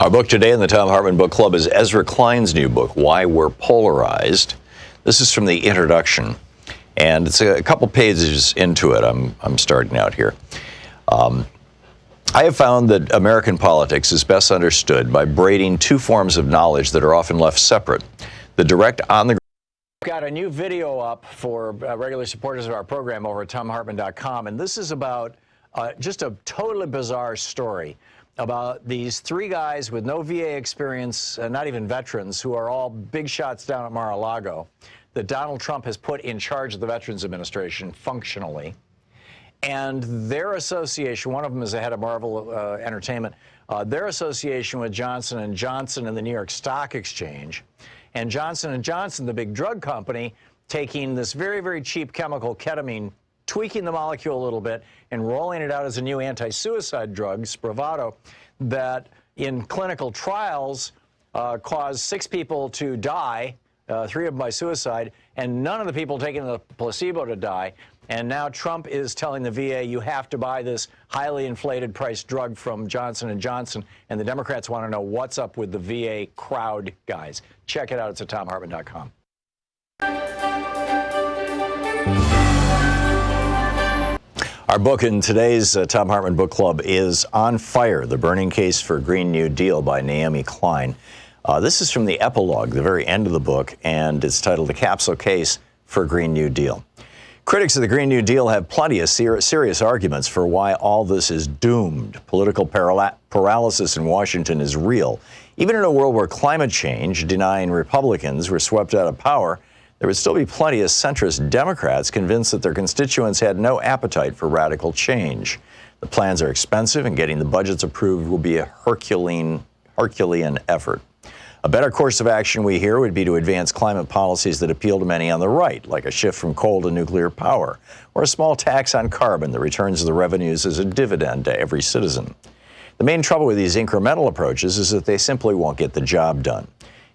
Our book today in the Thom Hartmann Book Club is Ezra Klein's new book, Why We're Polarized. This is from the introduction, and it's a couple pages into it. I'm starting out here. I have found that American politics is best understood by braiding two forms of knowledge that are often left separate. The direct on-the-ground. Got a new video up for regular supporters of our program over at thomhartmann.com, and this is about just a totally bizarre story about these three guys with no VA experience, not even veterans, who are all big shots down at Mar-a-Lago, that Donald Trump has put in charge of the Veterans Administration functionally. And their association, one of them is the head of Marvel Entertainment, their association with Johnson & Johnson and the New York Stock Exchange, and Johnson & Johnson, the big drug company, taking this very, very cheap chemical, ketamine, tweaking the molecule a little bit and rolling it out as a new anti-suicide drug, Spravato, that in clinical trials caused 6 people to die, 3 of them by suicide, and none of the people taking the placebo to die. And now Trump is telling the VA, you have to buy this highly inflated price drug from Johnson & Johnson, and the Democrats want to know what's up with the VA crowd guys. Check it out. It's at thomhartmann.com. Our book in today's Thom Hartmann Book Club is On Fire, The Burning Case for a Green New Deal by Naomi Klein. This is from the epilogue, the very end of the book, and it's titled The Capsule Case for a Green New Deal. Critics of the Green New Deal have plenty of serious arguments for why all this is doomed. Political paralysis in Washington is real. Even in a world where climate change denying Republicans were swept out of power, there would still be plenty of centrist Democrats convinced that their constituents had no appetite for radical change. The plans are expensive, and getting the budgets approved will be a Herculean effort. A better course of action, we hear, would be to advance climate policies that appeal to many on the right, like a shift from coal to nuclear power, or a small tax on carbon that returns the revenues as a dividend to every citizen. The main trouble with these incremental approaches is that they simply won't get the job done.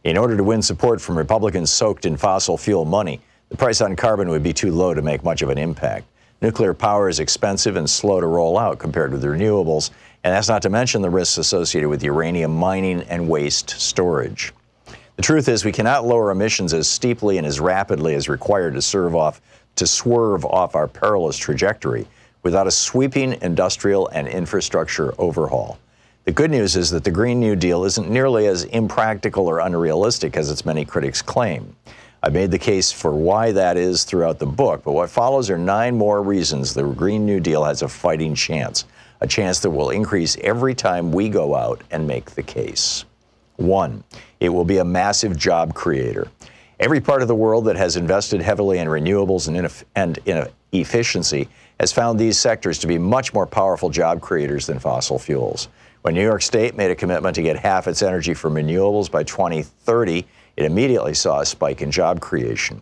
In order to win support from Republicans soaked in fossil fuel money, the price on carbon would be too low to make much of an impact. Nuclear power is expensive and slow to roll out compared with renewables, and that's not to mention the risks associated with uranium mining and waste storage. The truth is, we cannot lower emissions as steeply and as rapidly as required to swerve off our perilous trajectory without a sweeping industrial and infrastructure overhaul. The good news is that the Green New Deal isn't nearly as impractical or unrealistic as its many critics claim. I've made the case for why that is throughout the book, but what follows are 9 more reasons the Green New Deal has a fighting chance, a chance that will increase every time we go out and make the case. 1, it will be a massive job creator. Every part of the world that has invested heavily in renewables and in efficiency has found these sectors to be much more powerful job creators than fossil fuels. When New York State made a commitment to get half its energy from renewables by 2030, it immediately saw a spike in job creation.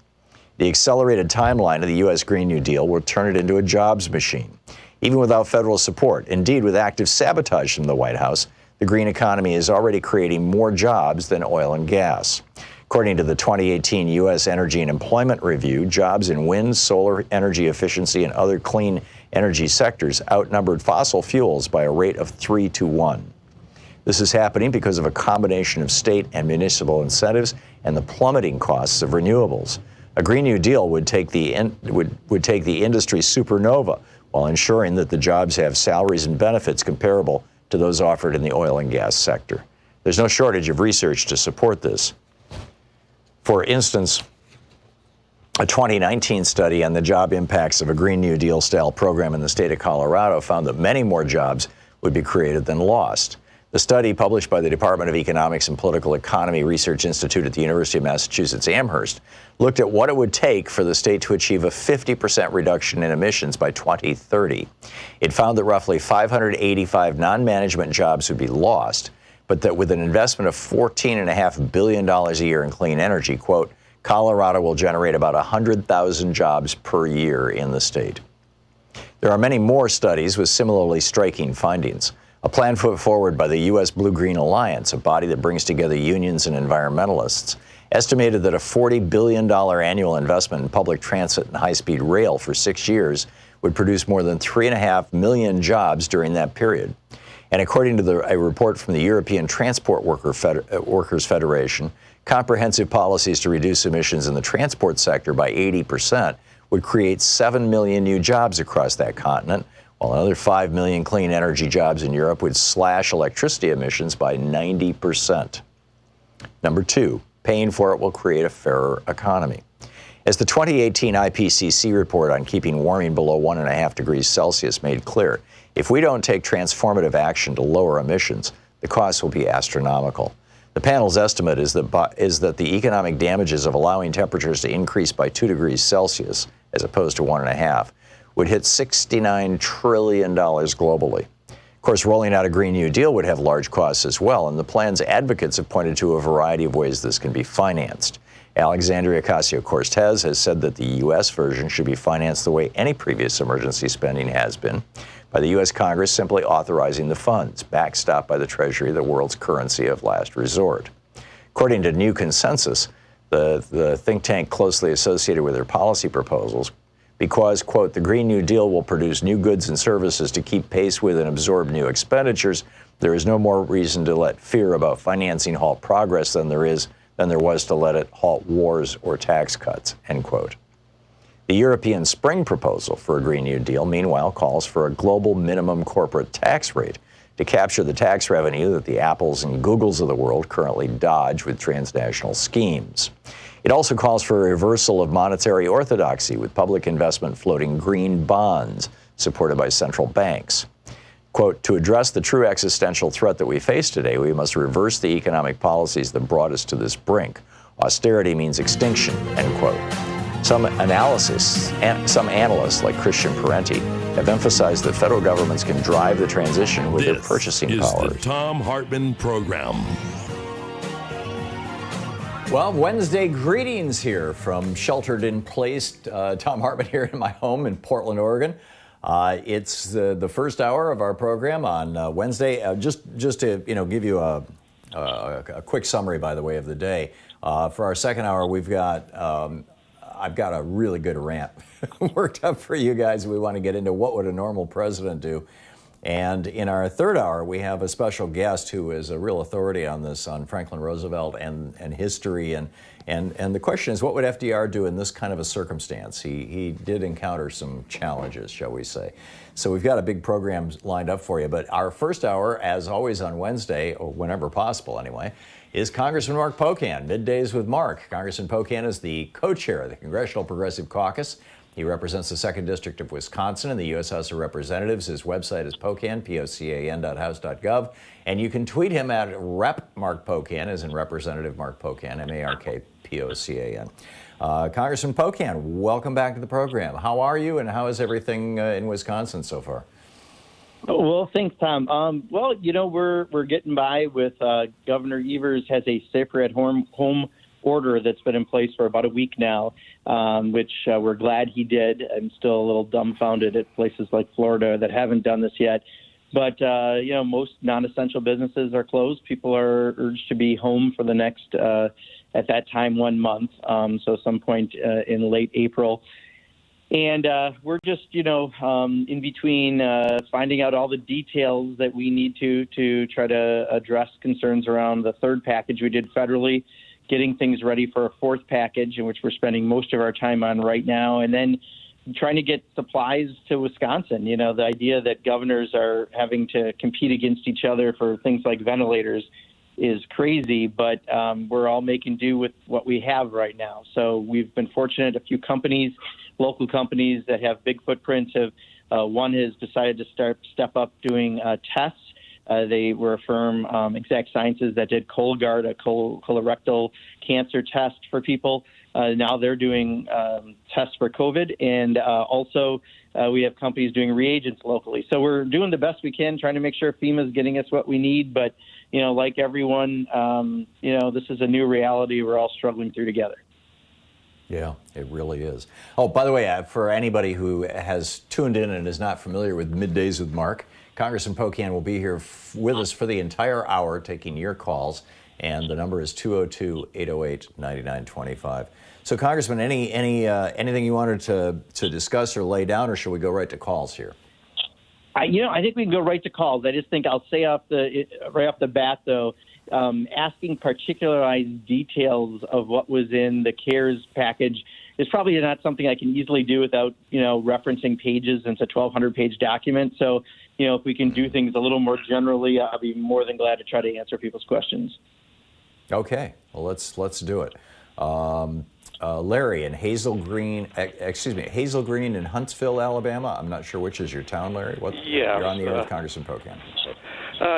The accelerated timeline of the U.S. Green New Deal will turn it into a jobs machine. Even without federal support, indeed with active sabotage from the White House, the green economy is already creating more jobs than oil and gas. According to the 2018 U.S. Energy and Employment Review, jobs in wind, solar energy efficiency, and other clean energy sectors outnumbered fossil fuels by a rate of 3 to 1. This is happening because of a combination of state and municipal incentives and the plummeting costs of renewables. A Green New Deal would take the industry supernova while ensuring that the jobs have salaries and benefits comparable to those offered in the oil and gas sector. There's no shortage of research to support this. For instance, a 2019 study on the job impacts of a Green New Deal-style program in the state of Colorado found that many more jobs would be created than lost. The study, published by the Department of Economics and Political Economy Research Institute at the University of Massachusetts Amherst, looked at what it would take for the state to achieve a 50% reduction in emissions by 2030. It found that roughly 585 non-management jobs would be lost, but that with an investment of $14.5 billion a year in clean energy, quote, Colorado will generate about 100,000 jobs per year in the state. There are many more studies with similarly striking findings. A plan put forward by the U.S. Blue-Green Alliance, a body that brings together unions and environmentalists, estimated that a $40 billion annual investment in public transit and high-speed rail for 6 years would produce more than 3.5 million jobs during that period. And according to a report from the European Transport Workers Federation, comprehensive policies to reduce emissions in the transport sector by 80% would create 7 million new jobs across that continent, while another 5 million clean energy jobs in Europe would slash electricity emissions by 90%. Number 2, paying for it will create a fairer economy. As the 2018 IPCC report on keeping warming below 1.5 degrees Celsius made clear, if we don't take transformative action to lower emissions, the cost will be astronomical. The panel's estimate is that the economic damages of allowing temperatures to increase by 2 degrees Celsius, as opposed to 1.5, would hit $69 trillion globally. Of course, rolling out a Green New Deal would have large costs as well, and the plan's advocates have pointed to a variety of ways this can be financed. Alexandria Ocasio-Cortez has said that the U.S. version should be financed the way any previous emergency spending has been, by the U.S. Congress simply authorizing the funds, backstopped by the Treasury, the world's currency of last resort. According to New Consensus, the think tank closely associated with their policy proposals, because, quote, the Green New Deal will produce new goods and services to keep pace with and absorb new expenditures, there is no more reason to let fear about financing halt progress than there was to let it halt wars or tax cuts, end quote. The European Spring proposal for a Green New Deal, meanwhile, calls for a global minimum corporate tax rate to capture the tax revenue that the Apples and Googles of the world currently dodge with transnational schemes. It also calls for a reversal of monetary orthodoxy, with public investment floating green bonds supported by central banks. Quote, to address the true existential threat that we face today, we must reverse the economic policies that brought us to this brink. Austerity means extinction, end quote. Some analysts, like Christian Parenti, have emphasized that federal governments can drive the transition with their purchasing powers. This is the Thom Hartmann Program. Well, Wednesday greetings here from sheltered in place. Thom Hartmann here in my home in Portland, Oregon. It's the first hour of our program on Wednesday. Just to give you a quick summary, by the way, of the day. For our second hour, we've got I've got a really good rant worked up for you guys. We want to get into what would a normal president do. And in our third hour, we have a special guest who is a real authority on this, on Franklin Roosevelt and history. And the question is, what would FDR do in this kind of a circumstance? He did encounter some challenges, shall we say. So we've got a big program lined up for you. But our first hour, as always on Wednesday, or whenever possible anyway, is Congressman Mark Pocan, Middays with Mark. Congressman Pocan is the co-chair of the Congressional Progressive Caucus. He represents the 2nd District of Wisconsin in the U.S. House of Representatives. His website is Pocan, pocan.house.gov. And you can tweet him at Rep. Mark Pocan, as in Representative Mark Pocan, MARKPOCAN. Congressman Pocan, welcome back to the program. How are you, and how is everything in Wisconsin so far? Well, thanks, Tom. We're getting by with Governor Evers has a safer at home order that's been in place for about a week now, which we're glad he did. I'm still a little dumbfounded at places like Florida that haven't done this yet. But, most non-essential businesses are closed. People are urged to be home for the next, at that time, 1 month, so some point in late April. And we're just, in between finding out all the details that we need to try to address concerns around the third package we did federally, getting things ready for a fourth package, in which we're spending most of our time on right now, and then trying to get supplies to Wisconsin. The idea that governors are having to compete against each other for things like ventilators is crazy, but we're all making do with what we have right now. So we've been fortunate. A few companies, local companies that have big footprints, one has decided to step up doing tests. They were a firm, Exact Sciences, that did Cologuard, a colorectal cancer test for people. Now they're doing tests for COVID, and also we have companies doing reagents locally. So we're doing the best we can, trying to make sure FEMA is getting us what we need. But, like everyone, this is a new reality we're all struggling through together. Yeah, it really is. Oh, by the way, for anybody who has tuned in and is not familiar with Middays with Mark, Congressman Pocan will be here with us for the entire hour, taking your calls, and the number is 202-808-9925. So, Congressman, anything you wanted to discuss or lay down, or should we go right to calls here? I think we can go right to calls. I just think I'll say right off the bat, though, asking particularized details of what was in the CARES package is probably not something I can easily do without, referencing pages. It's a 1,200-page document. So, if we can do things a little more generally, I'll be more than glad to try to answer people's questions. Okay, well, let's do it. Larry in Hazel Green in Huntsville, Alabama. I'm not sure which is your town, Larry. Yeah, you're on the air with Congressman Pocan.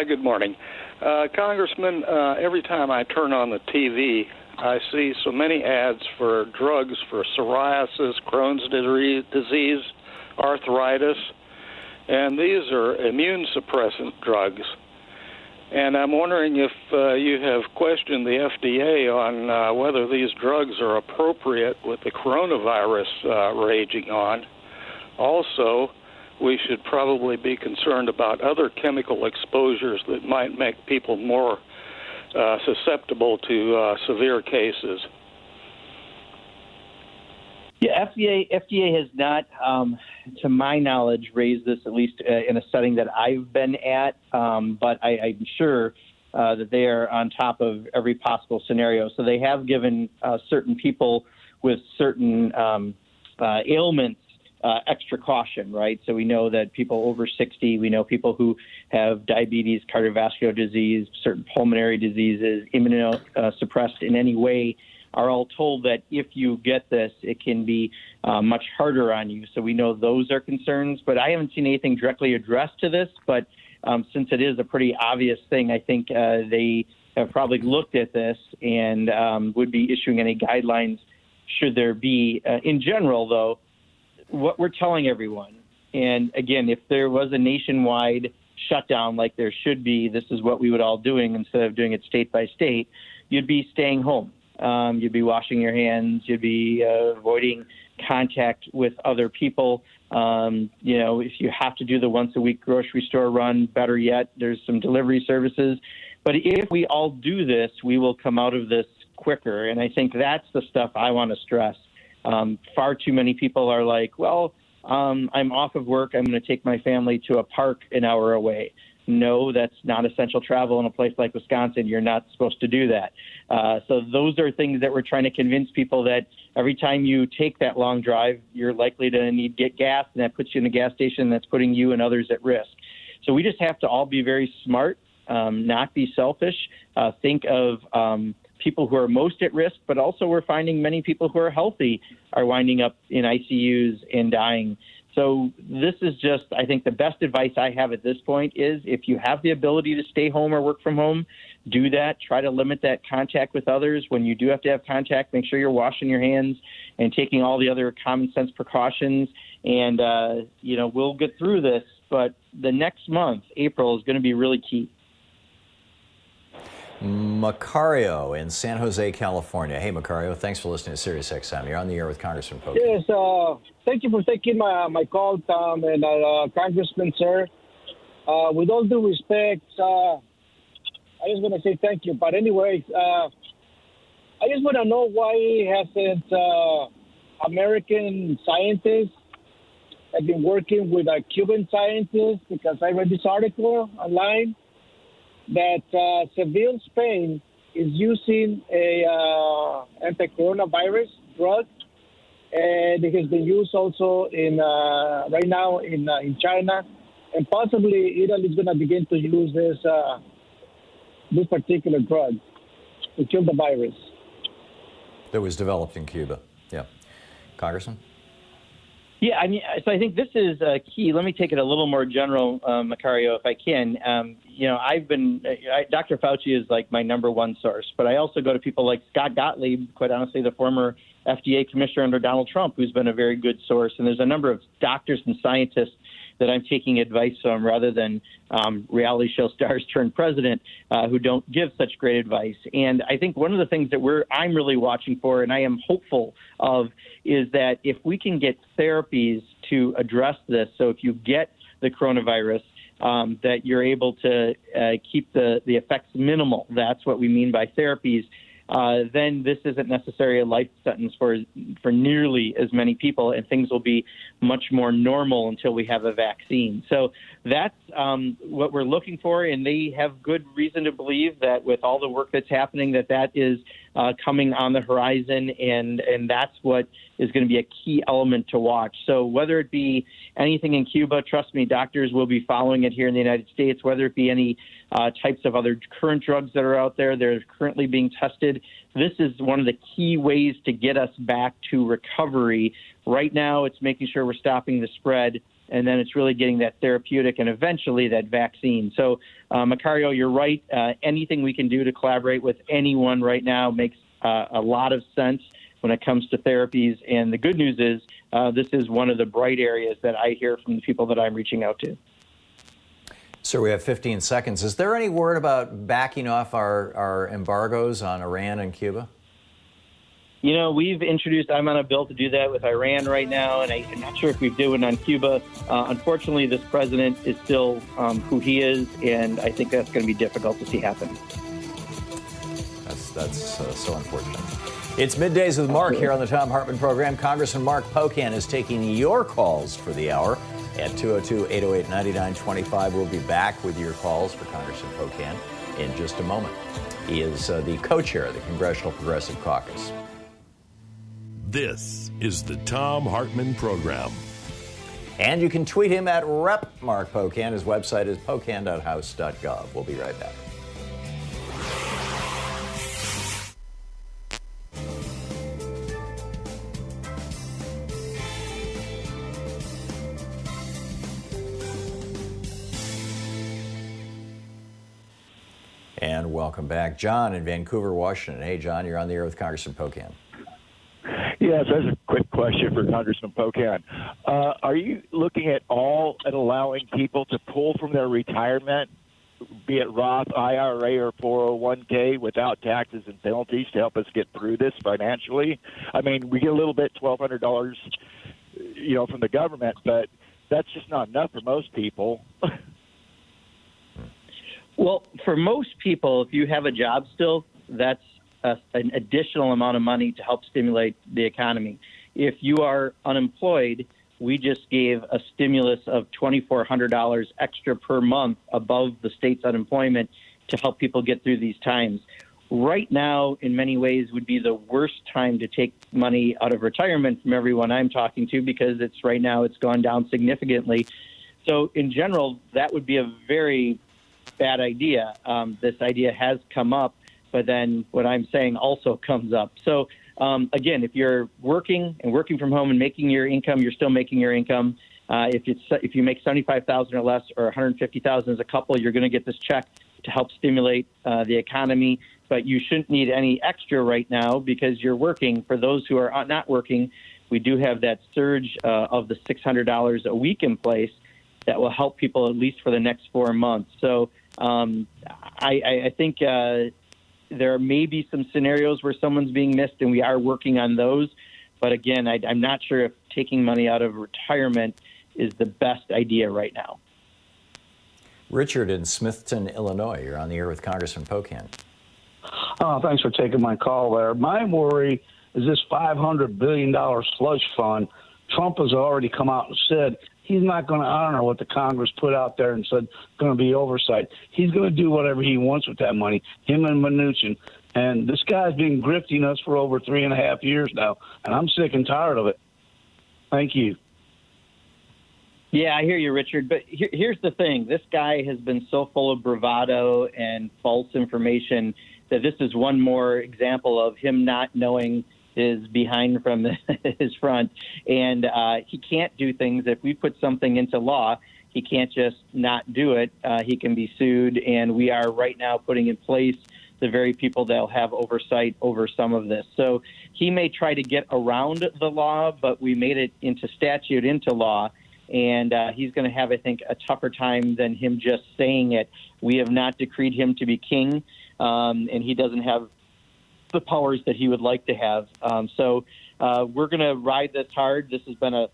Good morning. Congressman, every time I turn on the TV, I see so many ads for drugs for psoriasis, Crohn's disease, arthritis, and these are immune suppressant drugs. And I'm wondering if you have questioned the FDA on whether these drugs are appropriate with the coronavirus raging on. Also, we should probably be concerned about other chemical exposures that might make people more susceptible to severe cases. Yeah, FDA has not, to my knowledge, raised this, at least in a setting that I've been at, but I'm sure that they are on top of every possible scenario. So they have given certain people with certain ailments extra caution, right? So we know that people over 60, we know people who have diabetes, cardiovascular disease, certain pulmonary diseases, immunosuppressed in any way, are all told that if you get this, it can be much harder on you. So we know those are concerns, but I haven't seen anything directly addressed to this. But since it is a pretty obvious thing, I think they have probably looked at this and would be issuing any guidelines should there be. In general, though, what we're telling everyone, and again, if there was a nationwide shutdown like there should be, this is what we would all doing instead of doing it state by state, you'd be staying home. You'd be washing your hands. You'd be avoiding contact with other people. If you have to do the once-a-week grocery store run, better yet, there's some delivery services. But if we all do this, we will come out of this quicker. And I think that's the stuff I want to stress. Far too many people are like, well, I'm off of work. I'm going to take my family to a park an hour away. No, that's not essential travel in a place like Wisconsin. You're not supposed to do that. So those are things that we're trying to convince people that every time you take that long drive, you're likely to need to get gas, and that puts you in a gas station that's putting you and others at risk. So we just have to all be very smart, not be selfish, think of people who are most at risk, but also we're finding many people who are healthy are winding up in ICUs and dying. So this is just, I think the best advice I have at this point is if you have the ability to stay home or work from home, do that. Try to limit that contact with others. When you do have to have contact, make sure you're washing your hands and taking all the other common sense precautions. And, we'll get through this. But the next month, April, is going to be really key. Macario in San Jose, California. Hey, Macario, thanks for listening to Sirius XM. You're on the air with Congressman Pocan. Yes, thank you for taking my call, Tom, and Congressman, sir. With all due respect, I just want to say thank you. But anyways, I just want to know why hasn't American scientists have been working with Cuban scientists, because I read this article online that Seville, Spain, is using a anti-coronavirus drug, and it has been used also in right now in China, and possibly Italy is going to begin to use this particular drug to kill the virus. That was developed in Cuba. Yeah, Congressman. Yeah, so I think this is key. Let me take it a little more general, Macario, if I can. Dr. Fauci is like my number one source, but I also go to people like Scott Gottlieb, quite honestly, the former FDA commissioner under Donald Trump, who's been a very good source. And there's a number of doctors and scientists that I'm taking advice from rather than reality show stars turned president who don't give such great advice. And I think one of the things that I'm really watching for, and I am hopeful of, is that if we can get therapies to address this, so if you get the coronavirus, that you're able to keep the effects minimal. That's what we mean by therapies. then this isn't necessarily a life sentence for nearly as many people, and things will be much more normal until we have a vaccine. So that's what we're looking for, and they have good reason to believe that with all the work that's happening, that is coming on the horizon, and that's what is going to be a key element to watch. So whether it be anything in Cuba, trust me, doctors will be following it here in the United States, whether it be any types of other current drugs that are out there that are currently being tested. This is one of the key ways to get us back to recovery. Right now, it's making sure we're stopping the spread, and then it's really getting that therapeutic and eventually that vaccine. So, Macario, you're right. Anything we can do to collaborate with anyone right now makes a lot of sense when it comes to therapies. And the good news is this is one of the bright areas that I hear from the people that I'm reaching out to. So we have 15 seconds. Is there any word about backing off our embargoes on Iran and Cuba? You know, I'm on a bill to do that with Iran right now, and I'm not sure if we do it on Cuba. Unfortunately, this president is still who he is, and I think that's going to be difficult to see happen. That's so unfortunate. It's Middays with Mark here on the Thom Hartmann Program. Congressman Mark Pocan is taking your calls for the hour at 202-808-9925. We'll be back with your calls for Congressman Pocan in just a moment. He is the co-chair of the Congressional Progressive Caucus. This is the Thom Hartmann Program. And you can tweet him at Rep. Mark Pocan. His website is pocan.house.gov. We'll be right back. And welcome back. John in Vancouver, Washington. Hey, John, you're on the air with Congressman Pocan. Yes, that's a quick question for Congressman Pocan. Are you looking at allowing people to pull from their retirement, be it Roth, IRA, or 401k, without taxes and penalties to help us get through this financially? I mean, we get a little bit, $1,200, from the government, but that's just not enough for most people. Well, for most people, if you have a job still, that's an additional amount of money to help stimulate the economy. If you are unemployed, we just gave a stimulus of $2,400 extra per month above the state's unemployment to help people get through these times. Right now, in many ways, would be the worst time to take money out of retirement from everyone I'm talking to, because it's gone down significantly. So in general, that would be a very bad idea. This idea has come up, but then what I'm saying also comes up. So again, if you're working from home and making your income, you're still making your income. If you make $75,000 or less, or $150,000 as a couple, you're going to get this check to help stimulate the economy. But you shouldn't need any extra right now because you're working. For those who are not working, we do have that surge of the $600 a week in place that will help people at least for the next 4 months. So I think there may be some scenarios where someone's being missed, and we are working on those. But again, I'm not sure if taking money out of retirement is the best idea right now. Richard in Smithton, Illinois. You're on the air with Congressman Pocan. Thanks for taking my call there. My worry is this $500 billion slush fund. Trump has already come out and said he's not going to honor what the Congress put out there and said going to be oversight. He's going to do whatever he wants with that money, him and Mnuchin. And this guy's been grifting us for over 3.5 years now, and I'm sick and tired of it. Thank you. Yeah, I hear you, Richard. But here's the thing. This guy has been so full of bravado and false information that this is one more example of him not knowing his behind from his front. And he can't do things. If we put something into law, he can't just not do it. He can be sued. And we are right now putting in place the very people that will have oversight over some of this. So he may try to get around the law, but we made it into statute, into law. And he's going to have, I think, a tougher time than him just saying it. We have not decreed him to be king, and he doesn't have the powers that he would like to have. So we're going to ride this hard. This has been a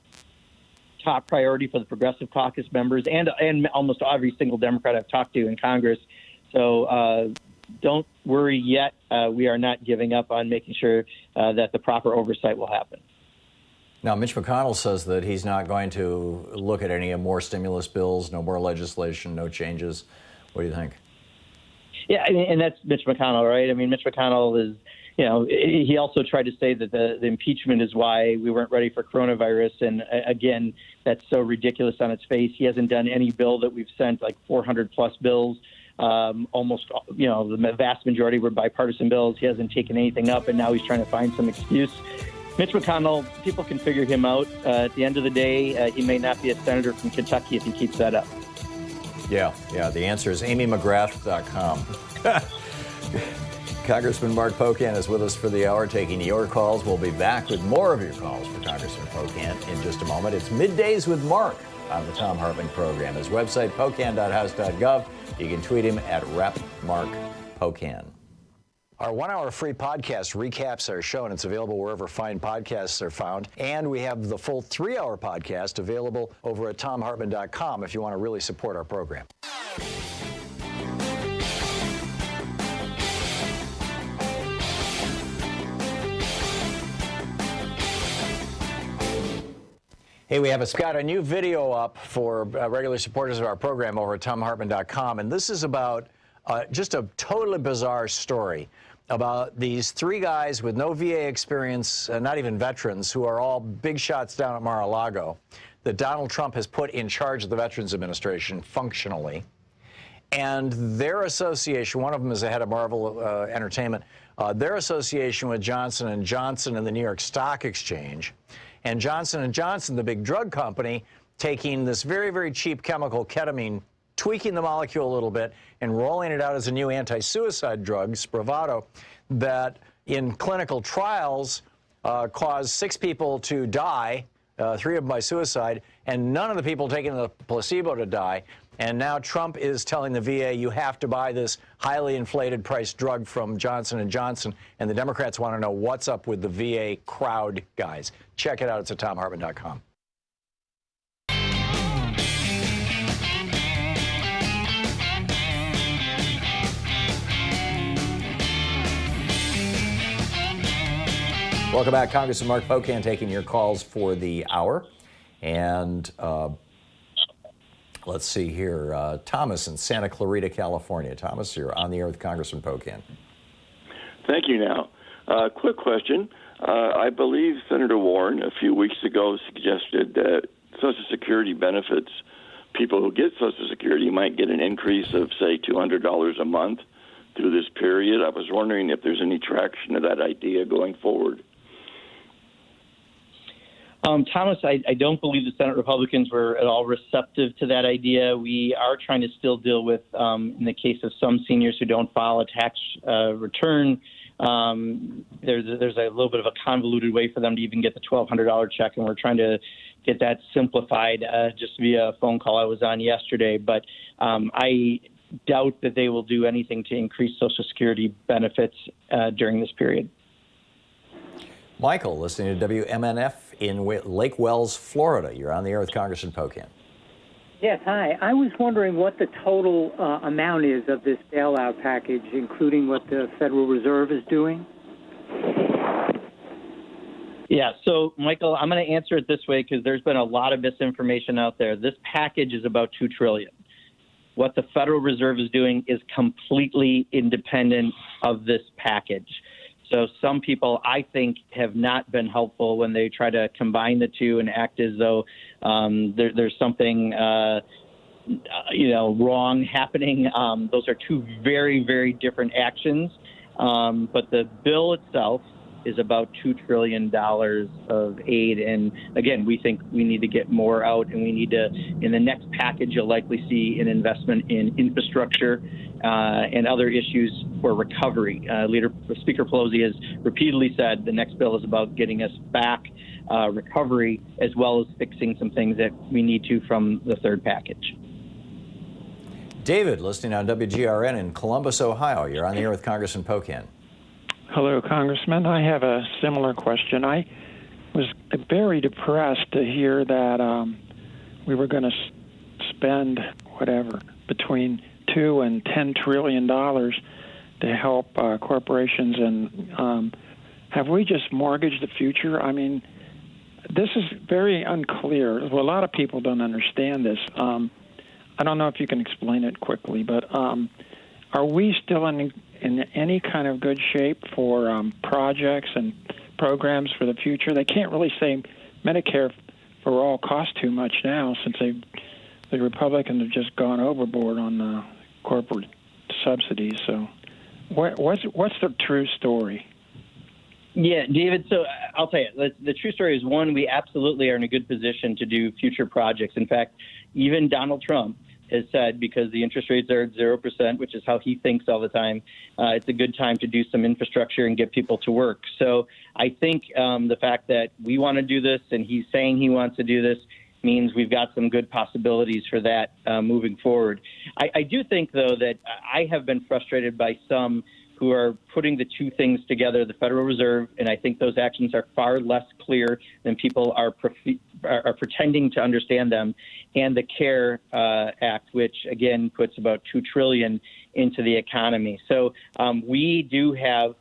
top priority for the Progressive Caucus members and almost every single Democrat I've talked to in Congress. So don't worry yet. We are not giving up on making sure that the proper oversight will happen. Now, Mitch McConnell says that he's not going to look at any more stimulus bills, no more legislation, no changes. What do you think? Yeah, and that's Mitch McConnell, right? I mean, Mitch McConnell is, he also tried to say that the impeachment is why we weren't ready for coronavirus. And again, that's so ridiculous on its face. He hasn't done any bill that we've sent, like 400 plus bills. Almost, the vast majority were bipartisan bills. He hasn't taken anything up, and now he's trying to find some excuse. Mitch McConnell, people can figure him out. At the end of the day, he may not be a senator from Kentucky if he keeps that up. Yeah. The answer is amymcgrath.com. Congressman Mark Pocan is with us for the hour, taking your calls. We'll be back with more of your calls for Congressman Pocan in just a moment. It's Middays with Mark on the Thom Hartmann Program. His website, pocan.house.gov. You can tweet him at @RepMarkPocan. Our 1-hour free podcast recaps our show, and it's available wherever fine podcasts are found. And we have the full 3-hour podcast available over at thomhartmann.com if you want to really support our program. Hey, we have got a new video up for regular supporters of our program over at thomhartmann.com, and this is about just a totally bizarre story about these 3 guys with no VA experience, not even veterans, who are all big shots down at Mar-a-Lago, that Donald Trump has put in charge of the Veterans Administration functionally. And their association, one of them is the head of Marvel Entertainment, their association with Johnson & Johnson and the New York Stock Exchange, and Johnson & Johnson, the big drug company, taking this very, very cheap chemical, ketamine, tweaking the molecule a little bit and rolling it out as a new anti-suicide drug, Spravato, that in clinical trials caused 6 people to die, 3 of them by suicide, and none of the people taking the placebo to die. And now Trump is telling the VA, you have to buy this highly inflated price drug from Johnson & Johnson, and the Democrats want to know what's up with the VA crowd guys. Check it out. It's at thomhartmann.com. Welcome back. Congressman Mark Pocan taking your calls for the hour. And let's see here. Thomas in Santa Clarita, California. Thomas, you're on the air with Congressman Pocan. Thank you now. Quick question. I believe Senator Warren a few weeks ago suggested that Social Security benefits, people who get Social Security might get an increase of, say, $200 a month through this period. I was wondering if there's any traction to that idea going forward. Thomas, I don't believe the Senate Republicans were at all receptive to that idea. We are trying to still deal with, in the case of some seniors who don't file a tax return, there's a little bit of a convoluted way for them to even get the $1,200 check, and we're trying to get that simplified just via a phone call I was on yesterday. But I doubt that they will do anything to increase Social Security benefits during this period. Michael, listening to WMNF in Lake Wells, Florida. You're on the air with Congressman Pocan. Yes, hi. I was wondering what the total amount is of this bailout package, including what the Federal Reserve is doing. Yeah, so, Michael, I'm going to answer it this way because there's been a lot of misinformation out there. This package is about $2 trillion. What the Federal Reserve is doing is completely independent of this package. So some people, I think, have not been helpful when they try to combine the two and act as though there's something, wrong happening. Those are 2 very, very different actions. But the bill itself is about $2 trillion of aid. And again, we think we need to get more out, and we need to, in the next package, you'll likely see an investment in infrastructure and other issues for recovery. Speaker Pelosi has repeatedly said the next bill is about getting us back recovery, as well as fixing some things that we need to from the third package. David, listening on WGRN in Columbus, Ohio. You're on the air with Congressman Pocan. Hello, Congressman. I have a similar question. I was very depressed to hear that we were going to spend between $2 and $10 trillion to help corporations, and have we just mortgaged the future? I mean, this is very unclear. Well, a lot of people don't understand this. I don't know if you can explain it quickly, but are we still in any kind of good shape for projects and programs for the future? They can't really say Medicare for all costs too much now, since the Republicans have just gone overboard on corporate subsidies. So what's the true story? Yeah, David, so I'll tell you, the true story is, one, we absolutely are in a good position to do future projects. In fact, even Donald Trump has said, because the interest rates are at 0%, which is how he thinks all the time, it's a good time to do some infrastructure and get people to work. So I think the fact that we want to do this and he's saying he wants to do this means we've got some good possibilities for that moving forward. I do think, though, that I have been frustrated by some who are putting the two things together, the Federal Reserve, and I think those actions are far less clear than people are pretending to understand them, and the CARE Act, which, again, puts about $2 trillion into the economy. So we do have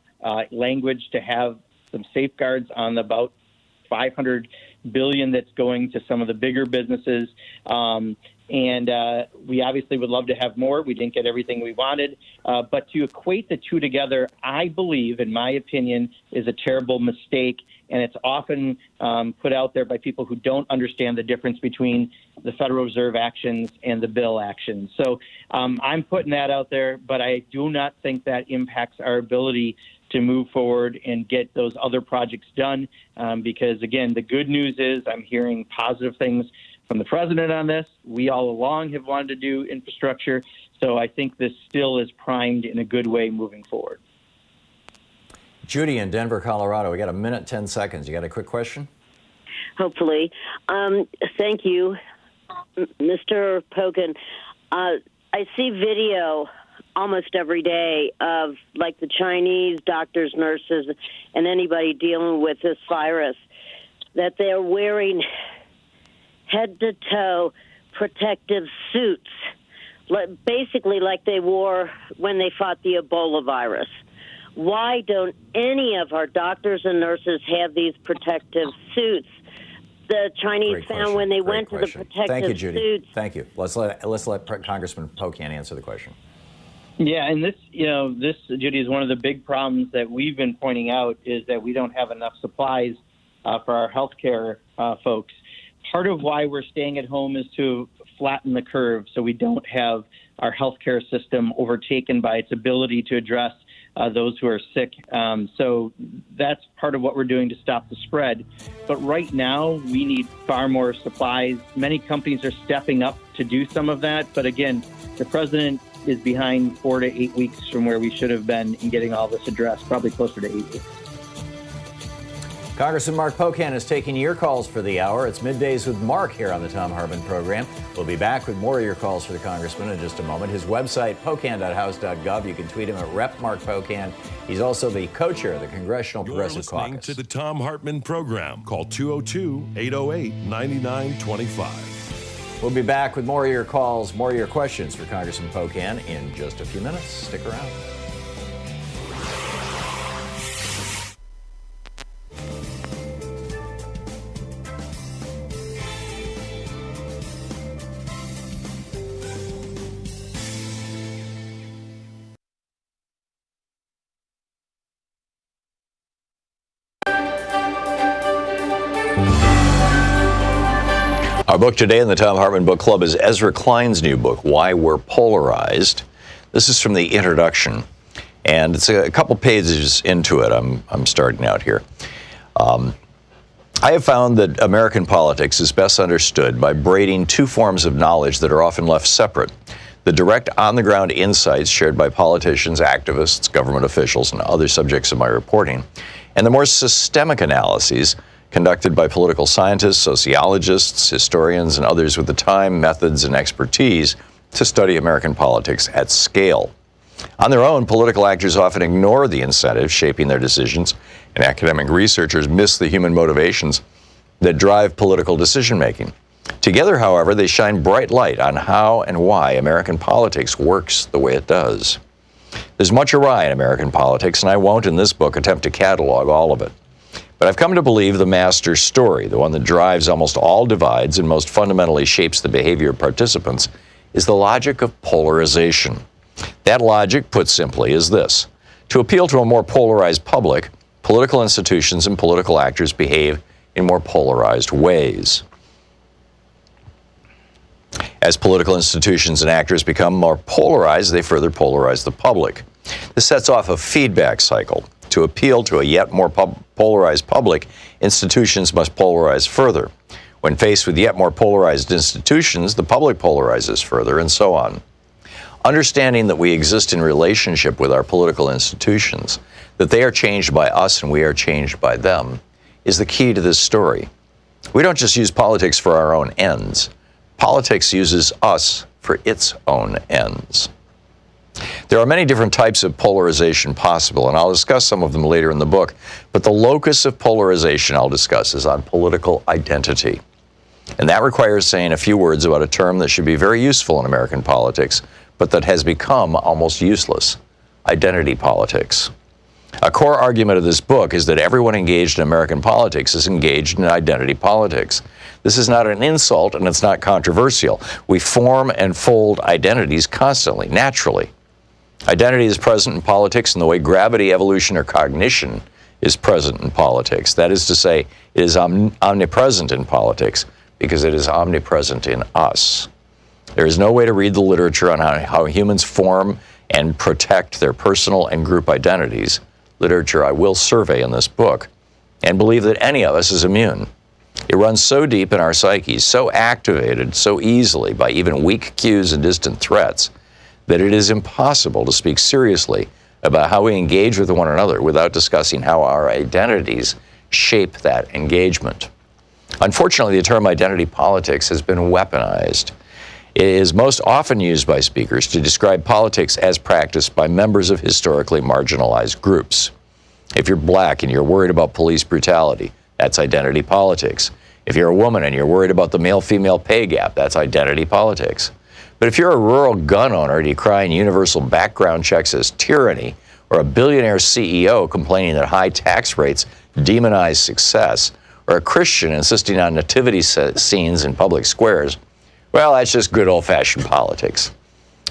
language to have some safeguards on about $500 billion that's going to some of the bigger businesses. And we obviously would love to have more. We didn't get everything we wanted. But to equate the two together, I believe, in my opinion, is a terrible mistake. And it's often put out there by people who don't understand the difference between the Federal Reserve actions and the bill actions. So I'm putting that out there, but I do not think that impacts our ability to move forward and get those other projects done. Because, again, the good news is I'm hearing positive things from the president on this. We all along have wanted to do infrastructure. So I think this still is primed in a good way moving forward. Judy in Denver, Colorado. We got a minute, 10 seconds. You got a quick question? Hopefully. Thank you, Mr. Pocan. I see video almost every day of, like, the Chinese doctors, nurses, and anybody dealing with this virus, that they're wearing head-to-toe protective suits, basically like they wore when they fought the Ebola virus. Why don't any of our doctors and nurses have these protective suits? The Chinese found when they went to the protective Thank you, Judy. suits. Thank you. Let's let Congressman Pocan answer the question. Yeah, and this, Judy, is one of the big problems that we've been pointing out, is that we don't have enough supplies for our healthcare folks. Part of why we're staying at home is to flatten the curve so we don't have our healthcare system overtaken by its ability to address those who are sick. So that's part of what we're doing to stop the spread. But right now, we need far more supplies. Many companies are stepping up to do some of that. But again, the president is behind 4 to 8 weeks from where we should have been in getting all this addressed, probably closer to 8 weeks. Congressman Mark Pocan is taking your calls for the hour. It's Middays with Mark here on the Thom Hartmann Program. We'll be back with more of your calls for the Congressman in just a moment. His website, pocan.house.gov. You can tweet him at Rep. Mark Pocan. He's also the co-chair of the Congressional Progressive Caucus. You're listening to the Thom Hartmann Program. Call 202-808-9925. We'll be back with more of your calls, more of your questions for Congressman Pocan in just a few minutes. Stick around. Our book today in the Thom Hartmann Book Club is Ezra Klein's new book, Why We're Polarized. This is from the introduction, and it's a couple pages into it. I'm starting out here. I have found that American politics is best understood by braiding two forms of knowledge that are often left separate: the direct, on-the-ground insights shared by politicians, activists, government officials, and other subjects of my reporting, and the more systemic analyses conducted by political scientists, sociologists, historians, and others with the time, methods, and expertise to study American politics at scale. On their own, political actors often ignore the incentives shaping their decisions, and academic researchers miss the human motivations that drive political decision-making. Together, however, they shine bright light on how and why American politics works the way it does. There's much awry in American politics, and I won't in this book attempt to catalog all of it. But I've come to believe the master story, the one that drives almost all divides and most fundamentally shapes the behavior of participants, is the logic of polarization. That logic, put simply, is this: to appeal to a more polarized public, political institutions and political actors behave in more polarized ways. As political institutions and actors become more polarized, they further polarize the public. This sets off a feedback cycle. To appeal to a yet more polarized public, institutions must polarize further. When faced with yet more polarized institutions, the public polarizes further, and so on. Understanding that we exist in relationship with our political institutions, that they are changed by us and we are changed by them, is the key to this story. We don't just use politics for our own ends. Politics uses us for its own ends. There are many different types of polarization possible, and I'll discuss some of them later in the book, but the locus of polarization I'll discuss is on political identity. And that requires saying a few words about a term that should be very useful in American politics, but that has become almost useless: identity politics. A core argument of this book is that everyone engaged in American politics is engaged in identity politics. This is not an insult, and it's not controversial. We form and fold identities constantly, naturally. Identity is present in politics in the way gravity, evolution, or cognition is present in politics. That is to say, it is omnipresent in politics because it is omnipresent in us. There is no way to read the literature on how humans form and protect their personal and group identities, literature I will survey in this book, and believe that any of us is immune. It runs so deep in our psyches, so activated so easily by even weak cues and distant threats, that it is impossible to speak seriously about how we engage with one another without discussing how our identities shape that engagement. Unfortunately, the term identity politics has been weaponized. It is most often used by speakers to describe politics as practiced by members of historically marginalized groups. If you're black and you're worried about police brutality, that's identity politics. If you're a woman and you're worried about the male-female pay gap, that's identity politics. But if you're a rural gun owner decrying universal background checks as tyranny, or a billionaire CEO complaining that high tax rates demonize success, or a Christian insisting on nativity scenes in public squares, well, that's just good old-fashioned politics.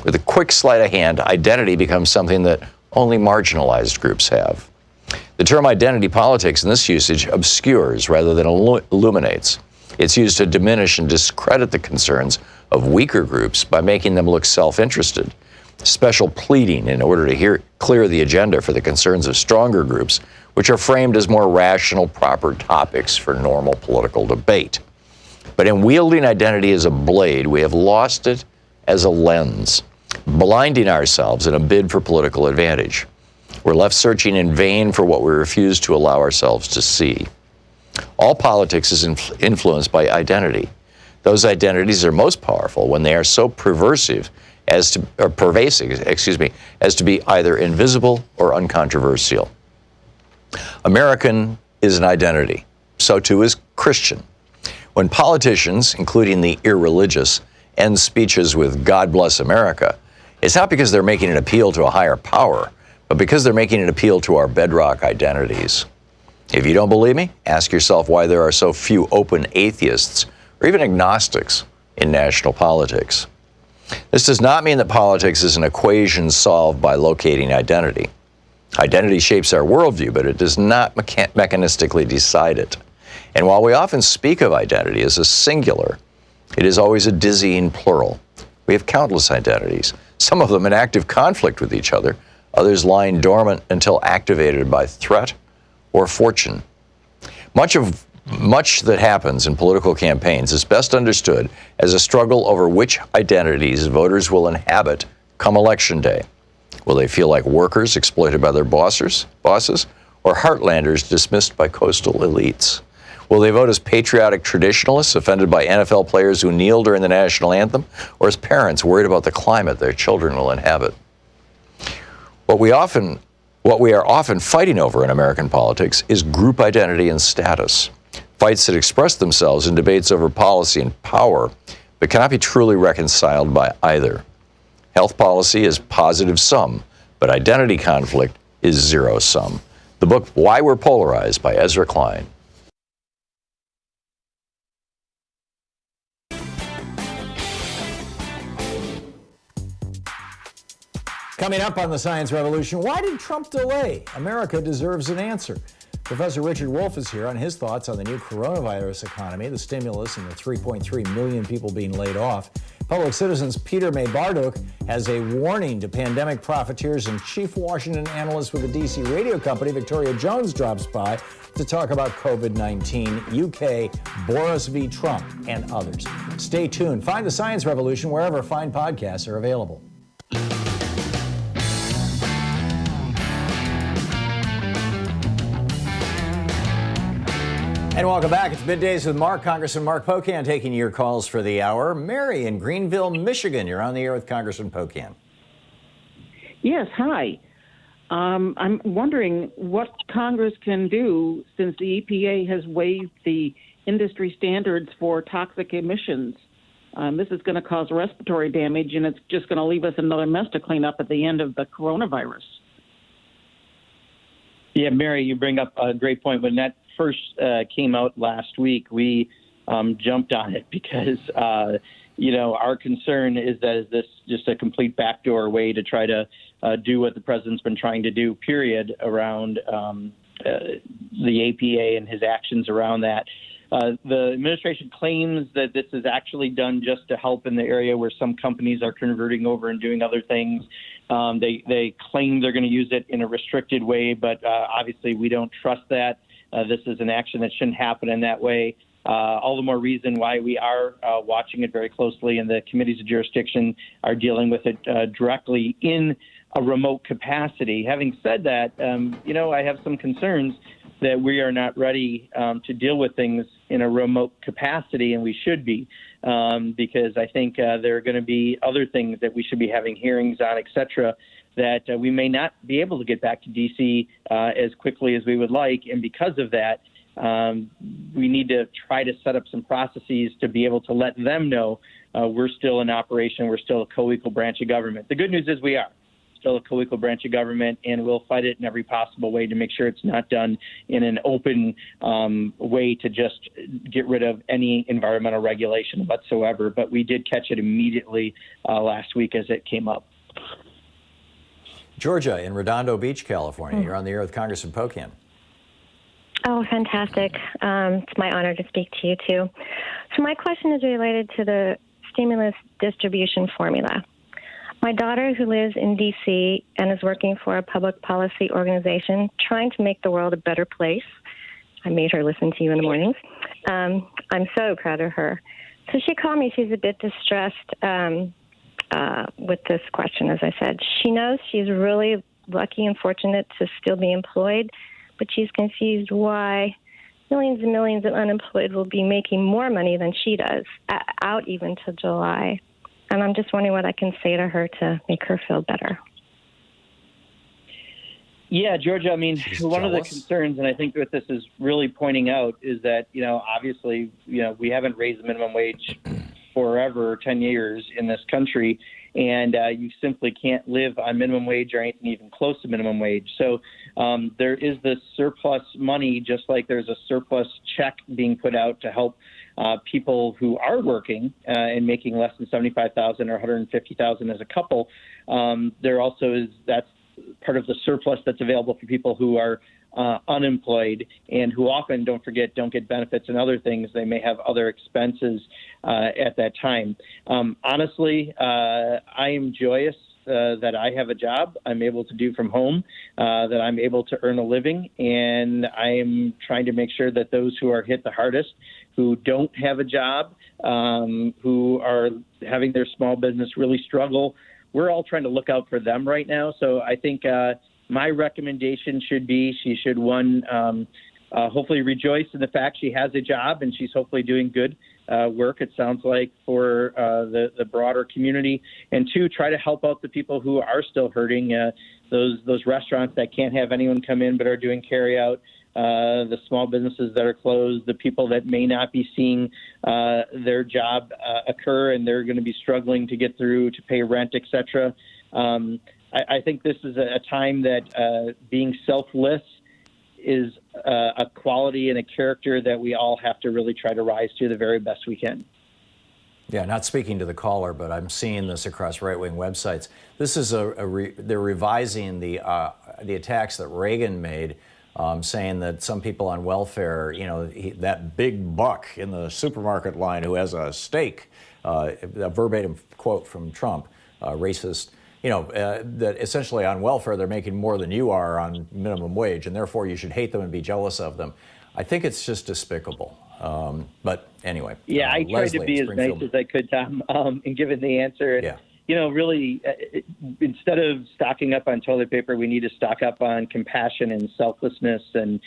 With a quick sleight of hand, identity becomes something that only marginalized groups have. The term identity politics in this usage obscures rather than illuminates. It's used to diminish and discredit the concerns of weaker groups by making them look self-interested, special pleading in order to clear the agenda for the concerns of stronger groups, which are framed as more rational, proper topics for normal political debate. But in wielding identity as a blade, we have lost it as a lens, blinding ourselves in a bid for political advantage. We're left searching in vain for what we refuse to allow ourselves to see. All politics is influenced by identity. Those identities are most powerful when they are so pervasive as to be either invisible or uncontroversial. American is an identity. So too is Christian. When politicians, including the irreligious, end speeches with "God bless America," it's not because they're making an appeal to a higher power, but because they're making an appeal to our bedrock identities. If you don't believe me, ask yourself why there are so few open atheists or even agnostics in national politics. This does not mean that politics is an equation solved by locating identity. Identity shapes our worldview, but it does not mechanistically decide it. And while we often speak of identity as a singular, it is always a dizzying plural. We have countless identities, some of them in active conflict with each other, others lying dormant until activated by threat or fortune. Much that happens in political campaigns is best understood as a struggle over which identities voters will inhabit come election day. Will they feel like workers exploited by their bosses, or heartlanders dismissed by coastal elites? Will they vote as patriotic traditionalists offended by NFL players who kneel during the national anthem, or as parents worried about the climate their children will inhabit? What we are often fighting over in American politics is group identity and status, fights that express themselves in debates over policy and power, but cannot be truly reconciled by either. Health policy is positive sum, but identity conflict is zero-sum. The book, Why We're Polarized, by Ezra Klein. Coming up on the Science Revolution, why did Trump delay? America deserves an answer. Professor Richard Wolff is here on his thoughts on the new coronavirus economy, the stimulus, and the 3.3 million people being laid off. Public Citizen's Peter May-Barduk has a warning to pandemic profiteers, and Chief Washington Analyst with the DC radio company, Victoria Jones, drops by to talk about COVID-19, UK, Boris v. Trump, and others. Stay tuned. Find the Science Revolution wherever fine podcasts are available. And welcome back. It's Middays with Mark. Congressman Mark Pocan taking your calls for the hour. Mary in Greenville, Michigan. You're on the air with Congressman Pocan. Yes, hi. I'm wondering what Congress can do since the EPA has waived the industry standards for toxic emissions. This is going to cause respiratory damage, and it's just going to leave us another mess to clean up at the end of the coronavirus. Yeah, Mary, you bring up a great point. When that first came out last week, we jumped on it because, our concern is that is this just a complete backdoor way to try to do what the president's been trying to do, period, around the APA and his actions around that. The administration claims that this is actually done just to help in the area where some companies are converting over and doing other things. They claim they're going to use it in a restricted way, but obviously we don't trust that. This is an action that shouldn't happen in that way. All the more reason why we are watching it very closely, and the committees of jurisdiction are dealing with it directly in a remote capacity. Having said that, I have some concerns that we are not ready to deal with things in a remote capacity, and we should be, because I think there are going to be other things that we should be having hearings on, et cetera, that we may not be able to get back to D.C. As quickly as we would like. And because of that, we need to try to set up some processes to be able to let them know we're still in operation, we're still a co-equal branch of government. The good news is we are still a co-equal branch of government, and we'll fight it in every possible way to make sure it's not done in an open way to just get rid of any environmental regulation whatsoever. But we did catch it immediately last week as it came up. Georgia in Redondo Beach, California. You're on the air with Congressman Pocan. Oh, fantastic. It's my honor to speak to you, too. So my question is related to the stimulus distribution formula. My daughter, who lives in D.C. and is working for a public policy organization trying to make the world a better place. I made her listen to you in the mornings. I'm so proud of her. So she called me. She's a bit distressed with this question, as I said. She knows she's really lucky and fortunate to still be employed, but she's confused why millions and millions of unemployed will be making more money than she does, out even to July. And I'm just wondering what I can say to her to make her feel better. Yeah, Georgia, I mean, one of the concerns, and I think what this is really pointing out, is that, obviously, we haven't raised the minimum wage forever, 10 years in this country, and you simply can't live on minimum wage or anything even close to minimum wage. So there is this surplus money, just like there's a surplus check being put out to help people who are working and making less than $75,000 or $150,000 as a couple. There also is, that's part of the surplus that's available for people who are unemployed and who often, don't forget, don't get benefits and other things. They may have other expenses at that time. Honestly, I am joyous that I have a job I'm able to do from home, that I'm able to earn a living, and I am trying to make sure that those who are hit the hardest, who don't have a job, who are having their small business really struggle, we're all trying to look out for them right now. So I think my recommendation should be she should, one, hopefully rejoice in the fact she has a job and she's hopefully doing good work, it sounds like, for the broader community. And two, try to help out the people who are still hurting, those restaurants that can't have anyone come in but are doing carry out, the small businesses that are closed, the people that may not be seeing their job occur and they're going to be struggling to get through to pay rent, et cetera. I think this is a time that being selfless is a quality and a character that we all have to really try to rise to the very best we can. Yeah, not speaking to the caller, but I'm seeing this across right-wing websites. This is they're revising the attacks that Reagan made, saying that some people on welfare, you know, that big buck in the supermarket line who has a steak, a verbatim quote from Trump, racist, you know, that essentially on welfare they're making more than you are on minimum wage, and therefore you should hate them and be jealous of them. I think it's just despicable. But anyway. Yeah, I tried to be as nice as I could, Tom, in giving the answer. And, you know, really, instead of stocking up on toilet paper, we need to stock up on compassion and selflessness and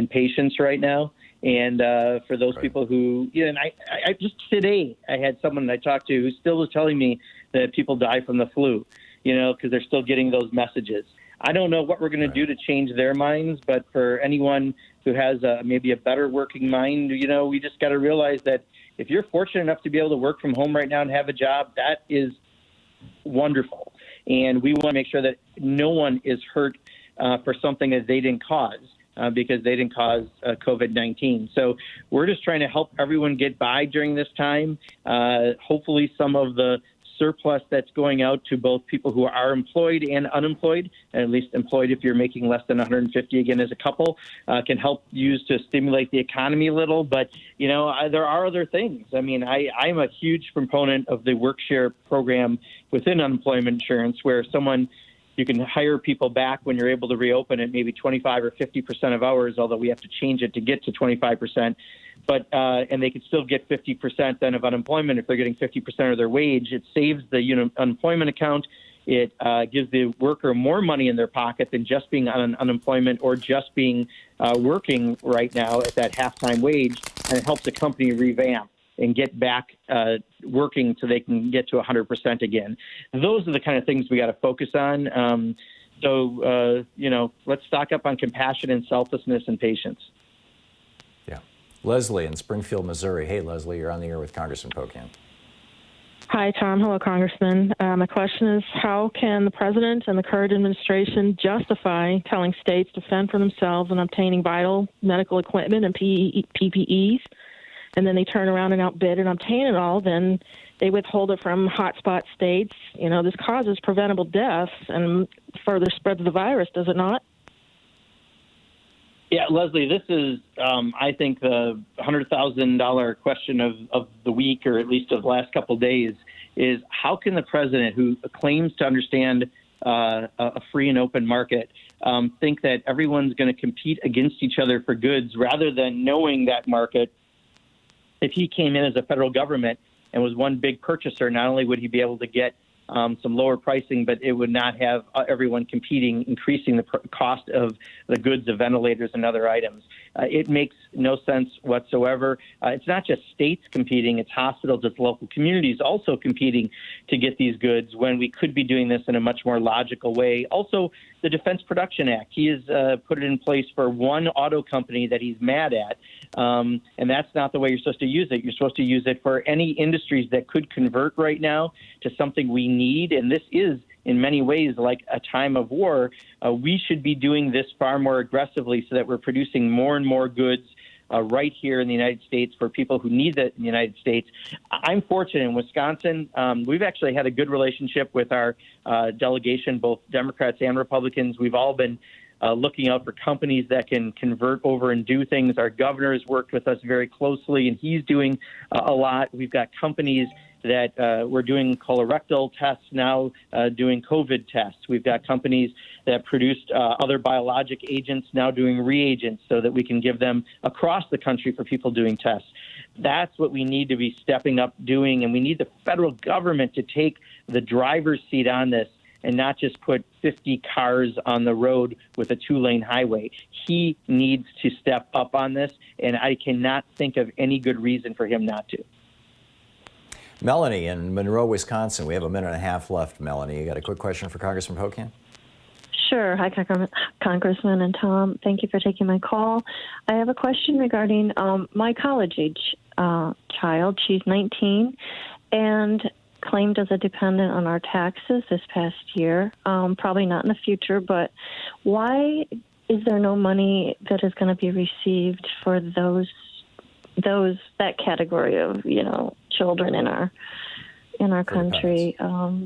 patience right now. And for those people who, you know, and I just today I had someone I talked to who still was telling me that people die from the flu, you know, because they're still getting those messages. I don't know what we're going to do to change their minds, but for anyone who has maybe a better working mind, you know, we just got to realize that if you're fortunate enough to be able to work from home right now and have a job, that is wonderful. And we want to make sure that no one is hurt for something that they didn't cause. Because they didn't cause COVID-19. So we're just trying to help everyone get by during this time. Hopefully some of the surplus that's going out to both people who are employed and unemployed, and at least employed if you're making less than 150 again as a couple, can help use to stimulate the economy a little. But, you know, there are other things. I mean, I'm a huge proponent of the work share program within unemployment insurance, where you can hire people back when you're able to reopen at maybe 25 or 50% of hours, although we have to change it to get to 25%. But and they could still get 50% then of unemployment if they're getting 50% of their wage. It saves the unemployment account. It gives the worker more money in their pocket than just being on unemployment or just being working right now at that half-time wage, and it helps the company revamp and get back working so they can get to 100% again. Those are the kind of things we got to focus on. So, you know, let's stock up on compassion and selflessness and patience. Yeah. Leslie in Springfield, Missouri. Hey, Leslie, you're on the air with Congressman Pocan. Hi, Tom. Hello, Congressman. My question is, how can the president and the current administration justify telling states to fend for themselves and obtaining vital medical equipment and PPEs, and then they turn around and outbid and obtain it all, then they withhold it from hotspot states? You know, this causes preventable deaths and further spreads of the virus, does it not? Yeah, Leslie, this is, I think, the $100,000 question of the week, or at least of the last couple of days, is how can the president, who claims to understand a free and open market, think that everyone's going to compete against each other for goods rather than knowing that market? If he came in as a federal government and was one big purchaser, not only would he be able to get some lower pricing, but it would not have everyone competing, increasing the cost of the goods of ventilators and other items. It makes no sense whatsoever. It's not just states competing, it's hospitals, it's local communities also competing to get these goods when we could be doing this in a much more logical way. Also, the Defense Production Act, he has put it in place for one auto company that he's mad at, and that's not the way you're supposed to use it. You're supposed to use it for any industries that could convert right now to something we need, and this is in many ways like a time of war. We should be doing this far more aggressively so that we're producing more and more goods right here in the United States for people who need it in the United States. I'm fortunate in Wisconsin. We've actually had a good relationship with our delegation, both Democrats and Republicans. We've all been looking out for companies that can convert over and do things. Our governor has worked with us very closely, and he's doing a lot. We've got companies that we're doing colorectal tests now, doing COVID tests. We've got companies that produced other biologic agents now doing reagents so that we can give them across the country for people doing tests. That's what we need to be stepping up doing, and we need the federal government to take the driver's seat on this and not just put 50 cars on the road with a 2-lane highway. He needs to step up on this, and I cannot think of any good reason for him not to. Melanie in Monroe, Wisconsin. We have a minute and a half left, Melanie. You got a quick question for Congressman Pocan? Sure. Hi, Congressman and Tom. Thank you for taking my call. I have a question regarding my college-age child. She's 19 and claimed as a dependent on our taxes this past year. Probably not in the future, but why is there no money that is going to be received for that category of children in our country?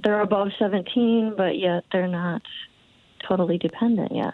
They're above 17, but yet they're not totally dependent yet.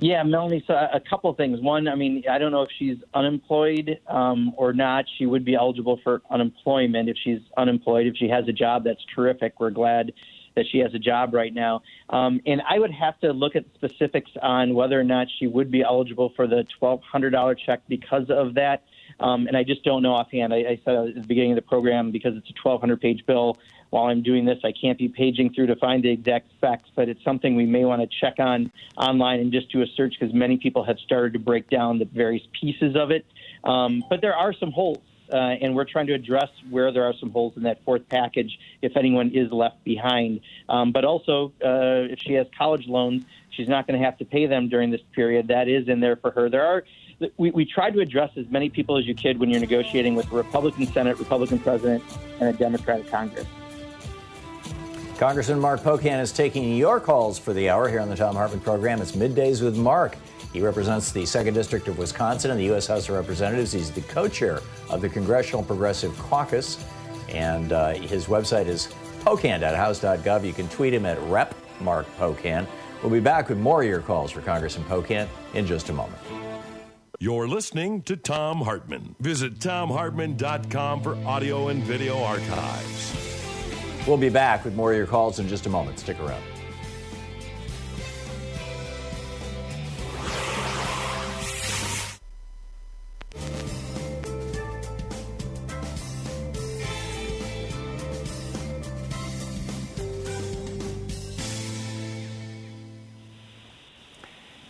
Yeah, Melanie, so a couple of things. One, I mean, I don't know if she's unemployed or not. She would be eligible for unemployment if she's unemployed. If she has a job, that's terrific. We're glad that she has a job right now. And I would have to look at specifics on whether or not she would be eligible for the $1,200 check because of that. And I just don't know offhand. I said at the beginning of the program, because it's a 1,200-page bill, while I'm doing this, I can't be paging through to find the exact specs, but it's something we may want to check on online and just do a search, because many people have started to break down the various pieces of it. But there are some holes, and we're trying to address where there are some holes in that fourth package if anyone is left behind. But also, if she has college loans, she's not going to have to pay them during this period. That is in there for her. We try to address as many people as you could when you're negotiating with a Republican Senate, Republican President, and a Democratic Congress. Congressman Mark Pocan is taking your calls for the hour here on the Thom Hartmann Program. It's Middays with Mark. He represents the 2nd District of Wisconsin in the U.S. House of Representatives. He's the co-chair of the Congressional Progressive Caucus, and his website is pocan.house.gov. You can tweet him at Rep Mark Pocan. We'll be back with more of your calls for Congressman Pocan in just a moment. You're listening to Thom Hartmann. Visit thomhartmann.com for audio and video archives. We'll be back with more of your calls in just a moment. Stick around.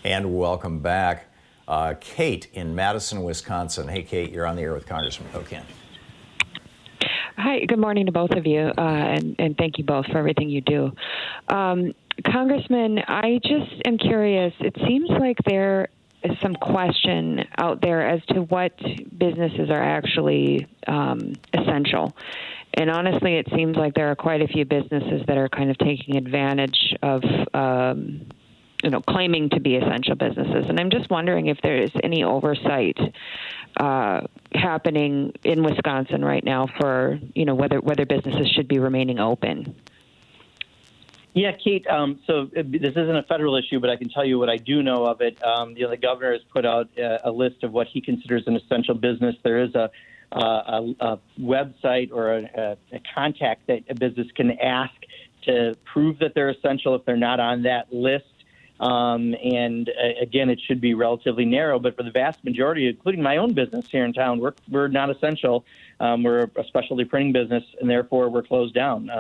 And welcome back. Kate in Madison, Wisconsin. Hey, Kate, you're on the air with Congressman Pocan. Hi, good morning to both of you, and thank you both for everything you do. Congressman, I just am curious. It seems like there is some question out there as to what businesses are actually essential. And honestly, it seems like there are quite a few businesses that are kind of taking advantage of claiming to be essential businesses. And I'm just wondering if there is any oversight happening in Wisconsin right now for, whether businesses should be remaining open. Yeah, Kate, so this isn't a federal issue, but I can tell you what I do know of it. The governor has put out a list of what he considers an essential business. There is a website or a contact that a business can ask to prove that they're essential if they're not on that list. And again, it should be relatively narrow, but for the vast majority, including my own business here in town, we're not essential. We're a specialty printing business, and therefore we're closed down.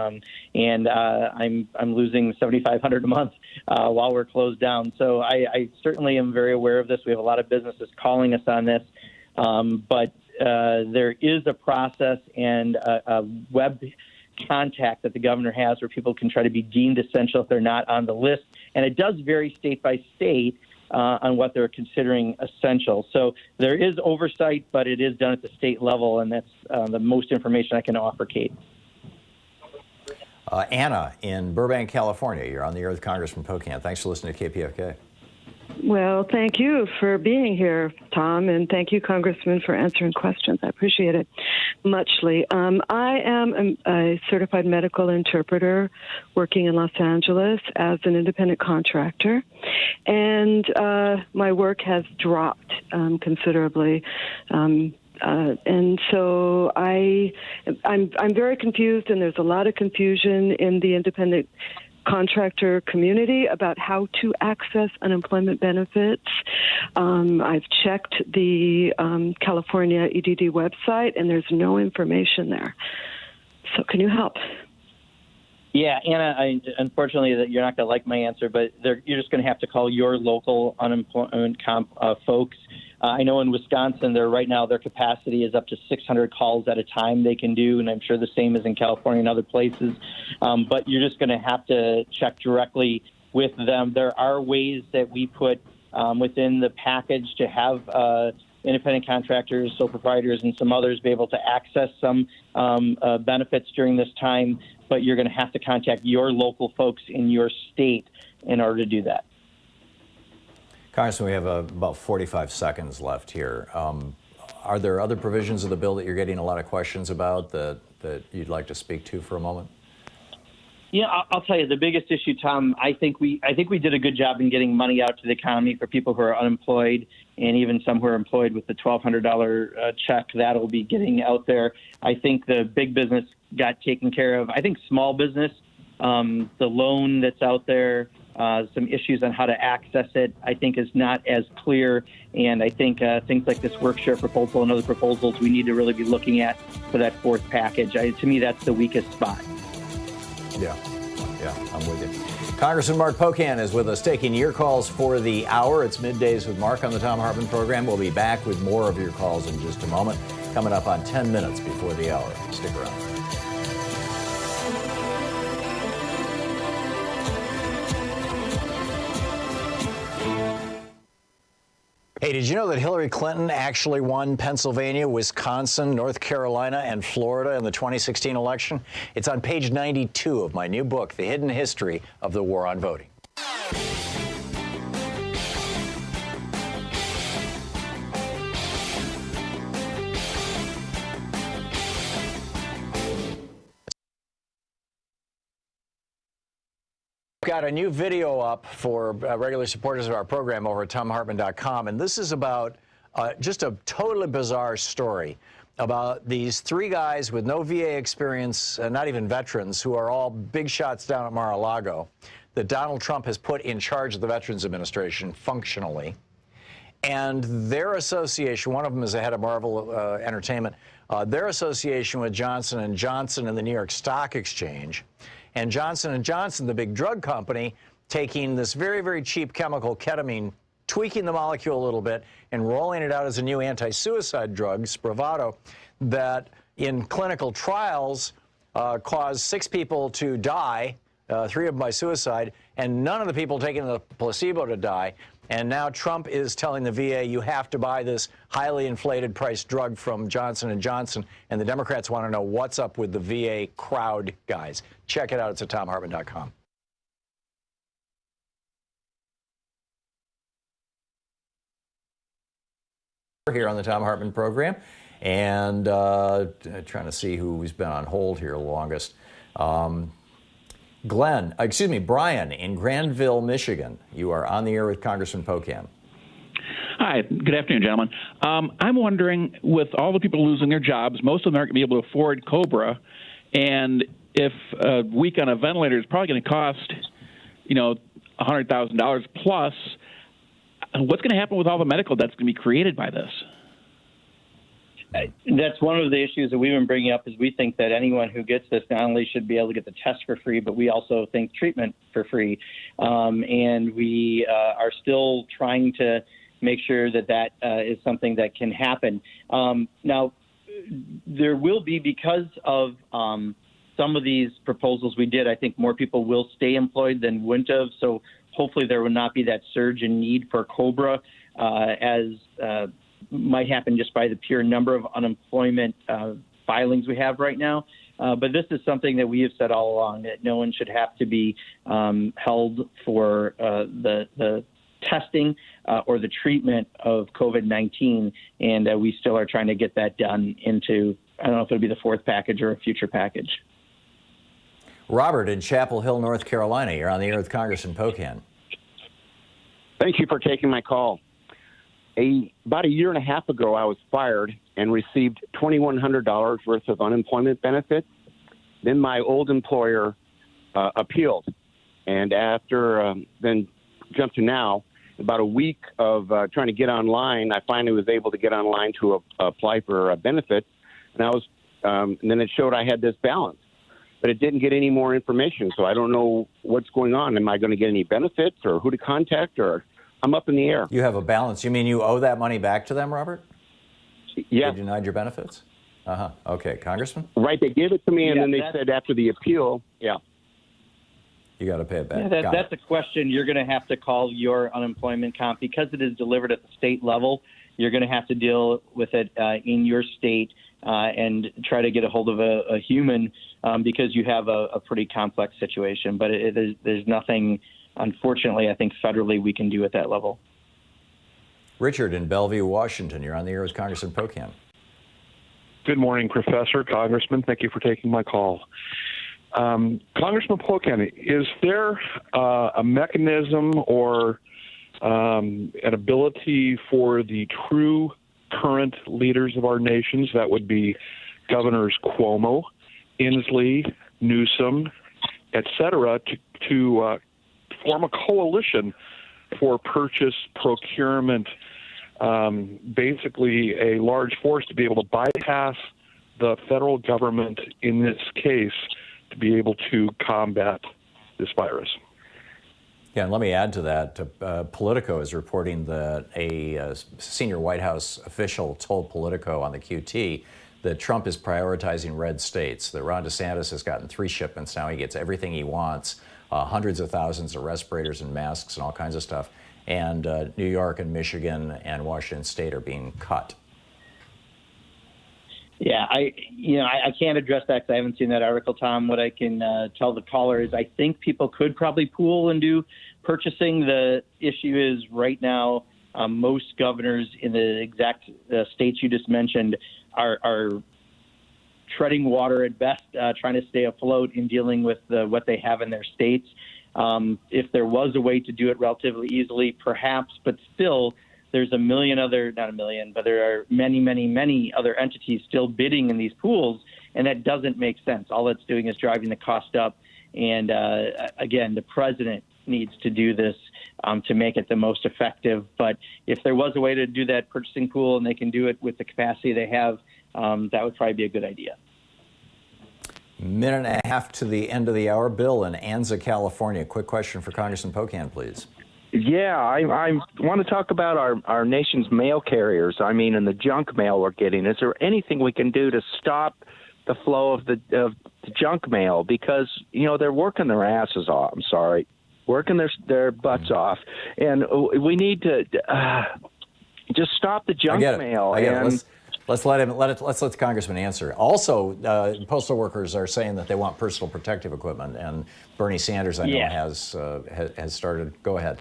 And I'm losing $7,500 a month while we're closed down. So I certainly am very aware of this. We have a lot of businesses calling us on this, but there is a process and a web contact that the governor has where people can try to be deemed essential if they're not on the list. And it does vary state by state on what they're considering essential. So there is oversight, but it is done at the state level, and that's the most information I can offer, Kate. Anna in Burbank, California. You're on the air with Congressman Pocan. Thanks for listening to KPFK. Well, thank you for being here, Tom, and thank you, Congressman, for answering questions. I appreciate it muchly. I am a certified medical interpreter working in Los Angeles as an independent contractor, and my work has dropped considerably. And so I'm very confused, and there's a lot of confusion in the independent contractor community about how to access unemployment benefits. I've checked the California EDD website, and there's no information there. So can you help? Yeah, Anna, unfortunately, you're not going to like my answer, but you're just going to have to call your local unemployment folks. I know in Wisconsin, right now their capacity is up to 600 calls at a time they can do, and I'm sure the same is in California and other places. But you're just going to have to check directly with them. There are ways that we put within the package to have independent contractors, sole proprietors, and some others be able to access some benefits during this time, but you're going to have to contact your local folks in your state in order to do that. Congressman, we have about 45 seconds left here. Are there other provisions of the bill that you're getting a lot of questions about that you'd like to speak to for a moment? Yeah, I'll tell you the biggest issue, Tom. I think we did a good job in getting money out to the economy for people who are unemployed, and even some who are employed with the $1,200 check that'll be getting out there. I think the big business got taken care of. I think small business, the loan that's out there, some issues on how to access it, I think is not as clear. And I think things like this work share proposal and other proposals we need to really be looking at for that fourth package. To me, that's the weakest spot. Yeah, I'm with you. Congressman Mark Pocan is with us, taking your calls for the hour. It's Middays with Mark on the Thom Hartmann Program. We'll be back with more of your calls in just a moment, coming up on 10 minutes before the hour. Stick around. Hey, did you know that Hillary Clinton actually won Pennsylvania, Wisconsin, North Carolina, and Florida in the 2016 election? It's on page 92 of my new book, The Hidden History of the War on Voting. Got a new video up for regular supporters of our program over at ThomHartmann.com, and this is about just a totally bizarre story about these three guys with no VA experience, not even veterans, who are all big shots down at Mar-a-Lago, that Donald Trump has put in charge of the Veterans Administration functionally. And their association, one of them is the head of Marvel Entertainment, their association with Johnson & Johnson and the New York Stock Exchange, and Johnson & Johnson, the big drug company, taking this very, very cheap chemical, ketamine, tweaking the molecule a little bit, and rolling it out as a new anti-suicide drug, Spravato, that in clinical trials caused 6 people to die, 3 of them by suicide, and none of the people taking the placebo to die. And now Trump is telling the VA, you have to buy this highly inflated price drug from Johnson & Johnson. And the Democrats want to know what's up with the VA crowd guys. Check it out. It's at ThomHartmann.com. Here on the Thom Hartmann Program. And trying to see who's been on hold here longest. Brian in Grandville, Michigan. You are on the air with Congressman Pocan. Hi, good afternoon, gentlemen. I'm wondering, with all the people losing their jobs, most of them aren't going to be able to afford COBRA, and if a week on a ventilator is probably going to cost, $100,000 plus, what's going to happen with all the medical debts going to be created by this? That's one of the issues that we've been bringing up, is we think that anyone who gets this not only should be able to get the test for free, but we also think treatment for free. And we are still trying to make sure that is something that can happen. Now, there will be, because of some of these proposals we did, I think more people will stay employed than wouldn't have. So hopefully there will not be that surge in need for COBRA as might happen just by the pure number of unemployment filings we have right now. But this is something that we have said all along, that no one should have to be held for the testing or the treatment of COVID-19. And we still are trying to get that done into, I don't know if it'll be the fourth package or a future package. Robert in Chapel Hill, North Carolina. You're on the air with Congressman Pocan. Thank you for taking my call. About a year and a half ago, I was fired and received $2,100 worth of unemployment benefits. Then my old employer appealed. And after then jumped to now, about a week of trying to get online, I finally was able to get online to apply for a benefit. And and then it showed I had this balance. But it didn't get any more information, so I don't know what's going on. Am I going to get any benefits, or who to contact, or I'm up in the air. You have a balance. You mean you owe that money back to them, Robert? Yeah. They denied your benefits? Okay. Congressman? Right. They gave it to me, and then they said after the appeal, you got to pay it back. Yeah, that's a question you're going to have to call your unemployment comp, because it is delivered at the state level. you're going to have to deal with it in your state and try to get a hold of a human because you have a pretty complex situation. But there's nothing, unfortunately, I think federally we can do at that level. Richard in Bellevue, Washington. You're on the air with Congressman Pocan. Good morning, Professor, Congressman. Thank you for taking my call. Congressman Pocan, is there a mechanism or an ability for the true current leaders of our nations, that would be Governors Cuomo, Inslee, Newsom, et cetera, to form a coalition for purchase, procurement, basically a large force to be able to bypass the federal government in this case to be able to combat this virus? Yeah, and let me add to that. Politico is reporting that a senior White House official told Politico on the QT that Trump is prioritizing red states, that Ron DeSantis has gotten 3 shipments now. He gets everything he wants, hundreds of thousands of respirators and masks and all kinds of stuff. And New York and Michigan and Washington State are being cut. Yeah, I can't address that because I haven't seen that article, Tom. What I can tell the caller is I think people could probably pool and do purchasing. The issue is right now most governors in the exact states you just mentioned are treading water at best, trying to stay afloat in dealing with what they have in their states. If there was a way to do it relatively easily, perhaps, but still, there's not a million, but there are many, many, many other entities still bidding in these pools, and that doesn't make sense. All it's doing is driving the cost up. And again, the president needs to do this to make it the most effective. But if there was a way to do that purchasing pool and they can do it with the capacity they have, that would probably be a good idea. Minute and a half to the end of the hour. Bill in Anza, California. Quick question for Congressman Pocan, please. Yeah, I want to talk about our nation's mail carriers. I mean, and the junk mail we're getting. Is there anything we can do to stop the flow of the junk mail? Because, they're working their asses off. I'm sorry. Working their butts off. And we need to just stop the junk mail. I get it. Let's let the congressman answer. Also, postal workers are saying that they want personal protective equipment, and Bernie Sanders, I know, has started. Go ahead.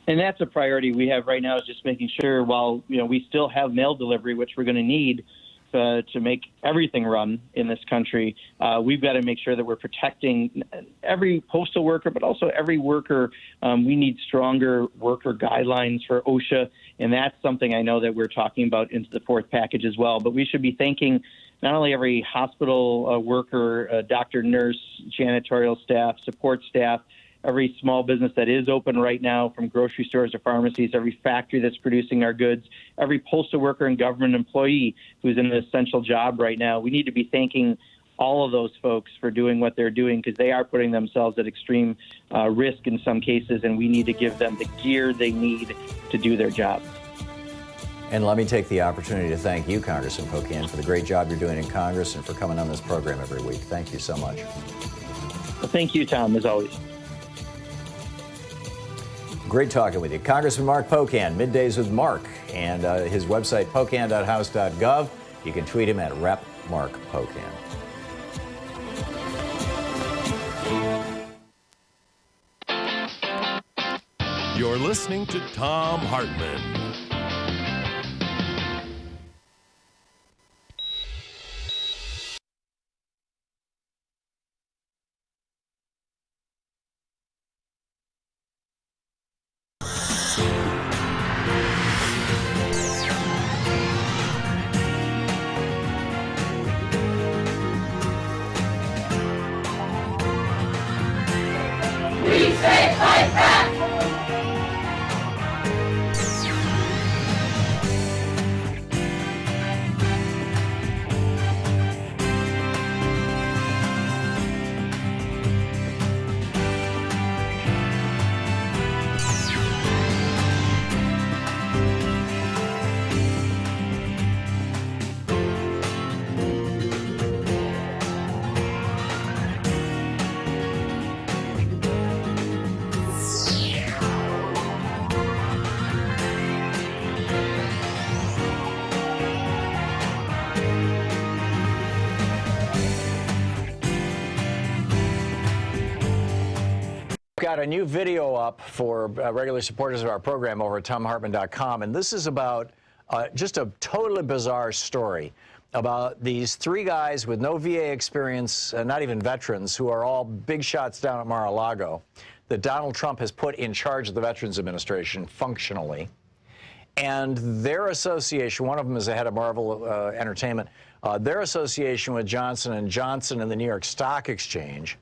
And that's a priority we have right now, is just making sure while we still have mail delivery, which we're going to need to make everything run in this country, we've got to make sure that we're protecting every postal worker, but also every worker. We need stronger worker guidelines for OSHA, and that's something I know that we're talking about into the 4th package as well. But we should be thanking not only every hospital worker, doctor, nurse, janitorial staff, support staff, every small business that is open right now, from grocery stores to pharmacies, every factory that's producing our goods, every postal worker and government employee who's in an essential job right now. We need to be thanking all of those folks for doing what they're doing, because they are putting themselves at extreme risk in some cases, and we need to give them the gear they need to do their job. And let me take the opportunity to thank you, Congressman Pocan, for the great job you're doing in Congress and for coming on this program every week. Thank you so much. Well, thank you, Tom, as always. Great talking with you. Congressman Mark Pocan, Middays with Mark, and his website, pocan.house.gov. You can tweet him at Rep. Mark Pocan. You're listening to Thom Hartmann. got a new video up for regular supporters of our program over at ThomHartmann.com, and this is about just a totally bizarre story about these three guys with no VA experience, not even veterans, who are all big shots down at Mar-a-Lago, that Donald Trump has put in charge of the Veterans Administration functionally. And their association, one of them is the head of Marvel Entertainment, their association with Johnson & Johnson and the New York Stock Exchange,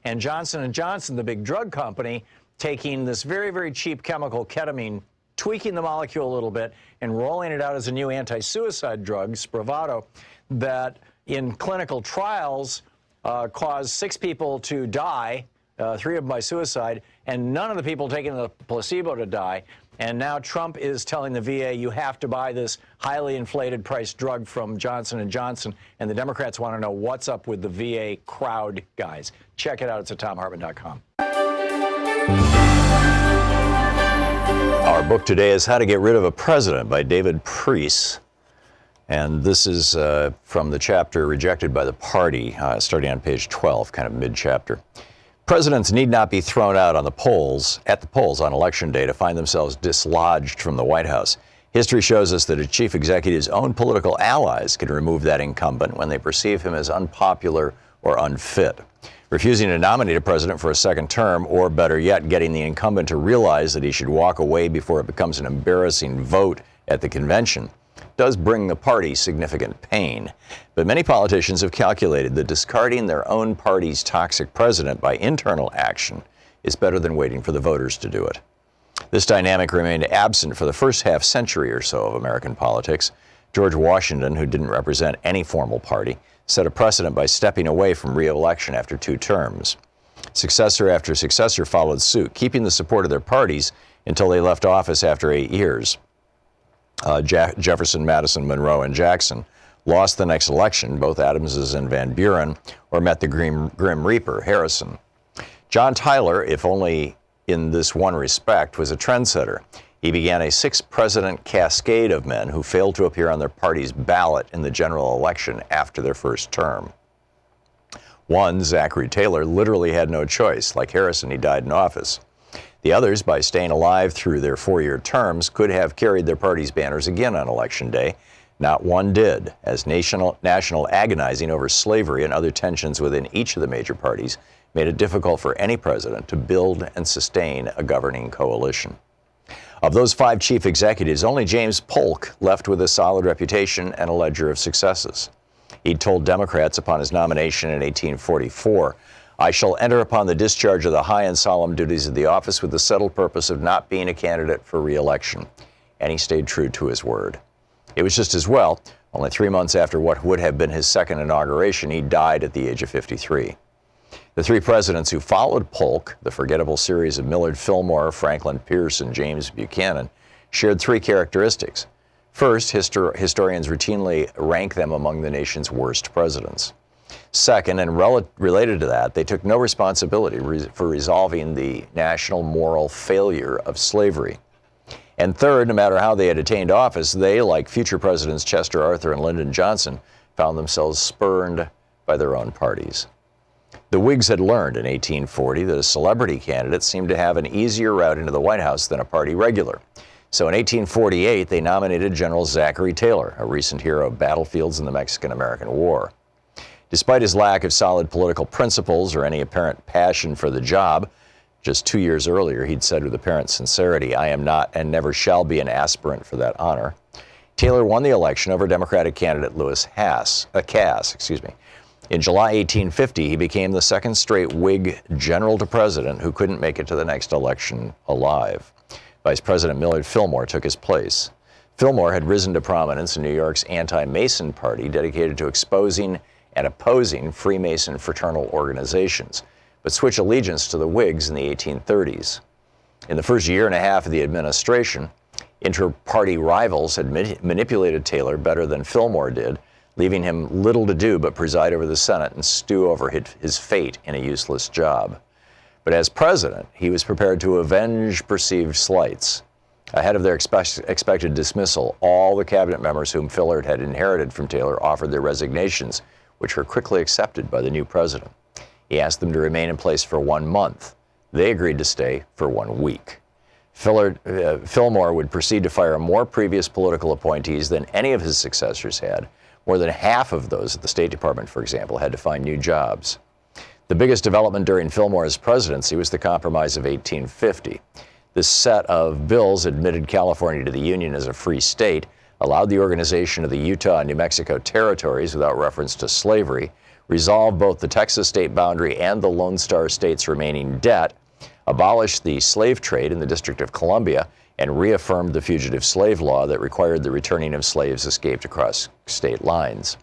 and Johnson & Johnson, the big drug company, taking this very, very cheap chemical, ketamine, tweaking the molecule a little bit, and rolling it out as a new anti-suicide drug, Spravato, that in clinical trials caused 6 people to die, 3 of them by suicide, and none of the people taking the placebo to die. And now Trump is telling the VA, you have to buy this highly inflated price drug from Johnson & Johnson, and the Democrats want to know what's up with the VA crowd guys. Check it out. It's at ThomHartmann.com. Our book today is How to Get Rid of a President by David Priess. And this is from the chapter Rejected by the Party, starting on page 12, kind of mid-chapter. Presidents need not be thrown out at the polls on Election Day to find themselves dislodged from the White House. History shows us that a chief executive's own political allies can remove that incumbent when they perceive him as unpopular or unfit. Refusing to nominate a president for a second term, or better yet, getting the incumbent to realize that he should walk away before it becomes an embarrassing vote at the convention, does bring the party significant pain. But many politicians have calculated that discarding their own party's toxic president by internal action is better than waiting for the voters to do it. This dynamic remained absent for the first half century or so of American politics. George Washington, who didn't represent any formal party, set a precedent by stepping away from re-election after 2 terms. Successor after successor followed suit, keeping the support of their parties until they left office after 8 years. Jefferson, Madison, Monroe, and Jackson lost the next election, both Adamses and Van Buren, or met the Grim Reaper, Harrison. John Tyler, if only in this one respect, was a trendsetter. He began a 6-president cascade of men who failed to appear on their party's ballot in the general election after their first term. One, Zachary Taylor, literally had no choice. Like Harrison, he died in office. The others, by staying alive through their 4-year terms, could have carried their party's banners again on Election Day. Not one did, as national agonizing over slavery and other tensions within each of the major parties made it difficult for any president to build and sustain a governing coalition. Of those 5 chief executives, only James Polk left with a solid reputation and a ledger of successes. He'd told Democrats upon his nomination in 1844, "I shall enter upon the discharge of the high and solemn duties of the office with the settled purpose of not being a candidate for re-election." And he stayed true to his word. It was just as well. Only 3 months after what would have been his second inauguration, he died at the age of 53. The 3 presidents who followed Polk, the forgettable series of Millard Fillmore, Franklin Pierce, and James Buchanan, shared 3 characteristics. First, historians routinely rank them among the nation's worst presidents. Second, and related to that, they took no responsibility for resolving the national moral failure of slavery. And third, no matter how they had attained office, they, like future presidents Chester Arthur and Lyndon Johnson, found themselves spurned by their own parties. The Whigs had learned in 1840 that a celebrity candidate seemed to have an easier route into the White House than a party regular. So in 1848, they nominated General Zachary Taylor, a recent hero of battlefields in the Mexican-American War. Despite his lack of solid political principles or any apparent passion for the job, just 2 years earlier he'd said with apparent sincerity, "I am not and never shall be an aspirant for that honor," Taylor won the election over Democratic candidate Lewis Cass. In July 1850, he became the second straight Whig general to president who couldn't make it to the next election alive. Vice President Millard Fillmore took his place. Fillmore had risen to prominence in New York's anti-Mason party, dedicated to exposing and opposing Freemason fraternal organizations, but switched allegiance to the Whigs in the 1830s. In the first year and a half of the administration, inter-party rivals had manipulated Taylor better than Fillmore did, leaving him little to do but preside over the Senate and stew over his fate in a useless job. But as president, he was prepared to avenge perceived slights. Ahead of their expected dismissal, all the cabinet members whom Fillard had inherited from Taylor offered their resignations, which were quickly accepted by the new president. He asked them to remain in place for 1 month, They agreed to stay for 1 week. Fillmore would proceed to fire more previous political appointees than any of his successors had. More than half of those at the State Department, for example, had to find new jobs. The biggest development during Fillmore's presidency was the Compromise of 1850. This set of bills admitted California to the Union as a free state, allowed the organization of the Utah and New Mexico territories without reference to slavery, resolved both the Texas state boundary and the Lone Star State's remaining debt, abolished the slave trade in the District of Columbia, and reaffirmed the fugitive slave law that required the returning of slaves escaped across state lines.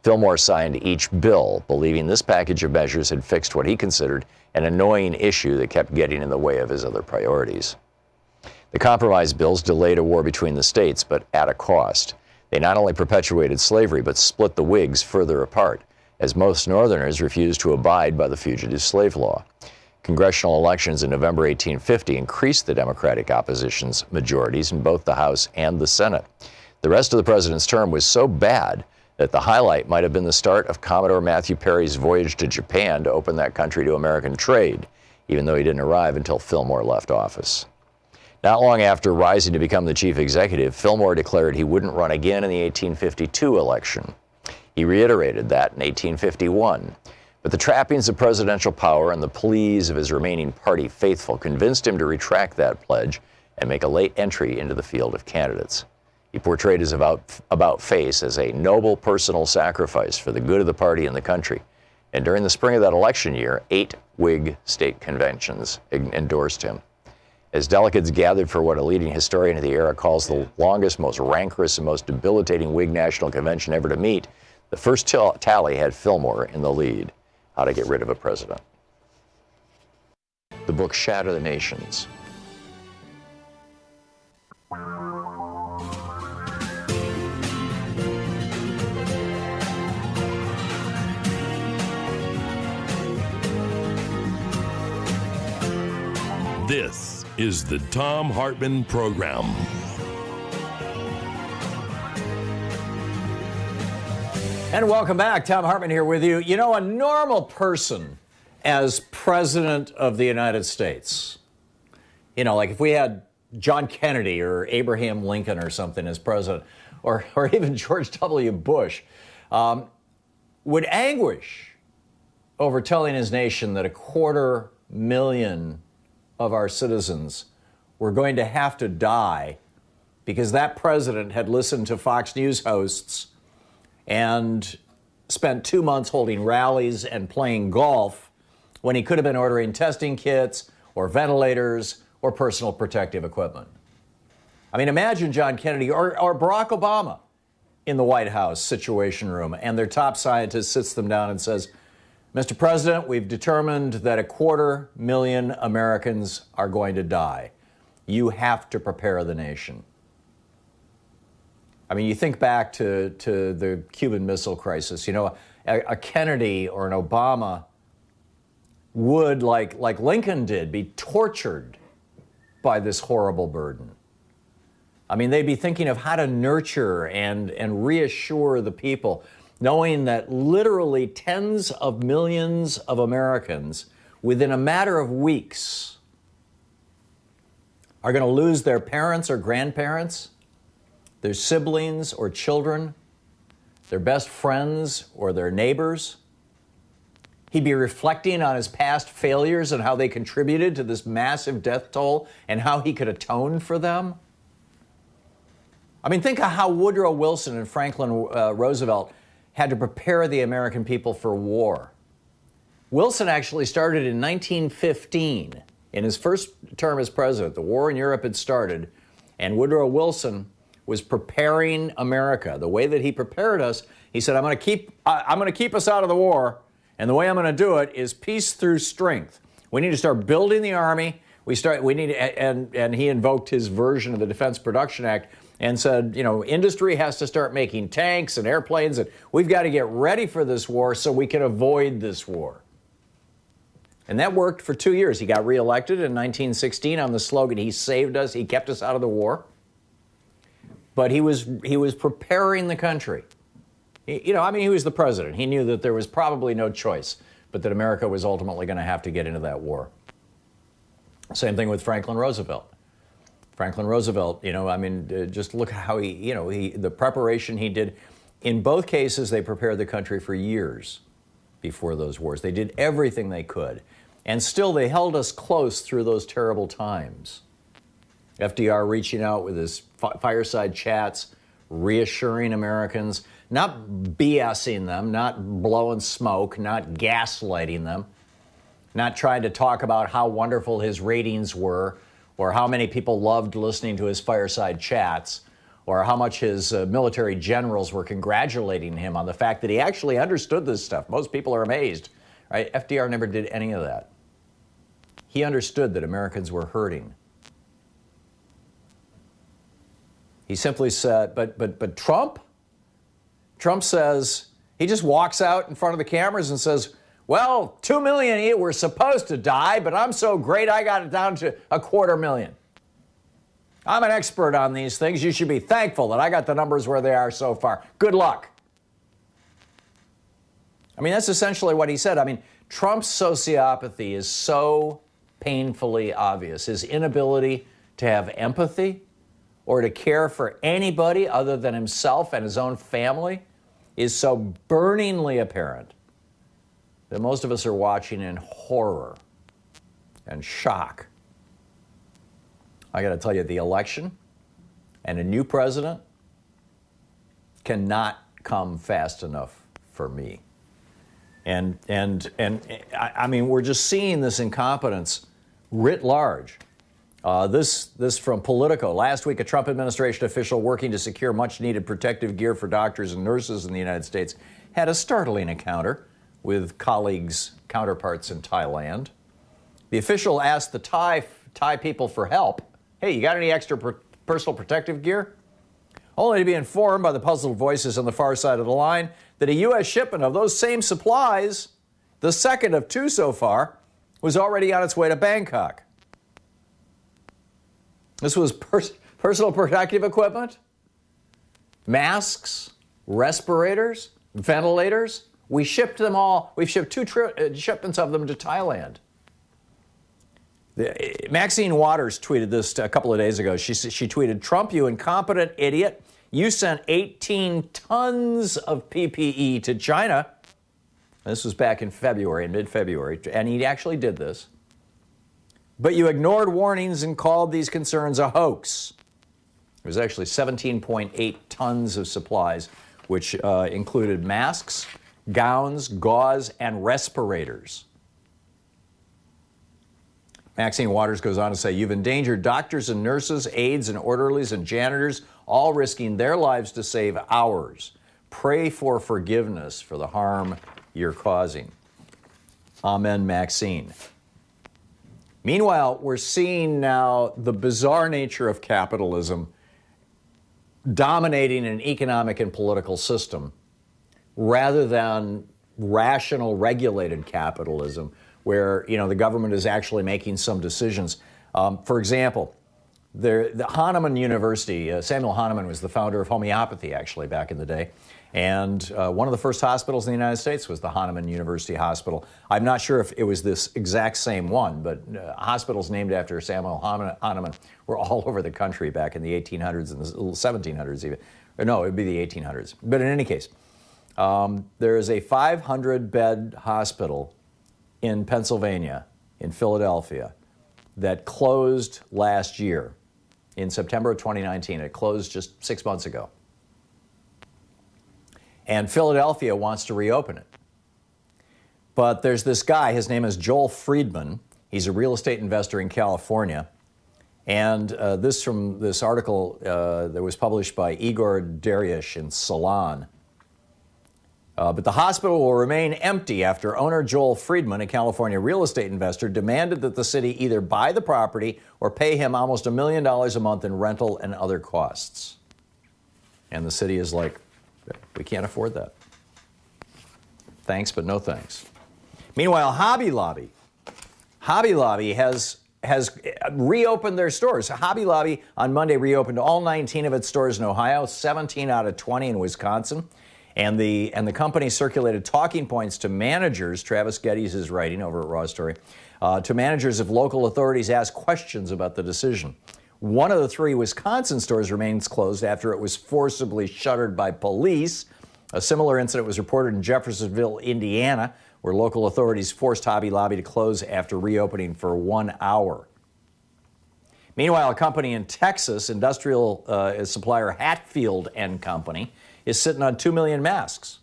Fillmore signed each bill, believing this package of measures had fixed what he considered an annoying issue that kept getting in the way of his other priorities. The compromise bills delayed a war between the states, but at a cost. They not only perpetuated slavery, but split the Whigs further apart, as most Northerners refused to abide by the fugitive slave law. Congressional elections in November 1850 increased the Democratic opposition's majorities in both the House and the Senate. The rest of the president's term was so bad that the highlight might have been the start of Commodore Matthew Perry's voyage to Japan to open that country to American trade, even though he didn't arrive until Fillmore left office. Not long after rising to become the chief executive, Fillmore declared he wouldn't run again in the 1852 election. He reiterated that in 1851. But the trappings of presidential power and the pleas of his remaining party faithful convinced him to retract that pledge and make a late entry into the field of candidates. He portrayed his about-face as a noble personal sacrifice for the good of the party and the country. And during the spring of that election year, 8 Whig state conventions endorsed him. As delegates gathered for what a leading historian of the era calls the longest, most rancorous, and most debilitating Whig National Convention ever to meet, the first tally had Fillmore in the lead. How to Get Rid of a President. The book Shatter the Nations. This is the Thom Hartmann Program. And welcome back. Thom Hartmann here with you. You know, a normal person as President of the United States, you know, like if we had John Kennedy or Abraham Lincoln or something as president, or even George W. Bush, would anguish over telling his nation that 250,000 of our citizens were going to have to die because that president had listened to Fox News hosts and spent 2 months holding rallies and playing golf when he could have been ordering testing kits or ventilators or personal protective equipment. I mean, imagine John Kennedy or Barack Obama in the White House Situation Room, and their top scientist sits them down and says, Mr. President, we've determined that 250,000 Americans are going to die. You have to prepare the nation. I mean, you think back to the Cuban Missile Crisis. You know, a Kennedy or an Obama would, like Lincoln did, be tortured by this horrible burden. I mean, they'd be thinking of how to nurture and reassure the people, knowing that literally tens of millions of Americans, within a matter of weeks, are going to lose their parents or grandparents, their siblings or children, their best friends or their neighbors. He'd be reflecting on his past failures and how they contributed to this massive death toll and how he could atone for them. I mean, think of how Woodrow Wilson and Franklin Roosevelt had to prepare the American people for war. Wilson actually started in 1915. In his first term as president, the war in Europe had started, and Woodrow Wilson was preparing America. The way that he prepared us, he said, I'm going to keep us out of the war, and the way I'm going to do it is peace through strength. We need to start building the army. And he invoked his version of the Defense Production Act and said, you know, industry has to start making tanks and airplanes, and we've got to get ready for this war so we can avoid this war. And that worked for 2 years. He got reelected in 1916 on the slogan, he saved us, he kept us out of the war. But he was preparing the country. He was the president. He knew that there was probably no choice, but that America was ultimately going to have to get into that war. Same thing with Franklin Roosevelt. Franklin Roosevelt, just look at how the preparation he did. In both cases, they prepared the country for years before those wars. They did everything they could. And still, they held us close through those terrible times. FDR reaching out with his fireside chats, reassuring Americans, not BSing them, not blowing smoke, not gaslighting them, not trying to talk about how wonderful his ratings were or how many people loved listening to his fireside chats or how much his military generals were congratulating him on the fact that he actually understood this stuff. Most people are amazed, right? FDR never did any of that. He understood that Americans were hurting. He simply said, but Trump says, he just walks out in front of the cameras and says, well, 2 million were supposed to die, but I'm so great I got it down to 250,000. I'm an expert on these things. You should be thankful that I got the numbers where they are so far. Good luck. I mean, that's essentially what he said. I mean, Trump's sociopathy is so painfully obvious. His inability to have empathy or to care for anybody other than himself and his own family is so burningly apparent that most of us are watching in horror and shock. I got to tell you, the election and a new president cannot come fast enough for me. And I mean, we're just seeing this incompetence writ large. This from Politico. Last week, a Trump administration official working to secure much-needed protective gear for doctors and nurses in the United States had a startling encounter with counterparts in Thailand. The official asked the Thai people for help. Hey, you got any extra personal protective gear? Only to be informed by the puzzled voices on the far side of the line that a U.S. shipment of those same supplies, the second of two so far, was already on its way to Bangkok. This was personal protective equipment, masks, respirators, ventilators. We shipped them all. We've shipped two shipments of them to Thailand. Maxine Waters tweeted this a couple of days ago. She tweeted, Trump, you incompetent idiot. You sent 18 tons of PPE to China. This was back in February, in mid-February, and he actually did this. But you ignored warnings and called these concerns a hoax. It was actually 17.8 tons of supplies, which included masks, gowns, gauze, and respirators. Maxine Waters goes on to say, you've endangered doctors and nurses, aides and orderlies and janitors, all risking their lives to save ours. Pray for forgiveness for the harm you're causing. Amen, Maxine. Meanwhile, we're seeing now the bizarre nature of capitalism dominating an economic and political system rather than rational, regulated capitalism where, the government is actually making some decisions. For example, the Hahnemann University, Samuel Hahnemann was the founder of homeopathy, actually, back in the day. And one of the first hospitals in the United States was the Hahnemann University Hospital. I'm not sure if it was this exact same one, but hospitals named after Samuel Hahnemann were all over the country back in the 1800s and the 1700s even. Or no, it would be the 1800s. But in any case, there is a 500-bed hospital in Pennsylvania, in Philadelphia, that closed last year in September of 2019. It closed just 6 months ago. And Philadelphia wants to reopen it. But there's this guy, his name is Joel Friedman. He's a real estate investor in California. And this from this article that was published by Igor Dariush in Salon. But the hospital will remain empty after owner Joel Friedman, a California real estate investor, demanded that the city either buy the property or pay him almost $1 million a month in rental and other costs. And the city is like, we can't afford that. Thanks, but no thanks. Meanwhile, Hobby Lobby has reopened their stores. Hobby Lobby on Monday reopened all 19 of its stores in Ohio, 17 out of 20 in Wisconsin. And the company circulated talking points to managers. Travis Geddes is writing over at Raw Story. To managers if local authorities asked questions about the decision. One of the 3 Wisconsin stores remains closed after it was forcibly shuttered by police. A similar incident was reported in Jeffersonville, Indiana, where local authorities forced Hobby Lobby to close after reopening for 1 hour. Meanwhile, a company in Texas, industrial supplier Hatfield and Company, is sitting on 2 million masks.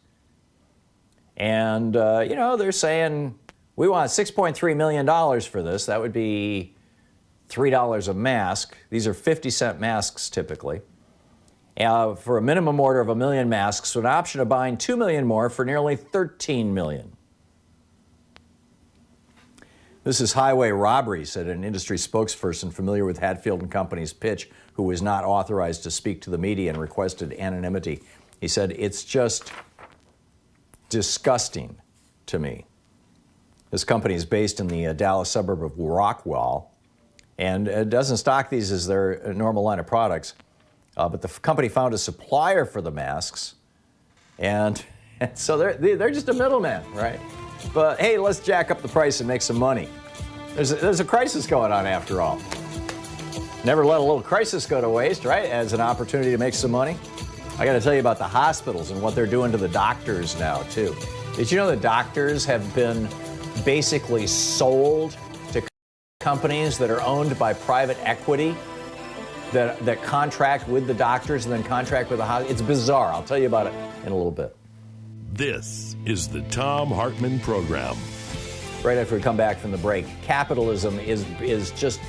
And, they're saying, we want $6.3 million for this. That would be $3 a mask. These are 50-cent masks typically. For a minimum order of 1 million masks, with an option of buying 2 million more for nearly 13 million. This is highway robbery, said an industry spokesperson familiar with Hatfield and Company's pitch, who was not authorized to speak to the media and requested anonymity. He said, it's just disgusting to me. This company is based in the Dallas suburb of Rockwall, and it doesn't stock these as their normal line of products. But the company found a supplier for the masks, and so they're just a middleman, right? But hey, let's jack up the price and make some money. There's a crisis going on after all. Never let a little crisis go to waste, right? As an opportunity to make some money. I got to tell you about the hospitals and what they're doing to the doctors now, too. Did you know the doctors have been basically sold to companies that are owned by private equity that contract with the doctors and then contract with the hospital? It's bizarre. I'll tell you about it in a little bit. This is the Thom Hartmann Program. Right after we come back from the break, capitalism is just,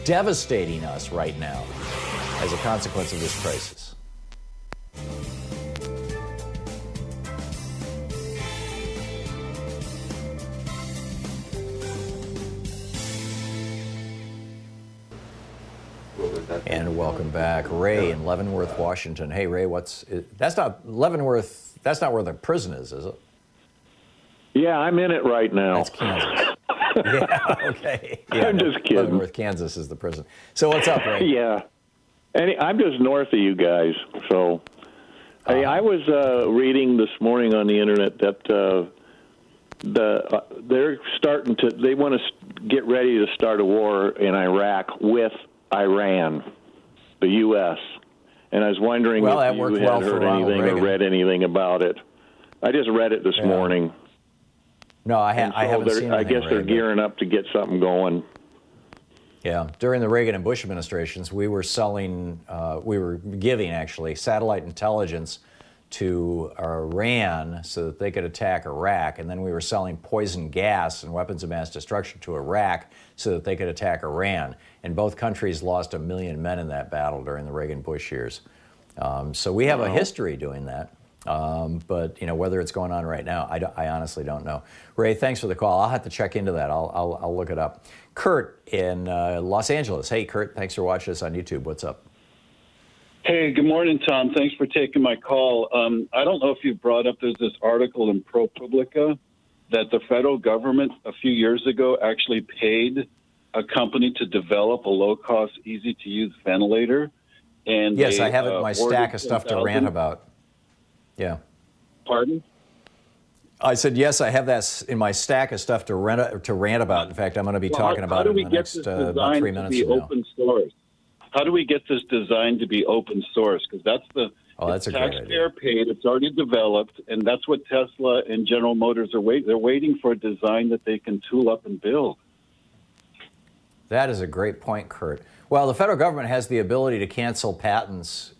devastating us right now as a consequence of this crisis. And welcome back. Ray in Leavenworth, Washington. Hey, Ray, that's not Leavenworth, that's not where the prison is it? Yeah, I'm in it right now. That's Kansas. Yeah, okay. Yeah, I'm just kidding. Leavenworth, Kansas is the prison. So what's up, Ray? Yeah. I'm just north of you guys. So I was reading this morning on the internet that they want to get ready to start a war in Iraq with Iran, the U.S. And I was wondering if you had heard anything or read anything about it. I just read it this morning. No, I haven't seen anything. I guess they're gearing up to get something going. Yeah, during the Reagan and Bush administrations, we were giving actually satellite intelligence to Iran so that they could attack Iraq, and then we were selling poison gas and weapons of mass destruction to Iraq so that they could attack Iran. And both countries lost 1 million men in that battle during the Reagan-Bush years. So we have a history doing that. But whether it's going on right now, I honestly don't know. Ray, thanks for the call. I'll have to check into that. I'll look it up. Kurt in Los Angeles. Hey, Kurt, thanks for watching us on YouTube. What's up? Hey, good morning, Tom. Thanks for taking my call. I don't know if you brought up, there's this article in ProPublica that the federal government a few years ago actually paid a company to develop a low-cost, easy-to-use ventilator. And yes, I have it in my stack of stuff to rant about. Yeah. Pardon? I said, yes, I have that in my stack of stuff to rant about. In fact, I'm going to be talking about it in the next about 3 minutes from now. Open source? How do we get this designed to be open source? Because that's a taxpayer paid. It's already developed, and that's what Tesla and General Motors are waiting. They're waiting for a design that they can tool up and build. That is a great point, Kurt. Well, the federal government has the ability to cancel patents,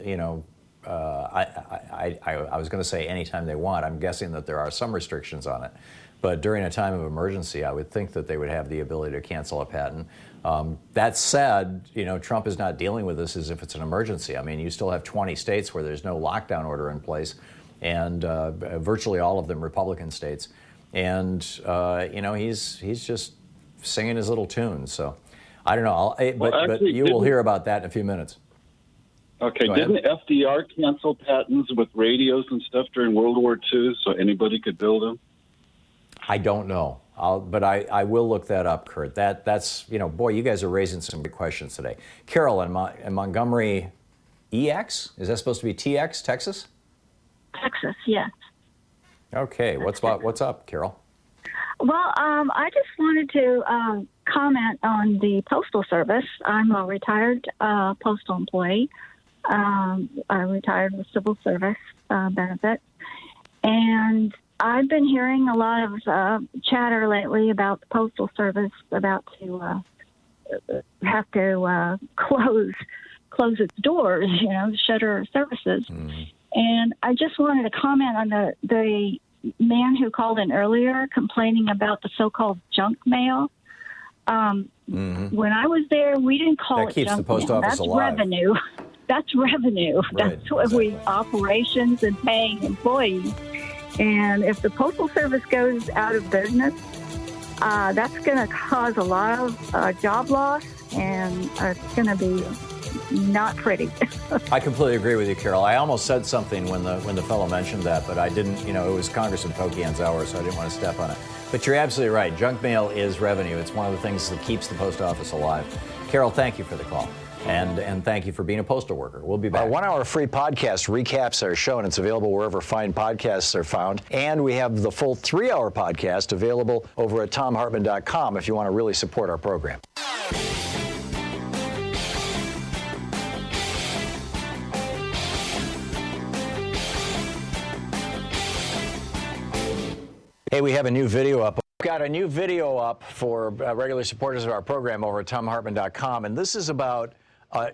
I was going to say anytime they want. I'm guessing that there are some restrictions on it. But during a time of emergency, I would think that they would have the ability to cancel a patent. That said, Trump is not dealing with this as if it's an emergency. I mean, you still have 20 states where there's no lockdown order in place, and virtually all of them Republican states. And, he's just singing his little tune. So I don't know. But you will hear about that in a few minutes. Okay, didn't FDR cancel patents with radios and stuff during World War II so anybody could build them? I don't know, but I will look that up, Kurt. That's boy, you guys are raising some good questions today. Carol in Montgomery, EX? Is that supposed to be TX, Texas? Texas, yes. Okay, what's up, Carol? Well, I just wanted to comment on the Postal Service. I'm a retired postal employee. I retired with civil service benefits. And I've been hearing a lot of chatter lately about the Postal Service about to have to close its doors, shutter services. Mm-hmm. And I just wanted to comment on the man who called in earlier complaining about the so-called junk mail. When I was there, we didn't call it junk mail. That keeps the post office alive. Revenue. That's revenue. Right, that's what we operations and paying employees. And if the Postal Service goes out of business, that's going to cause a lot of job loss, and it's going to be not pretty. I completely agree with you, Carol. I almost said something when the fellow mentioned that, but I didn't. It was Congressman Pocan's hour, so I didn't want to step on it. But you're absolutely right. Junk mail is revenue. It's one of the things that keeps the post office alive. Carol, thank you for the call. And thank you for being a postal worker. We'll be back. Our 1 hour free podcast recaps our show, and it's available wherever fine podcasts are found. And we have the full 3 hour podcast available over at thomhartmann.com if you want to really support our program. Hey, we have a new video up. We've got a new video up for regular supporters of our program over at thomhartmann.com, and this is about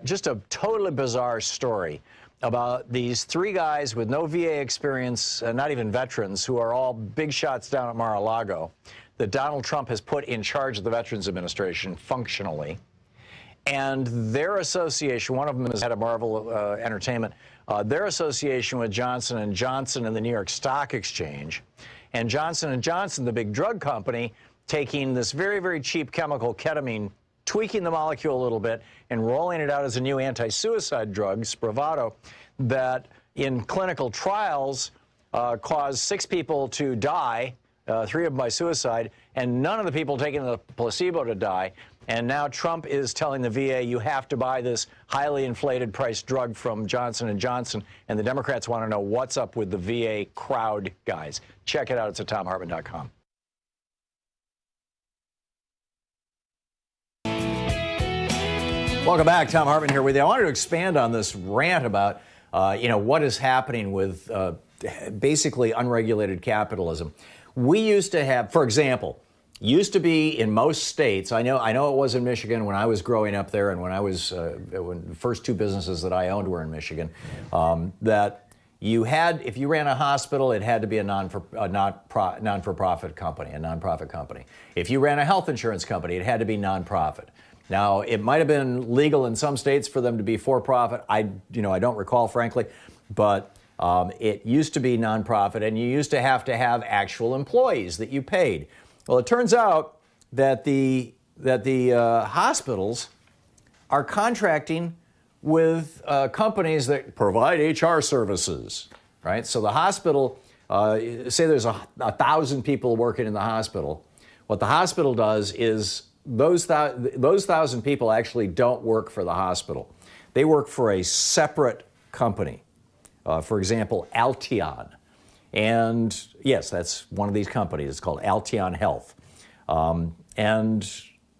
just a totally bizarre story about these 3 guys with no VA experience, not even veterans, who are all big shots down at Mar-a-Lago that Donald Trump has put in charge of the Veterans Administration functionally. And their association, one of them is head of Marvel Entertainment, their association with Johnson & Johnson and the New York Stock Exchange. And Johnson & Johnson, the big drug company, taking this very, very cheap chemical, ketamine, tweaking the molecule a little bit and rolling it out as a new anti-suicide drug, Spravato, that in clinical trials caused 6 people to die, 3 of them by suicide, and none of the people taking the placebo to die. And now Trump is telling the VA, you have to buy this highly inflated price drug from Johnson & Johnson. And the Democrats want to know what's up with the VA crowd guys. Check it out. It's at thomhartmann.com. Welcome back. Thom Hartmann here with you. I wanted to expand on this rant about, what is happening with basically unregulated capitalism. We used to have, for example, used to be in most states, I know it was in Michigan when I was growing up there, and when I was, when the first 2 businesses that I owned were in Michigan, that you had, if you ran a hospital, it had to be a non-for-profit company, a nonprofit company. If you ran a health insurance company, it had to be nonprofit. Now, it might have been legal in some states for them to be for-profit. I don't recall, frankly, but it used to be nonprofit, and you used to have actual employees that you paid. Well, it turns out that the hospitals are contracting with companies that provide HR services, right? So the hospital, say there's 1,000 people working in the hospital. What the hospital does is those 1,000 people actually don't work for the hospital. They work for a separate company. For example, Alteon. And yes, that's one of these companies. It's called Alteon Health. And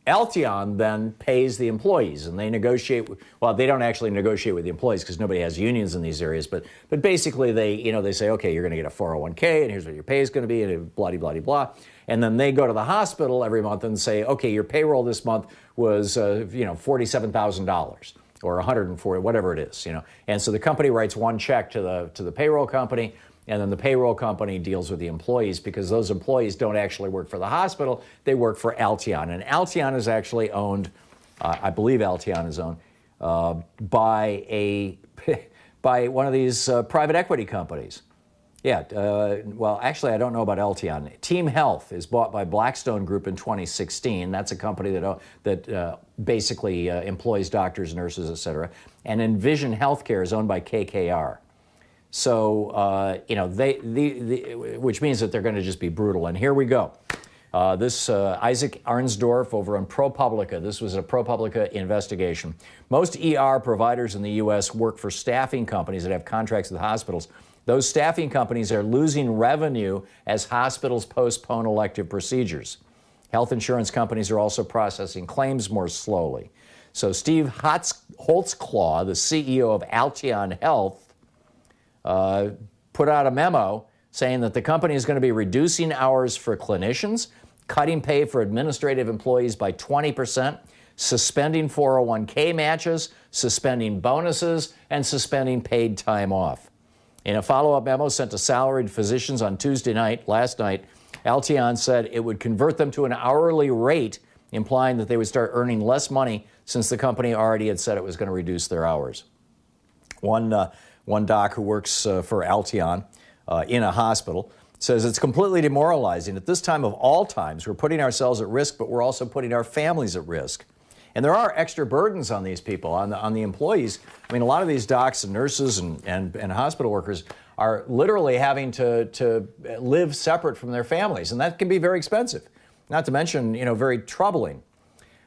Alteon then pays the employees, and they negotiate. Well, they don't actually negotiate with the employees because nobody has unions in these areas. But basically, they say, okay, you're going to get a 401k, and here's what your pay is going to be, and blah, blah, blah, blah. And then they go to the hospital every month and say, okay, your payroll this month was, $47,000 or 140, whatever it is, And so the company writes one check to the payroll company. And then the payroll company deals with the employees because those employees don't actually work for the hospital. They work for Alteon. And Alteon is actually owned, I believe Alteon is owned, by one of these private equity companies. Yeah, well, actually, I don't know about Alteon. Team Health is bought by Blackstone Group in 2016. That's a company that basically employs doctors, nurses, et cetera. And Envision Healthcare is owned by KKR. So, which means that they're going to just be brutal. And here we go. This Isaac Arnsdorf over on ProPublica. This was a ProPublica investigation. Most ER providers in the U.S. work for staffing companies that have contracts with hospitals. Those staffing companies are losing revenue as hospitals postpone elective procedures. Health insurance companies are also processing claims more slowly. So Steve Holtzclaw, the CEO of Alteon Health, put out a memo saying that the company is going to be reducing hours for clinicians, cutting pay for administrative employees by 20%, suspending 401k matches, suspending bonuses, and suspending paid time off. In a follow-up memo sent to salaried physicians on last night, Alteon said it would convert them to an hourly rate, implying that they would start earning less money since the company already had said it was going to reduce their hours. One doc who works for Alteon in a hospital says it's completely demoralizing. At this time of all times, we're putting ourselves at risk, but we're also putting our families at risk. And there are extra burdens on these people, on the employees. I mean, a lot of these docs and nurses and hospital workers are literally having to live separate from their families, and that can be very expensive. Not to mention, very troubling.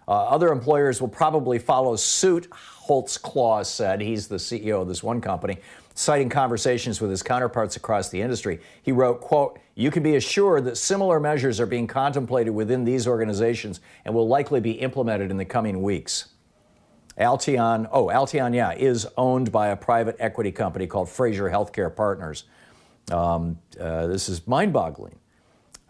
Other employers will probably follow suit, Holtzclaw said. He's the CEO of this one company, citing conversations with his counterparts across the industry. He wrote, quote, "You can be assured that similar measures are being contemplated within these organizations and will likely be implemented in the coming weeks." Alteon, is owned by a private equity company called Fraser Healthcare Partners. This is mind-boggling.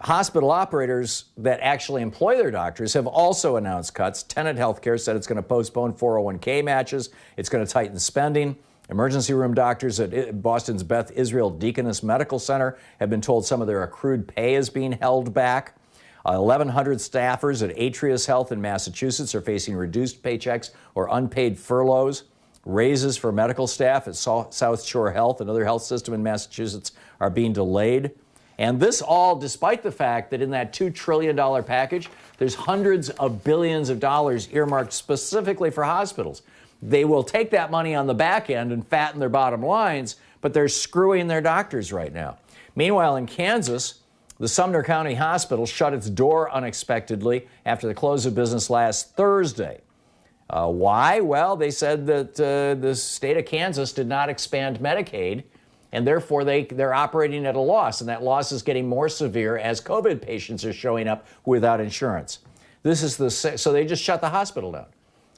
Hospital operators that actually employ their doctors have also announced cuts. Tenet Healthcare said it's going to postpone 401k matches. It's going to tighten spending. Emergency room doctors at Boston's Beth Israel Deaconess Medical Center have been told some of their accrued pay is being held back. 1,100 staffers at Atrius Health in Massachusetts are facing reduced paychecks or unpaid furloughs. Raises for medical staff at South Shore Health, another health system in Massachusetts, are being delayed. And this all despite the fact that in that $2 trillion package, there's hundreds of billions of dollars earmarked specifically for hospitals. They will take that money on the back end and fatten their bottom lines, but they're screwing their doctors right now. Meanwhile, in Kansas, the Sumner County Hospital shut its door unexpectedly after the close of business last Thursday. Why? Well, they said that the state of Kansas did not expand Medicaid, and therefore they're operating at a loss, and that loss is getting more severe as COVID patients are showing up without insurance. So they just shut the hospital down.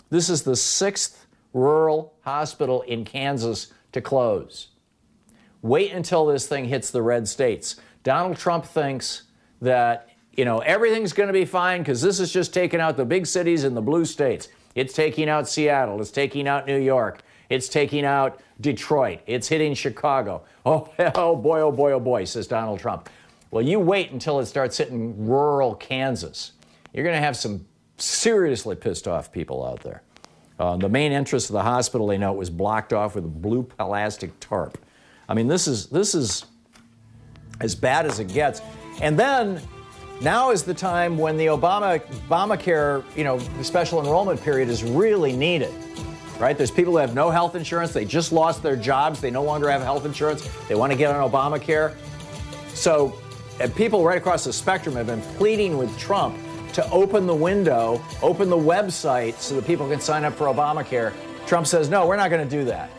This is the 6th rural hospital in Kansas to close. Wait until this thing hits the red states. Donald Trump thinks that, everything's going to be fine because this is just taking out the big cities and the blue states. It's taking out Seattle. It's taking out New York. It's taking out Detroit. It's hitting Chicago. Oh boy, oh boy, oh boy, says Donald Trump. Well, you wait until it starts hitting rural Kansas. You're going to have some seriously pissed off people out there. The main entrance to the hospital, they know, was blocked off with a blue plastic tarp. I mean, this is as bad as it gets. And then now is the time when the Obamacare, the special enrollment period is really needed, right? There's people who have no health insurance. They just lost their jobs. They no longer have health insurance. They want to get on Obamacare. So people right across the spectrum have been pleading with Trump to open the window, open the website so that people can sign up for Obamacare. Trump says, no, we're not going to do that.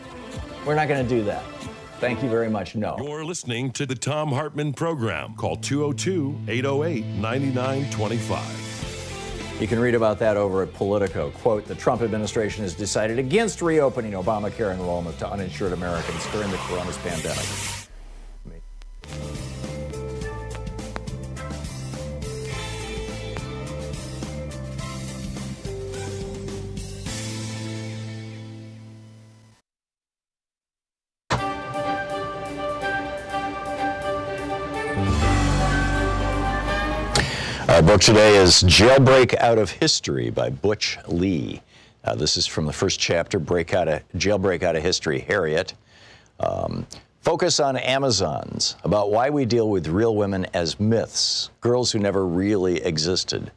We're not going to do that. Thank you very much. No. You're listening to the Thom Hartmann Program. Call 202-808-9925. You can read about that over at Politico. Quote, the Trump administration has decided against reopening Obamacare enrollment to uninsured Americans during the coronavirus pandemic. Our book today is Jailbreak Out of History by Butch Lee. This is from the first chapter, Jailbreak Out of History, Harriet. Focus on Amazons, about why we deal with real women as myths, girls who never really existed,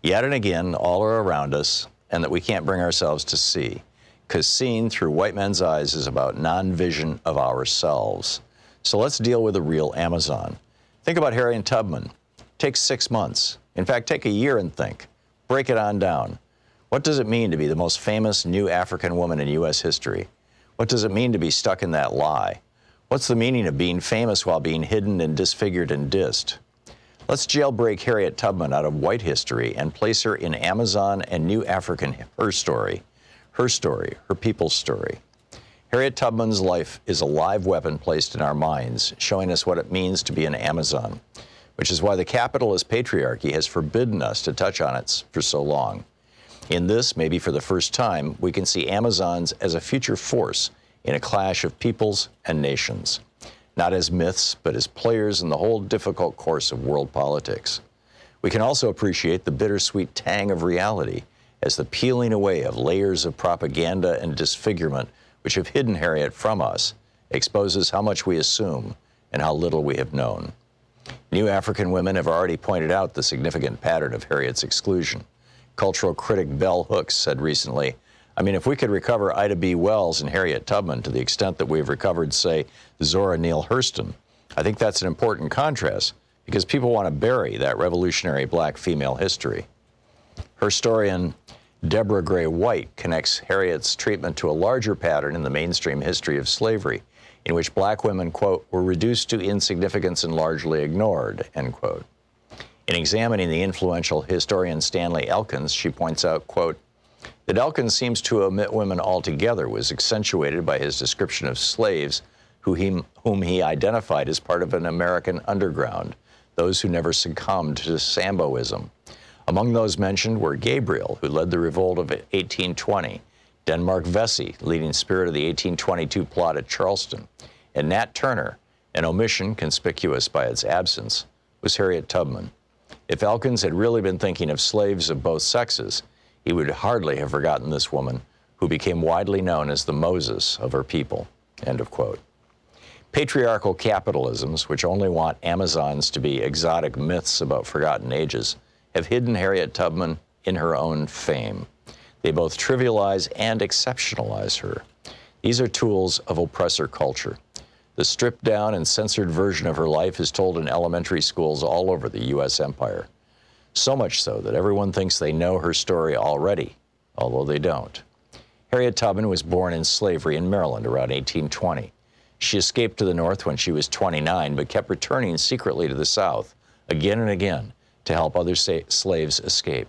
yet and again all are around us, and that we can't bring ourselves to see, because seeing through white men's eyes is about non-vision of ourselves. So let's deal with a real Amazon. Think about Harriet Tubman. Take 6 months. In fact, take a year and think. Break it on down. What does it mean to be the most famous new African woman in U.S. history? What does it mean to be stuck in that lie? What's the meaning of being famous while being hidden and disfigured and dissed? Let's jailbreak Harriet Tubman out of white history and place her in Amazon and New African her story, her people's story. Harriet Tubman's life is a live weapon placed in our minds, showing us what it means to be an Amazon, which is why the capitalist patriarchy has forbidden us to touch on it for so long. In this, maybe for the first time, we can see Amazons as a future force in a clash of peoples and nations, not as myths, but as players in the whole difficult course of world politics. We can also appreciate the bittersweet tang of reality as the peeling away of layers of propaganda and disfigurement which have hidden Harriet from us exposes how much we assume and how little we have known. New African women have already pointed out the significant pattern of Harriet's exclusion. Cultural critic Bell Hooks said recently, if we could recover Ida B. Wells and Harriet Tubman to the extent that we've recovered, say, Zora Neale Hurston, I think that's an important contrast because people want to bury that revolutionary black female history. Historian Deborah Gray White connects Harriet's treatment to a larger pattern in the mainstream history of slavery, in which black women, quote, were reduced to insignificance and largely ignored, end quote. In examining the influential historian Stanley Elkins, she points out, quote, that Elkins seems to omit women altogether was accentuated by his description of slaves whom he identified as part of an American underground, those who never succumbed to Samboism. Among those mentioned were Gabriel, who led the revolt of 1820, Denmark Vesey, leading spirit of the 1822 plot at Charleston, and Nat Turner, an omission conspicuous by its absence, was Harriet Tubman. If Elkins had really been thinking of slaves of both sexes, he would hardly have forgotten this woman, who became widely known as the Moses of her people, end of quote. Patriarchal capitalisms, which only want Amazons to be exotic myths about forgotten ages, have hidden Harriet Tubman in her own fame. They both trivialize and exceptionalize her. These are tools of oppressor culture. The stripped down and censored version of her life is told in elementary schools all over the U.S. empire. So much so that everyone thinks they know her story already, although they don't. Harriet Tubman was born in slavery in Maryland around 1820. She escaped to the North when she was 29, but kept returning secretly to the South again and again to help other slaves escape.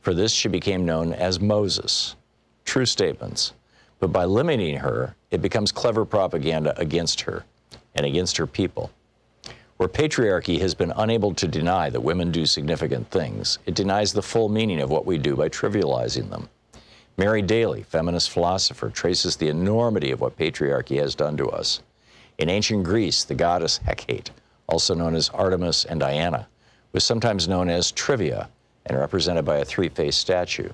For this, she became known as Moses. True statements. But by limiting her, it becomes clever propaganda against her and against her people. Where patriarchy has been unable to deny that women do significant things, it denies the full meaning of what we do by trivializing them. Mary Daly, feminist philosopher, traces the enormity of what patriarchy has done to us. In ancient Greece, the goddess Hecate, also known as Artemis and Diana, was sometimes known as Trivia and represented by a three-faced statue.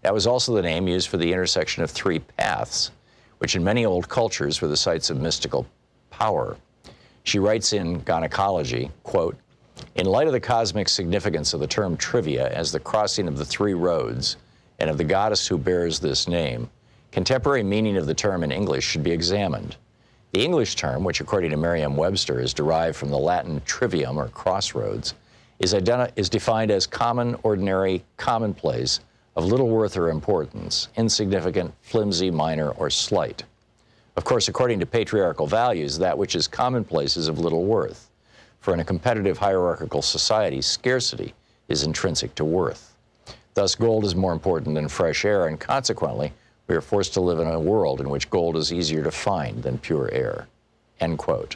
That was also the name used for the intersection of three paths, which in many old cultures were the sites of mystical power. She writes in Gynecology, quote, in light of the cosmic significance of the term trivia as the crossing of the three roads and of the goddess who bears this name, contemporary meaning of the term in English should be examined. The English term, which according to Merriam-Webster is derived from the Latin trivium or crossroads, is defined as common, ordinary, commonplace, of little worth or importance, insignificant, flimsy, minor, or slight. Of course, according to patriarchal values, that which is commonplace is of little worth. For in a competitive hierarchical society, scarcity is intrinsic to worth. Thus, gold is more important than fresh air, and consequently, we are forced to live in a world in which gold is easier to find than pure air. End quote.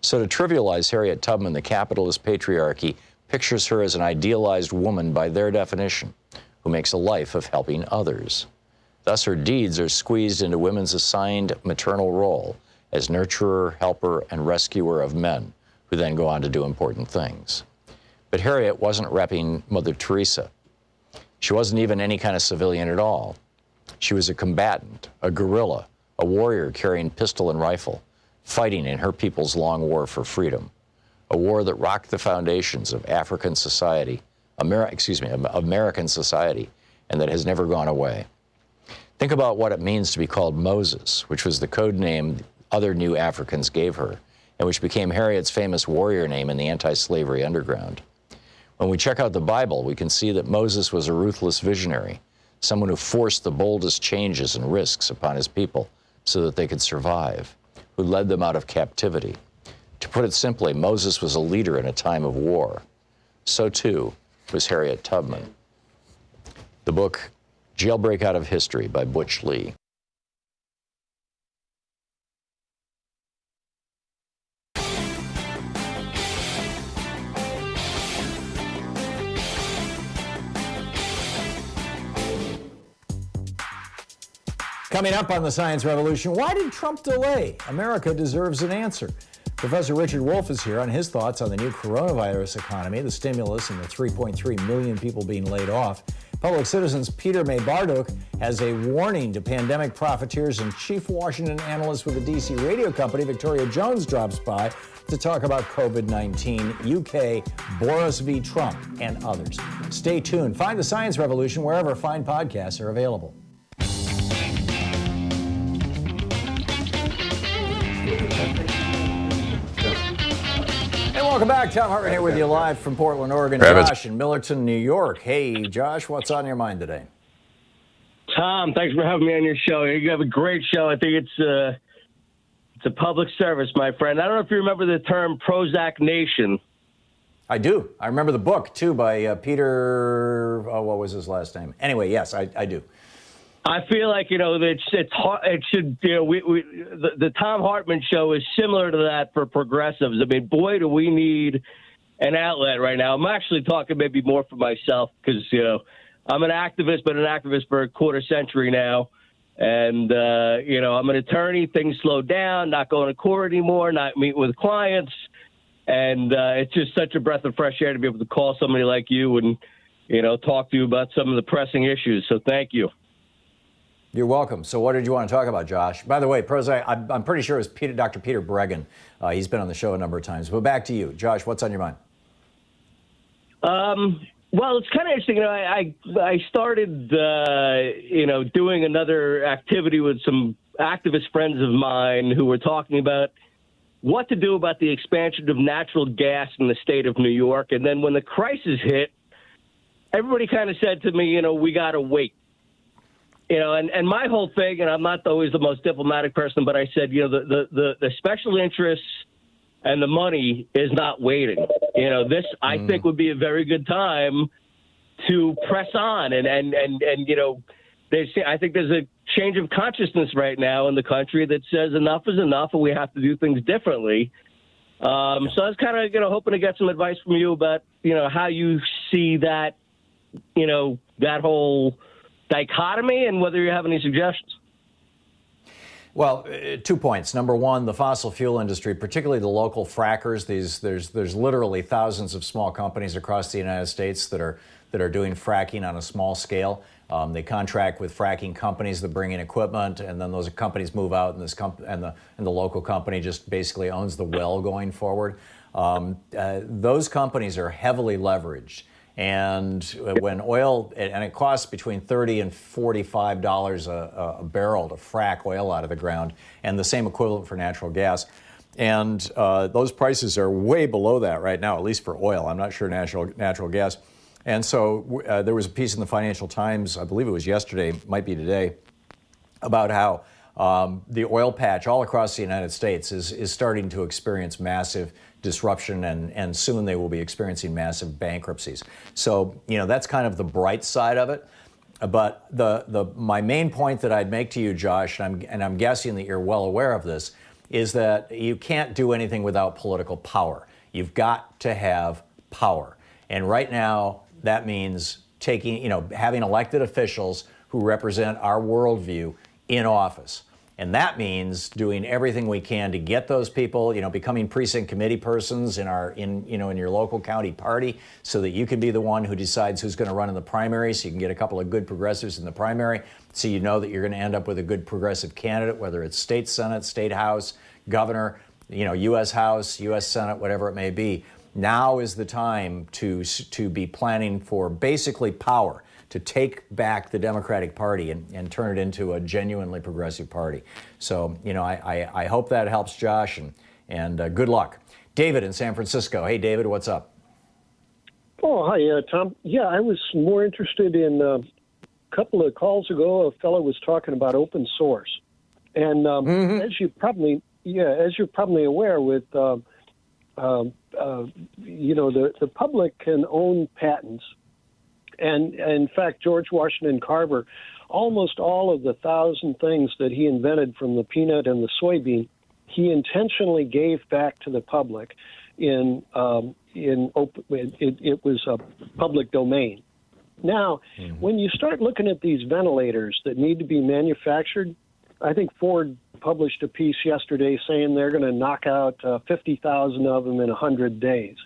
So to trivialize Harriet Tubman, the capitalist patriarchy pictures her as an idealized woman by their definition, who makes a life of helping others. Thus, her deeds are squeezed into women's assigned maternal role as nurturer, helper, and rescuer of men, who then go on to do important things. But Harriet wasn't repping Mother Teresa. She wasn't even any kind of civilian at all. She was a combatant, a guerrilla, a warrior carrying pistol and rifle, fighting in her people's long war for freedom, a war that rocked the foundations of American society, and that has never gone away. Think about what it means to be called Moses, which was the code name other new Africans gave her, and which became Harriet's famous warrior name in the anti-slavery underground. When we check out the Bible, we can see that Moses was a ruthless visionary, someone who forced the boldest changes and risks upon his people so that they could survive, who led them out of captivity. To put it simply, Moses was a leader in a time of war. So too was Harriet Tubman. The book, Jailbreak Out of History by Butch Lee. Coming up on the Science Revolution, why did Trump delay? America deserves an answer. Professor Richard Wolff is here on his thoughts on the new coronavirus economy, the stimulus, and the 3.3 million people being laid off. Public Citizen's Peter May-Barduk has a warning to pandemic profiteers, and chief Washington analyst with the DC radio company, Victoria Jones, drops by to talk about COVID-19, UK, Boris v. Trump, and others. Stay tuned. Find the Science Revolution wherever fine podcasts are available. Welcome back. Thom Hartmann here with you live from Portland, Oregon. Josh in Millerton, New York. Hey, Josh, what's on your mind today? Tom, thanks for having me on your show. You have a great show. I think it's a public service, my friend. I don't know if you remember the term Prozac Nation. I do. I remember the book, too, by Peter, what was his last name? Anyway, yes, I do. I feel like, it's hard, it should, the Thom Hartmann show is similar to that for progressives. I mean, boy, do we need an outlet right now. I'm actually talking maybe more for myself because, I'm an activist, but an activist for a quarter century now. And, I'm an attorney. Things slowed down, not going to court anymore, not meeting with clients. And it's just such a breath of fresh air to be able to call somebody like you and, talk to you about some of the pressing issues. So thank you. You're welcome. So what did you want to talk about, Josh? By the way, Prozac, I'm pretty sure it was Dr. Peter Bregan. He's been on the show a number of times. But back to you. Josh, what's on your mind? Well, it's kind of interesting. I started, doing another activity with some activist friends of mine who were talking about what to do about the expansion of natural gas in the state of New York. And then when the crisis hit, everybody kind of said to me, we got to wait. And my whole thing, and I'm not always the most diplomatic person, but I said, the special interests and the money is not waiting. This, I think, would be a very good time to press on. And I think there's a change of consciousness right now in the country that says enough is enough and we have to do things differently. So I was kind of, hoping to get some advice from you about, how you see that, that whole dichotomy and whether you have any suggestions. Well, 2 points. Number one, the fossil fuel industry, particularly the local frackers. There's literally thousands of small companies across the United States that are doing fracking on a small scale. They contract with fracking companies that bring in equipment, and then those companies move out, and the local company just basically owns the well going forward. Those companies are heavily leveraged. And when oil, and it costs between $30 and $45 a barrel to frack oil out of the ground, and the same equivalent for natural gas. And those prices are way below that right now, at least for oil. I'm not sure natural gas. And so there was a piece in the Financial Times, I believe it was yesterday, might be today, about how the oil patch all across the United States is starting to experience massive disruption, and soon they will be experiencing massive bankruptcies. So, that's kind of the bright side of it. But my main point that I'd make to you, Josh, and I'm guessing that you're well aware of this, is that you can't do anything without political power. You've got to have power. And right now, that means having elected officials who represent our worldview in office. And that means doing everything we can to get those people, becoming precinct committee persons in your local county party, so that you can be the one who decides who's going to run in the primary, so you can get a couple of good progressives in the primary, so you know that you're going to end up with a good progressive candidate, whether it's state Senate, state House, governor, U.S. House, U.S. Senate, whatever it may be. Now is the time to be planning for basically power, to take back the Democratic Party and turn it into a genuinely progressive party. So, I hope that helps, Josh, and good luck. David in San Francisco. Hey, David, what's up? Oh, hi, Tom. Yeah, I was more interested in a couple of calls ago, a fellow was talking about open source. And as you probably as you're probably aware, with the public can own patents, and in fact, George Washington Carver, almost all of the 1,000 things that he invented, from the peanut and the soybean, he intentionally gave back to the public it was a public domain. Now, when you start looking at these ventilators that need to be manufactured, I think Ford published a piece yesterday saying they're going to knock out 50,000 of them in 100 days.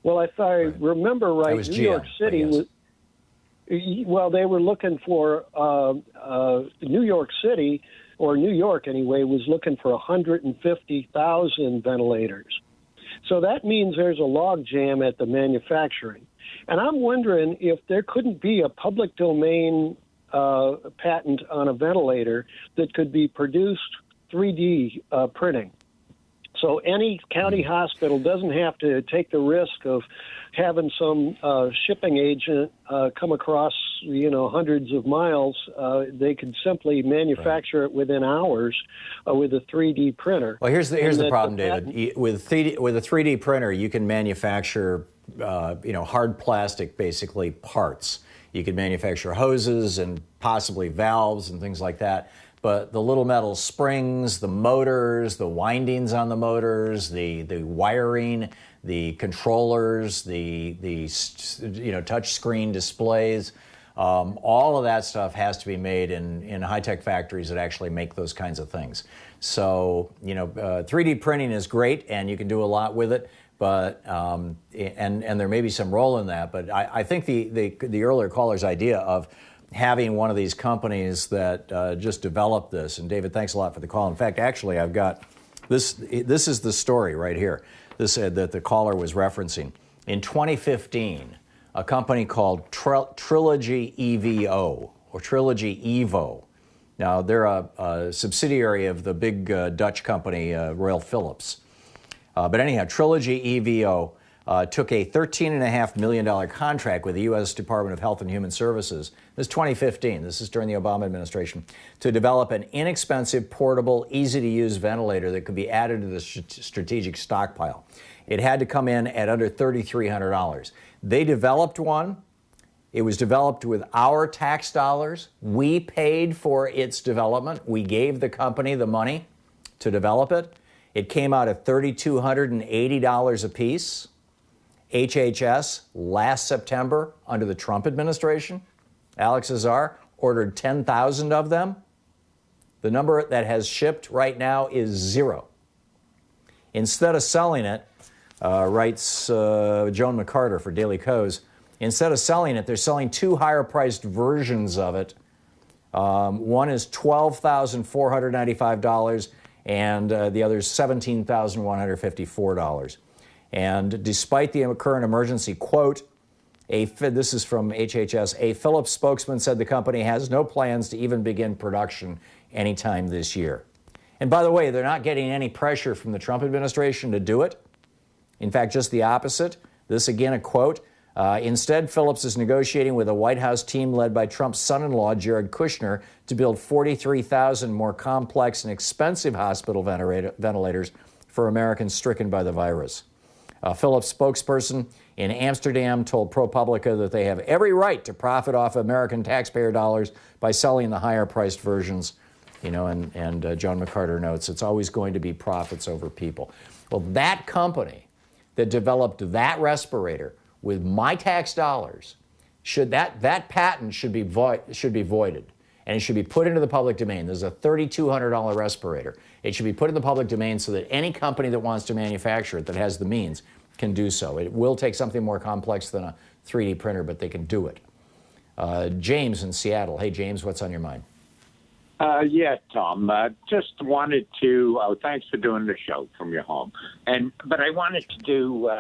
Well, if I remember right, New York City was. Well, they were looking for New York City, or New York anyway, was looking for 150,000 ventilators. So that means there's a log jam at the manufacturing. And I'm wondering if there couldn't be a public domain patent on a ventilator that could be produced 3D printing. So any county hospital doesn't have to take the risk of having some shipping agent come across, hundreds of miles. They could simply manufacture it within hours with a 3D printer. Well, here's the problem, David. With a 3D printer, you can manufacture, hard plastic, basically, parts. You can manufacture hoses and possibly valves and things like that. But the little metal springs, the motors, the windings on the motors, the wiring, the controllers, the touch screen displays, all of that stuff has to be made in high-tech factories that actually make those kinds of things. So 3D printing is great, and you can do a lot with it. But and there may be some role in that. But I think the earlier caller's idea of having one of these companies that just developed this. And David, thanks a lot for the call. In fact, actually, I've got this. This is the story right here. This that the caller was referencing. In 2015, a company called Trilogy EVO or Trilogy Evo. Now they're a subsidiary of the big Dutch company Royal Philips. But anyhow, Trilogy EVO took a $13.5 million contract with the U.S. Department of Health and Human Services. This is 2015. This is during the Obama administration, to develop an inexpensive, portable, easy-to-use ventilator that could be added to the strategic stockpile. It had to come in at under $3,300. They developed one. It was developed with our tax dollars. We paid for its development. We gave the company the money to develop it. It came out at $3,280 a piece. HHS last September, under the Trump administration, Alex Azar ordered 10,000 of them. The number that has shipped right now is 0. Instead of selling it, writes Joan McCarter for Daily Kos, instead of selling it, they're selling 2 higher-priced versions of it. One is $12,495, and the other is $17,154. And despite the current emergency, quote, this is from HHS, a Philips spokesman said the company has no plans to even begin production anytime this year. And by the way, they're not getting any pressure from the Trump administration to do it. In fact, just the opposite. This again, a quote. Instead, Philips is negotiating with a White House team led by Trump's son-in-law, Jared Kushner, to build 43,000 more complex and expensive hospital ventilators for Americans stricken by the virus. A Philips spokesperson in Amsterdam told ProPublica that they have every right to profit off American taxpayer dollars by selling the higher-priced versions. And John McCarter notes it's always going to be profits over people. Well, that company that developed that respirator with my tax dollars, that patent should be voided, and it should be put into the public domain. There's a $3,200 respirator. It should be put in the public domain so that any company that wants to manufacture it, that has the means, can do so. It will take something more complex than a 3D printer, but they can do it. James in Seattle. Hey, James, what's on your mind? Yeah, Tom. Just wanted to. Thanks for doing the show from your home. But I wanted to do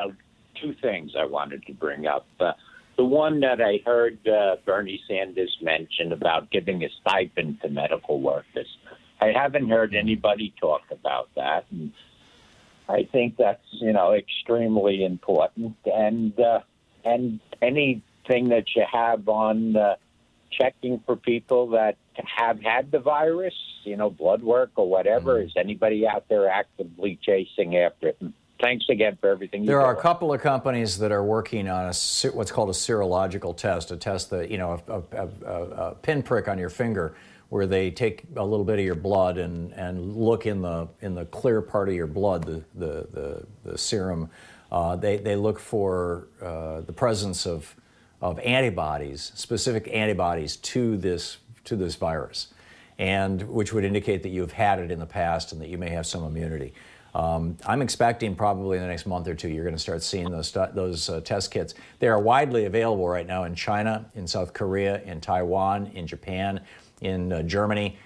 2 things. I wanted to bring up. The one that I heard Bernie Sanders mention about giving a stipend to medical workers. I haven't heard anybody talk about that, and I think that's extremely important. And anything that you have on checking for people that have had the virus, blood work or whatever? Is anybody out there actively chasing after it? And thanks again for everything you do. There are a couple of companies that are working on what's called a serological test, a test that, a pinprick on your finger where they take a little bit of your blood and look in the clear part of your blood, the serum. They look for the presence of antibodies, specific antibodies to this virus, and which would indicate that you've had it in the past and that you may have some immunity. I'm expecting probably in the next month or two, you're going to start seeing those test kits. They are widely available right now in China, in South Korea, in Taiwan, in Japan, in Germany,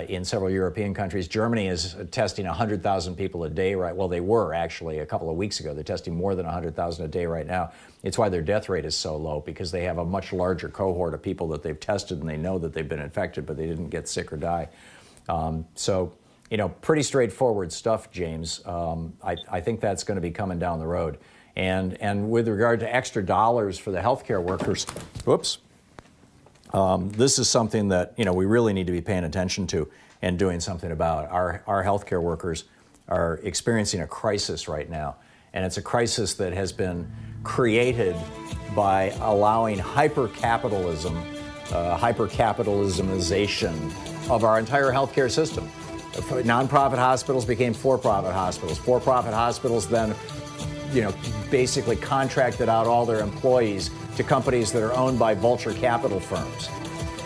in several European countries. Germany is testing 100,000 people a day, right? Well, they were actually a couple of weeks ago. They're testing more than 100,000 a day right now. It's why their death rate is so low, because they have a much larger cohort of people that they've tested and they know that they've been infected, but they didn't get sick or die. Pretty straightforward stuff, James. I think that's going to be coming down the road. And with regard to extra dollars for the healthcare workers, this is something that we really need to be paying attention to and doing something about. Our healthcare workers are experiencing a crisis right now, and it's a crisis that has been created by allowing hyper-capitalismization of our entire healthcare system. Nonprofit hospitals became for-profit hospitals. For-profit hospitals then, basically contracted out all their employees to companies that are owned by vulture capital firms,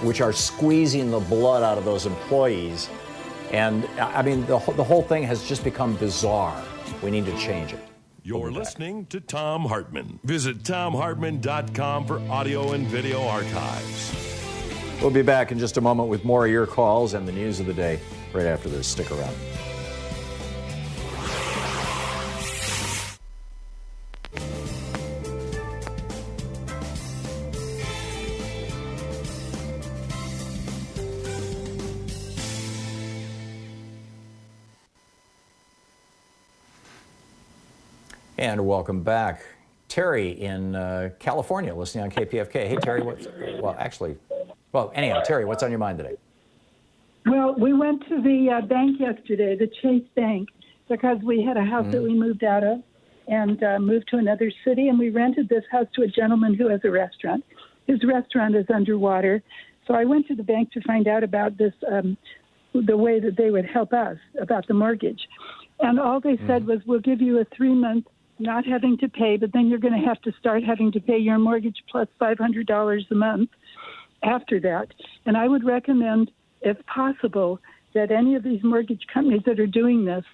which are squeezing the blood out of those employees. And I mean, the whole thing has just become bizarre. We need to change it. You're listening to Thom Hartmann. Visit ThomHartmann.com for audio and video archives. We'll be back in just a moment with more of your calls and the news of the day right after this. Stick around. And welcome back. Terry in California, listening on KPFK. Hey, Terry, Terry, what's on your mind today? Well, we went to the bank yesterday, the Chase Bank, because we had a house that we moved out of and moved to another city, and we rented this house to a gentleman who has a restaurant. His restaurant is underwater. So I went to the bank to find out about this, the way that they would help us about the mortgage. And all they said was, we'll give you a 3-month not having to pay, but then you're going to have to start having to pay your mortgage plus $500 a month after that. And I would recommend, if possible, that any of these mortgage companies that are doing this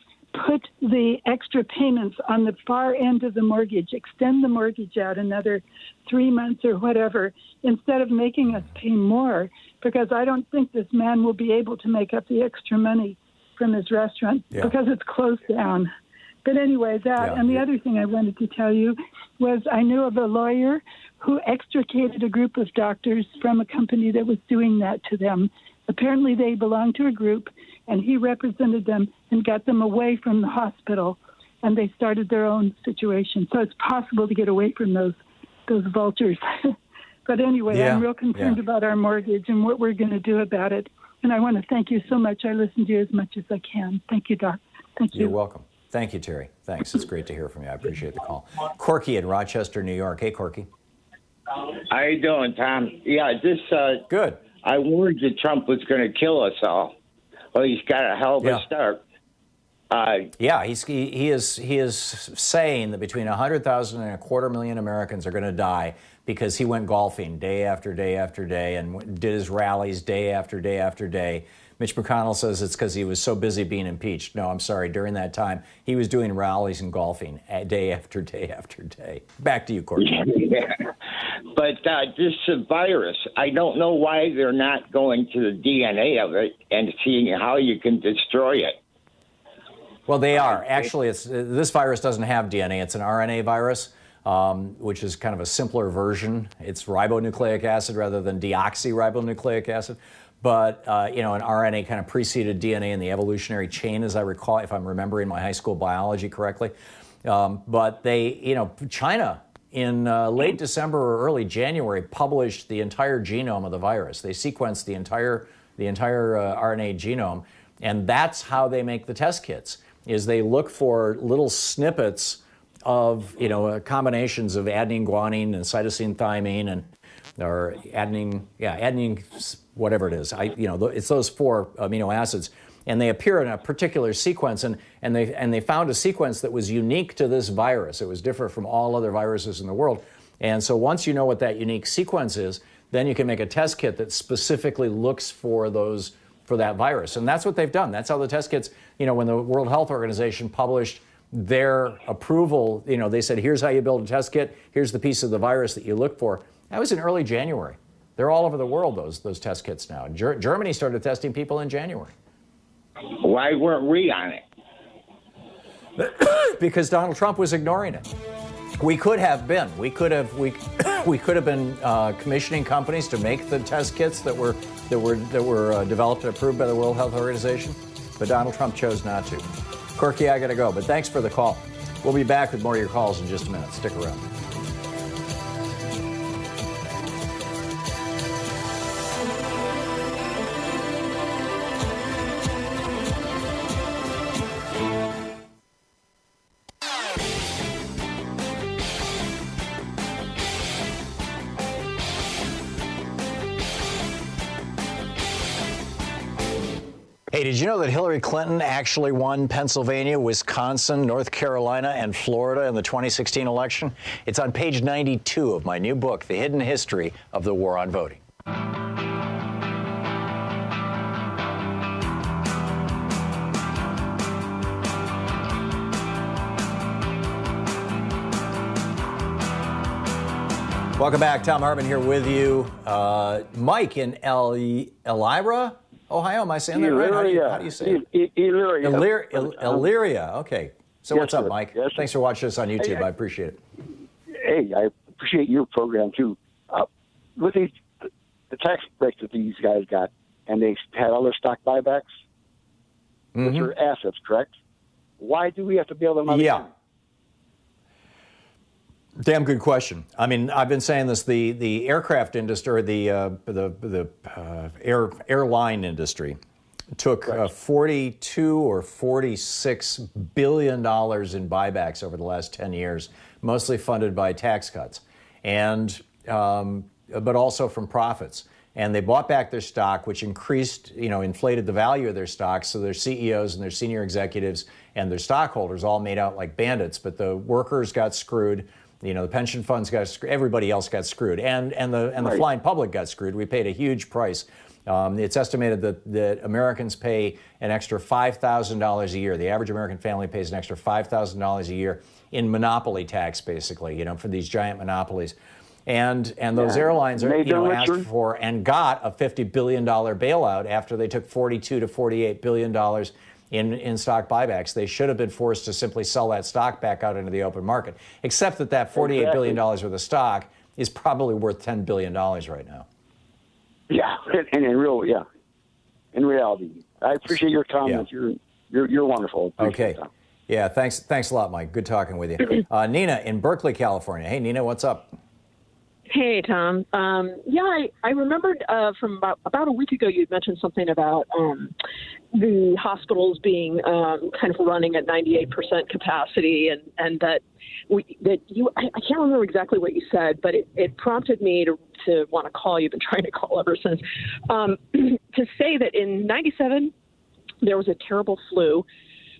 put the extra payments on the far end of the mortgage, extend the mortgage out another 3 months or whatever, instead of making us pay more, because I don't think this man will be able to make up the extra money from his restaurant because it's closed down. But anyway, the other thing I wanted to tell you was I knew of a lawyer who extricated a group of doctors from a company that was doing that to them. Apparently they belonged to a group, and he represented them and got them away from the hospital, and they started their own situation. So it's possible to get away from those vultures. But anyway, I'm real concerned about our mortgage and what we're going to do about it. And I want to thank you so much. I listen to you as much as I can. Thank you, Doc. Thank you. You're welcome. Thank you, Terry. Thanks. It's great to hear from you. I appreciate the call. Corky in Rochester, New York. Hey, Corky. How you doing, Tom? Yeah, good. I warned you Trump was going to kill us all. Well, he's got a hell of a start. He is saying that between 100,000 and 250,000 Americans are going to die because he went golfing day after day after day and did his rallies day after day after day. Mitch McConnell says it's because he was so busy being impeached. No, I'm sorry. During that time, he was doing rallies and golfing day after day after day. Back to you, Courtney. But this virus, I don't know why they're not going to the DNA of it and seeing how you can destroy it. Well, they are. Actually, this virus doesn't have DNA. It's an RNA virus, which is kind of a simpler version. It's ribonucleic acid rather than deoxyribonucleic acid. But, an RNA kind of preceded DNA in the evolutionary chain, as I recall, if I'm remembering my high school biology correctly. But China in late December or early January, published the entire genome of the virus. They sequenced the entire RNA genome, and that's how they make the test kits. Is they look for little snippets of combinations of adenine, guanine, and cytosine, thymine, and or adenine, whatever it is. It's those 4 amino acids, and they appear in a particular sequence. And they found a sequence that was unique to this virus. It was different from all other viruses in the world. And so once you know what that unique sequence is, then you can make a test kit that specifically looks for that virus. And that's what they've done. That's how the test kits. When the World Health Organization published their approval, they said, here's how you build a test kit. Here's the piece of the virus that you look for. That was in early January. They're all over the world, those test kits now. Germany started testing people in January. Why weren't we on it? Because Donald Trump was ignoring it. We could have been. We could have been commissioning companies to make the test kits that were developed and approved by the World Health Organization. But Donald Trump chose not to. Corky, I got to go. But thanks for the call. We'll be back with more of your calls in just a minute. Stick around. Hey, did you know that Hillary Clinton actually won Pennsylvania, Wisconsin, North Carolina, and Florida in the 2016 election? It's on page 92 of my new book, The Hidden History of the War on Voting. Welcome back. Thom Hartmann here with you. Mike in Elyria, Ohio. Am I saying that right? How do you say it? Elyria. Okay. So yes, what's up, Mike? Yes, thanks for watching us on YouTube. I appreciate it. Hey, I appreciate your program, too. With the tax breaks that these guys got, and they had all their stock buybacks, which are assets, correct? Why do we have to bail them out? Yeah. Damn good question. I mean, I've been saying this: the aircraft industry, or the airline industry, took $42 or $46 billion in buybacks over the last 10 years, mostly funded by tax cuts, and but also from profits. And they bought back their stock, which inflated the value of their stock. So their CEOs and their senior executives and their stockholders all made out like bandits. But the workers got screwed. The pension funds got screwed. Everybody else got screwed, and the flying public got screwed. We paid a huge price. It's estimated that Americans pay an extra $5,000 a year. The average American family pays an extra $5,000 a year in monopoly tax, basically, for these giant monopolies. And those airlines asked for and got a $50 billion bailout after they took $42 to $48 billion in stock buybacks. They should have been forced to simply sell that stock back out into the open market, except that $48 billion worth of stock is probably worth $10 billion right now. Yeah, and in reality. I appreciate your comments. Yeah. You're wonderful. Okay. Yeah, thanks a lot, Mike. Good talking with you. Nina in Berkeley, California. Hey, Nina, what's up? Hey, Tom. I remembered from about a week ago you had mentioned something about the hospitals being kind of running at 98% capacity, and that I can't remember exactly what you said, but it prompted me to want to call. You've been trying to call ever since, to say that in '97 there was a terrible flu.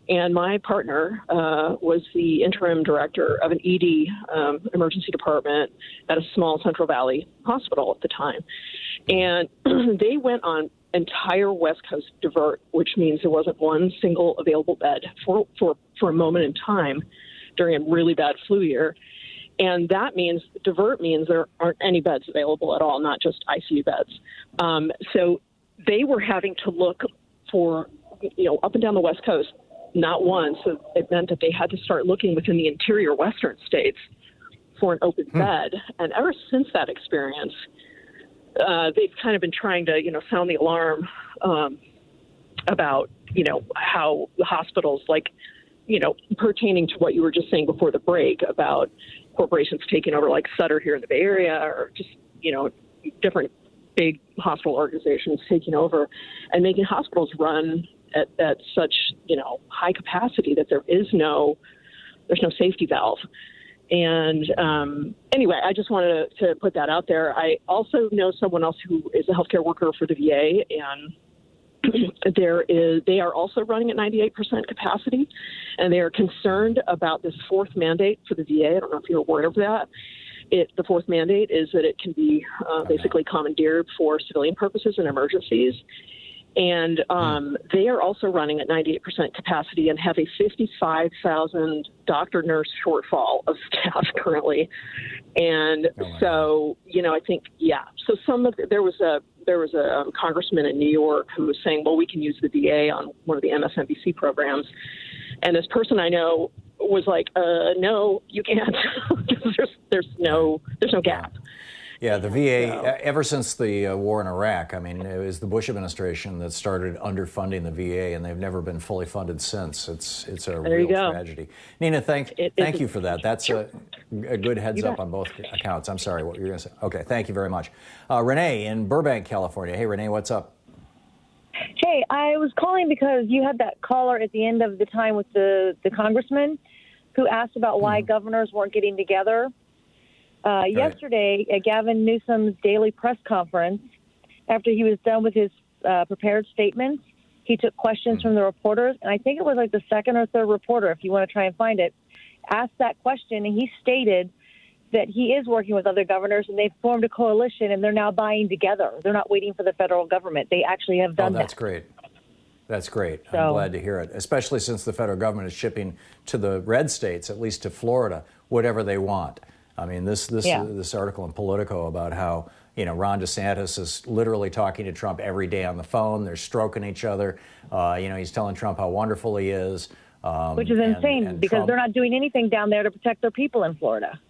And my partner was the interim director of an ED emergency department at a small Central Valley hospital at the time. And they went on entire West Coast divert, which means there wasn't one single available bed for a moment in time during a really bad flu year. And that means divert means there aren't any beds available at all, not just ICU beds. So they were having to look for, up and down the West Coast, not one. So it meant that they had to start looking within the interior Western states for an open bed. And ever since that experience, they've kind of been trying to, sound the alarm about, how the hospitals, pertaining to what you were just saying before the break about, corporations taking over, like Sutter here in the Bay Area, or just, different big hospital organizations taking over and making hospitals run at such, high capacity that there's no safety valve. And anyway, I just wanted to put that out there. I also know someone else who is a healthcare worker for the VA, and they are also running at 98% capacity, and they are concerned about this fourth mandate for the VA. I don't know if you're aware of that. The fourth mandate is that it can be basically commandeered for civilian purposes and emergencies. And they are also running at 98% capacity and have a 55,000 doctor-nurse shortfall of staff currently. And so, I think, So there was a congressman in New York who was saying, well, we can use the VA on one of the MSNBC programs. And this person I know was like, no, you can't. there's no gap. Yeah, the VA, ever since the war in Iraq, it was the Bush administration that started underfunding the VA, and they've never been fully funded since. It's a real tragedy. Nina, thank you for that. That's a good heads up on both accounts. I'm sorry, what were you going to say? Okay, thank you very much. Renee in Burbank, California. Hey, Renee, what's up? Hey, I was calling because you had that caller at the end of the time with the congressman who asked about why governors weren't getting together. Yesterday, at Gavin Newsom's daily press conference, after he was done with his prepared statements, he took questions from the reporters, and I think it was like the second or third reporter, if you want to try and find it, asked that question, and he stated that he is working with other governors, and they've formed a coalition, and they're now buying together. They're not waiting for the federal government. They actually have done that. That's great. That's great. I'm glad to hear it, especially since the federal government is shipping to the red states, at least to Florida, whatever they want. This article in Politico about how, Ron DeSantis is literally talking to Trump every day on the phone. They're stroking each other. He's telling Trump how wonderful he is. Which is insane because they're not doing anything down there to protect their people in Florida.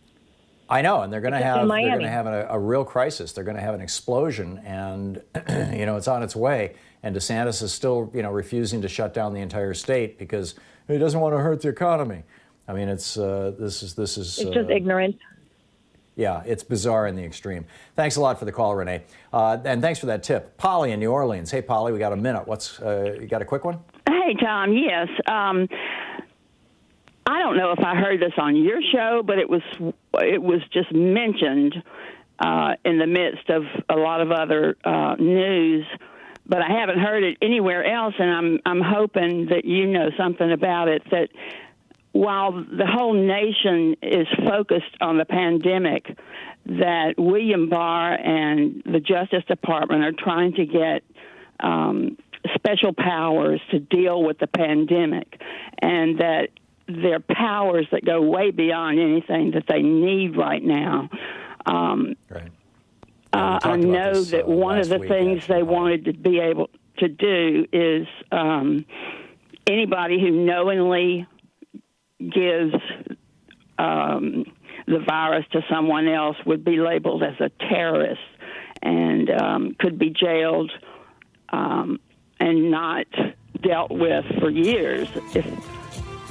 I know, and they're going to have a real crisis. They're going to have an explosion, and it's on its way. And DeSantis is still, refusing to shut down the entire state because he doesn't want to hurt the economy. This is it's just ignorant. Yeah, it's bizarre in the extreme. Thanks a lot for the call, Renee, and thanks for that tip. Polly in New Orleans. Hey, Polly, we got a minute. You got a quick one? Hey, Tom. Yes. I don't know if I heard this on your show, but it was just mentioned in the midst of a lot of other news, but I haven't heard it anywhere else, and I'm hoping that you know something about it. That while the whole nation is focused on the pandemic, that William Barr and the Justice Department are trying to get special powers to deal with the pandemic, and that they're powers that go way beyond anything that they need right now. Right. I know that one of the things they wanted to be able to do is anybody who knowingly gives the virus to someone else would be labeled as a terrorist and could be jailed and not dealt with for years.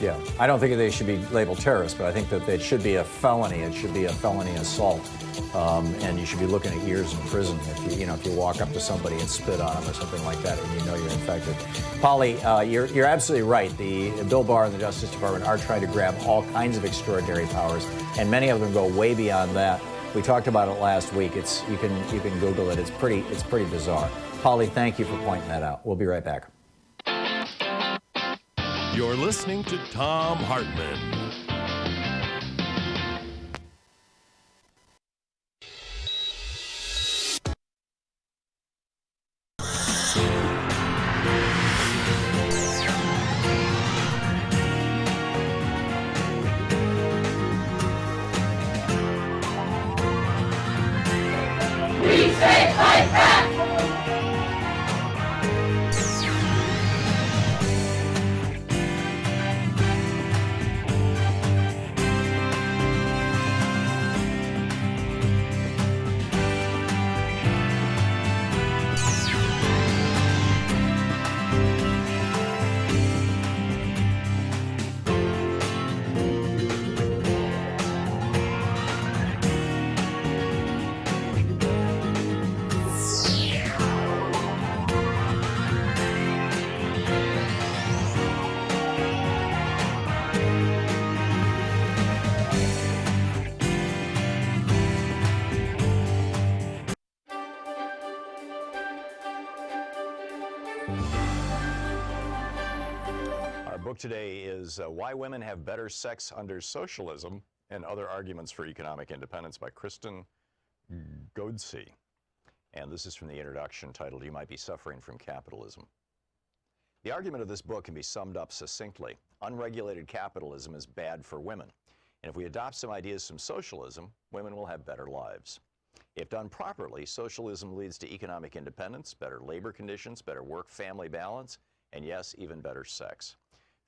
Yeah, I don't think they should be labeled terrorists, but I think that it should be a felony. It should be a felony assault, and you should be looking at years in prison if you walk up to somebody and spit on them or something like that, and you're infected. Polly, you're absolutely right. The Bill Barr and the Justice Department are trying to grab all kinds of extraordinary powers, and many of them go way beyond that. We talked about it last week. You can Google it. It's pretty bizarre. Polly, thank you for pointing that out. We'll be right back. You're listening to Thom Hartmann. book today is Why Women Have Better Sex Under Socialism and Other Arguments for Economic Independence by Kristen Godsey. And this is from the introduction titled, You Might Be Suffering from Capitalism. The argument of this book can be summed up succinctly. Unregulated capitalism is bad for women. And if we adopt some ideas from socialism, women will have better lives. If done properly, socialism leads to economic independence, better labor conditions, better work-family balance, and yes, even better sex.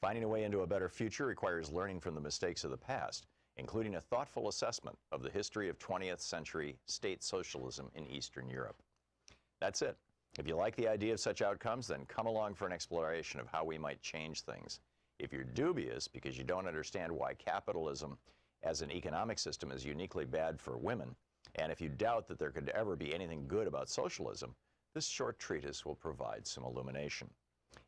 Finding a way into a better future requires learning from the mistakes of the past, including a thoughtful assessment of the history of 20th century state socialism in Eastern Europe. That's it. If you like the idea of such outcomes, then come along for an exploration of how we might change things. If you're dubious because you don't understand why capitalism as an economic system is uniquely bad for women, and if you doubt that there could ever be anything good about socialism, this short treatise will provide some illumination.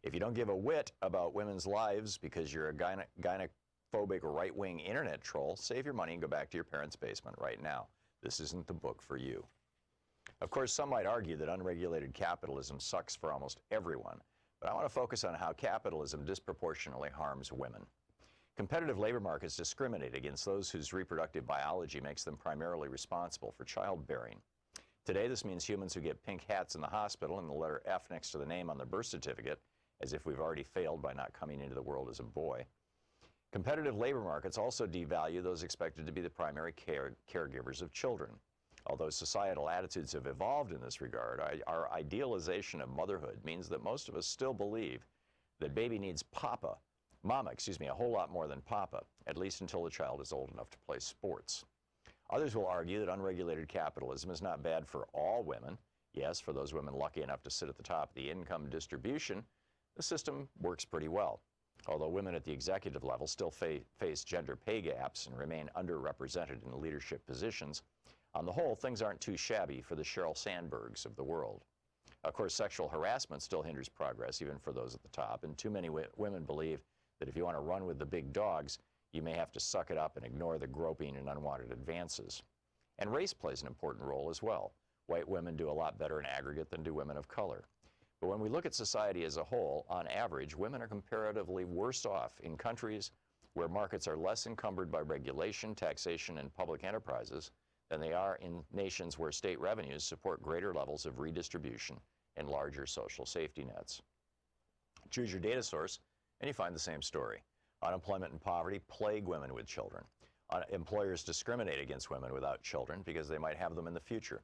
If you don't give a whit about women's lives because you're a gynophobic right-wing internet troll, save your money and go back to your parents' basement right now. This isn't the book for you. Of course, some might argue that unregulated capitalism sucks for almost everyone, but I want to focus on how capitalism disproportionately harms women. Competitive labor markets discriminate against those whose reproductive biology makes them primarily responsible for childbearing. Today, this means humans who get pink hats in the hospital and the letter F next to the name on their birth certificate, as if we've already failed by not coming into the world as a boy. Competitive labor markets also devalue those expected to be the primary caregivers of children. Although societal attitudes have evolved in this regard, our idealization of motherhood means that most of us still believe that baby needs mama, a whole lot more than papa, at least until the child is old enough to play sports. Others will argue that unregulated capitalism is not bad for all women. Yes, for those women lucky enough to sit at the top of the income distribution, the system works pretty well. Although women at the executive level still face gender pay gaps and remain underrepresented in leadership positions, on the whole, things aren't too shabby for the Sheryl Sandbergs of the world. Of course, sexual harassment still hinders progress, even for those at the top, and too many women believe that if you want to run with the big dogs, you may have to suck it up and ignore the groping and unwanted advances. And race plays an important role as well. White women do a lot better in aggregate than do women of color. But when we look at society as a whole, on average, women are comparatively worse off in countries where markets are less encumbered by regulation, taxation, and public enterprises than they are in nations where state revenues support greater levels of redistribution and larger social safety nets. Choose your data source, and you find the same story. Unemployment and poverty plague women with children. Employers discriminate against women without children because they might have them in the future.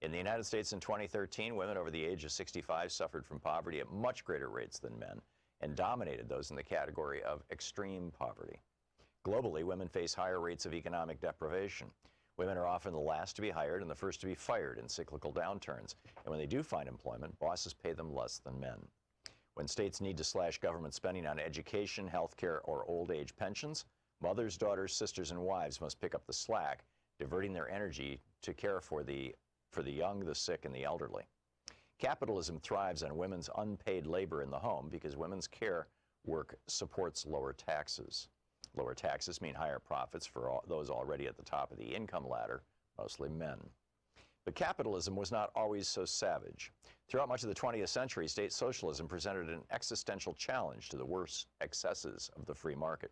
In the United States in 2013, women over the age of 65 suffered from poverty at much greater rates than men and dominated those in the category of extreme poverty. Globally, women face higher rates of economic deprivation. Women are often the last to be hired and the first to be fired in cyclical downturns. And when they do find employment, bosses pay them less than men. When states need to slash government spending on education, health care, or old age pensions, mothers, daughters, sisters, and wives must pick up the slack, diverting their energy to care for the young, the sick, and the elderly. Capitalism thrives on women's unpaid labor in the home because women's care work supports lower taxes. Lower taxes mean higher profits for those already at the top of the income ladder, mostly men. But capitalism was not always so savage. Throughout much of the 20th century, state socialism presented an existential challenge to the worst excesses of the free market.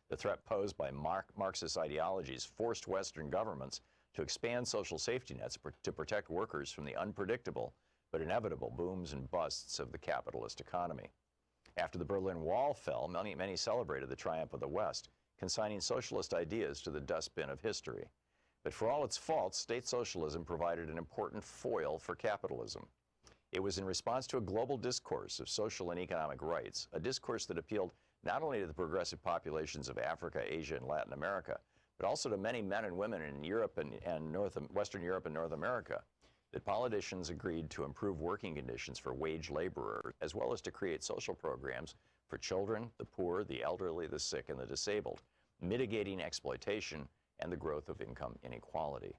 The threat posed by Marxist ideologies forced Western governments to expand social safety nets to protect workers from the unpredictable but inevitable booms and busts of the capitalist economy. After the Berlin Wall fell, many celebrated the triumph of the West, consigning socialist ideas to the dustbin of history. But for all its faults, state socialism provided an important foil for capitalism. It was in response to a global discourse of social and economic rights, a discourse that appealed not only to the progressive populations of Africa, Asia, and Latin America, but also to many men and women in Europe and Western Europe and North America, that politicians agreed to improve working conditions for wage laborers, as well as to create social programs for children, the poor, the elderly, the sick, and the disabled, mitigating exploitation and the growth of income inequality.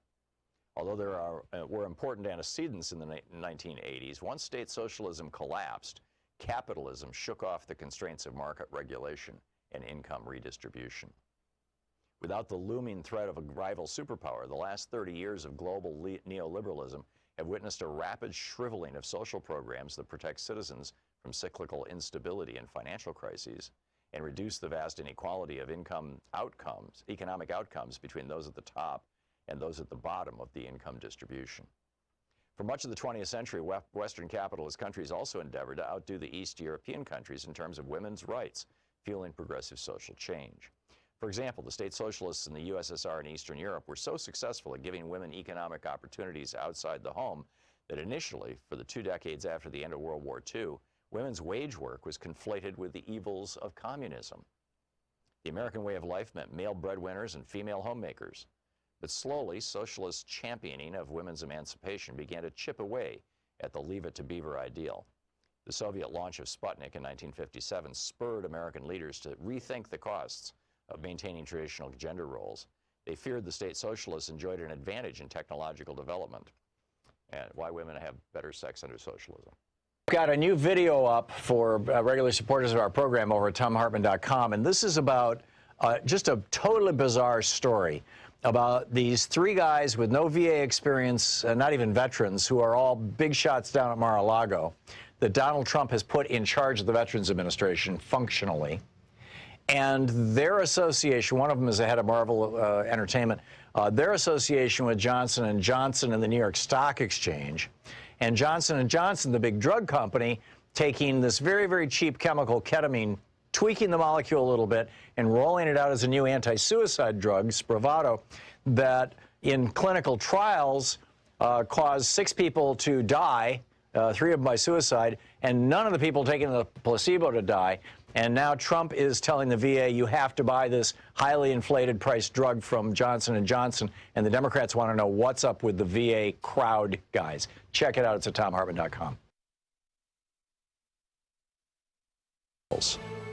Although there were important antecedents in the 1980s, once state socialism collapsed, capitalism shook off the constraints of market regulation and income redistribution. Without the looming threat of a rival superpower, the last 30 years of global neoliberalism have witnessed a rapid shriveling of social programs that protect citizens from cyclical instability and financial crises, and reduce the vast inequality of economic outcomes between those at the top and those at the bottom of the income distribution. For much of the 20th century, Western capitalist countries also endeavored to outdo the East European countries in terms of women's rights, fueling progressive social change. For example, the state socialists in the USSR and Eastern Europe were so successful at giving women economic opportunities outside the home that initially, for the 2 decades after the end of World War II, women's wage work was conflated with the evils of communism. The American way of life meant male breadwinners and female homemakers. But slowly, socialist championing of women's emancipation began to chip away at the Leave It to Beaver ideal. The Soviet launch of Sputnik in 1957 spurred American leaders to rethink the costs of maintaining traditional gender roles. They feared the state socialists enjoyed an advantage in technological development, and why women have better sex under socialism. Got a new video up for regular supporters of our program over at ThomHartmann.com, and this is about just a totally bizarre story about these 3 guys with no VA experience, not even veterans, who are all big shots down at Mar-a-Lago, that Donald Trump has put in charge of the Veterans Administration functionally. And their association, one of them is the head of Marvel Entertainment, their association with Johnson & Johnson and the New York Stock Exchange, and Johnson & Johnson, the big drug company, taking this very, very cheap chemical, ketamine, tweaking the molecule a little bit and rolling it out as a new anti-suicide drug, Spravato, that in clinical trials caused 6 people to die, 3 of them by suicide, and none of the people taking the placebo to die. And now Trump is telling the VA, you have to buy this highly inflated price drug from Johnson & Johnson, and the Democrats want to know what's up with the VA crowd guys. Check it out. It's at ThomHartmann.com.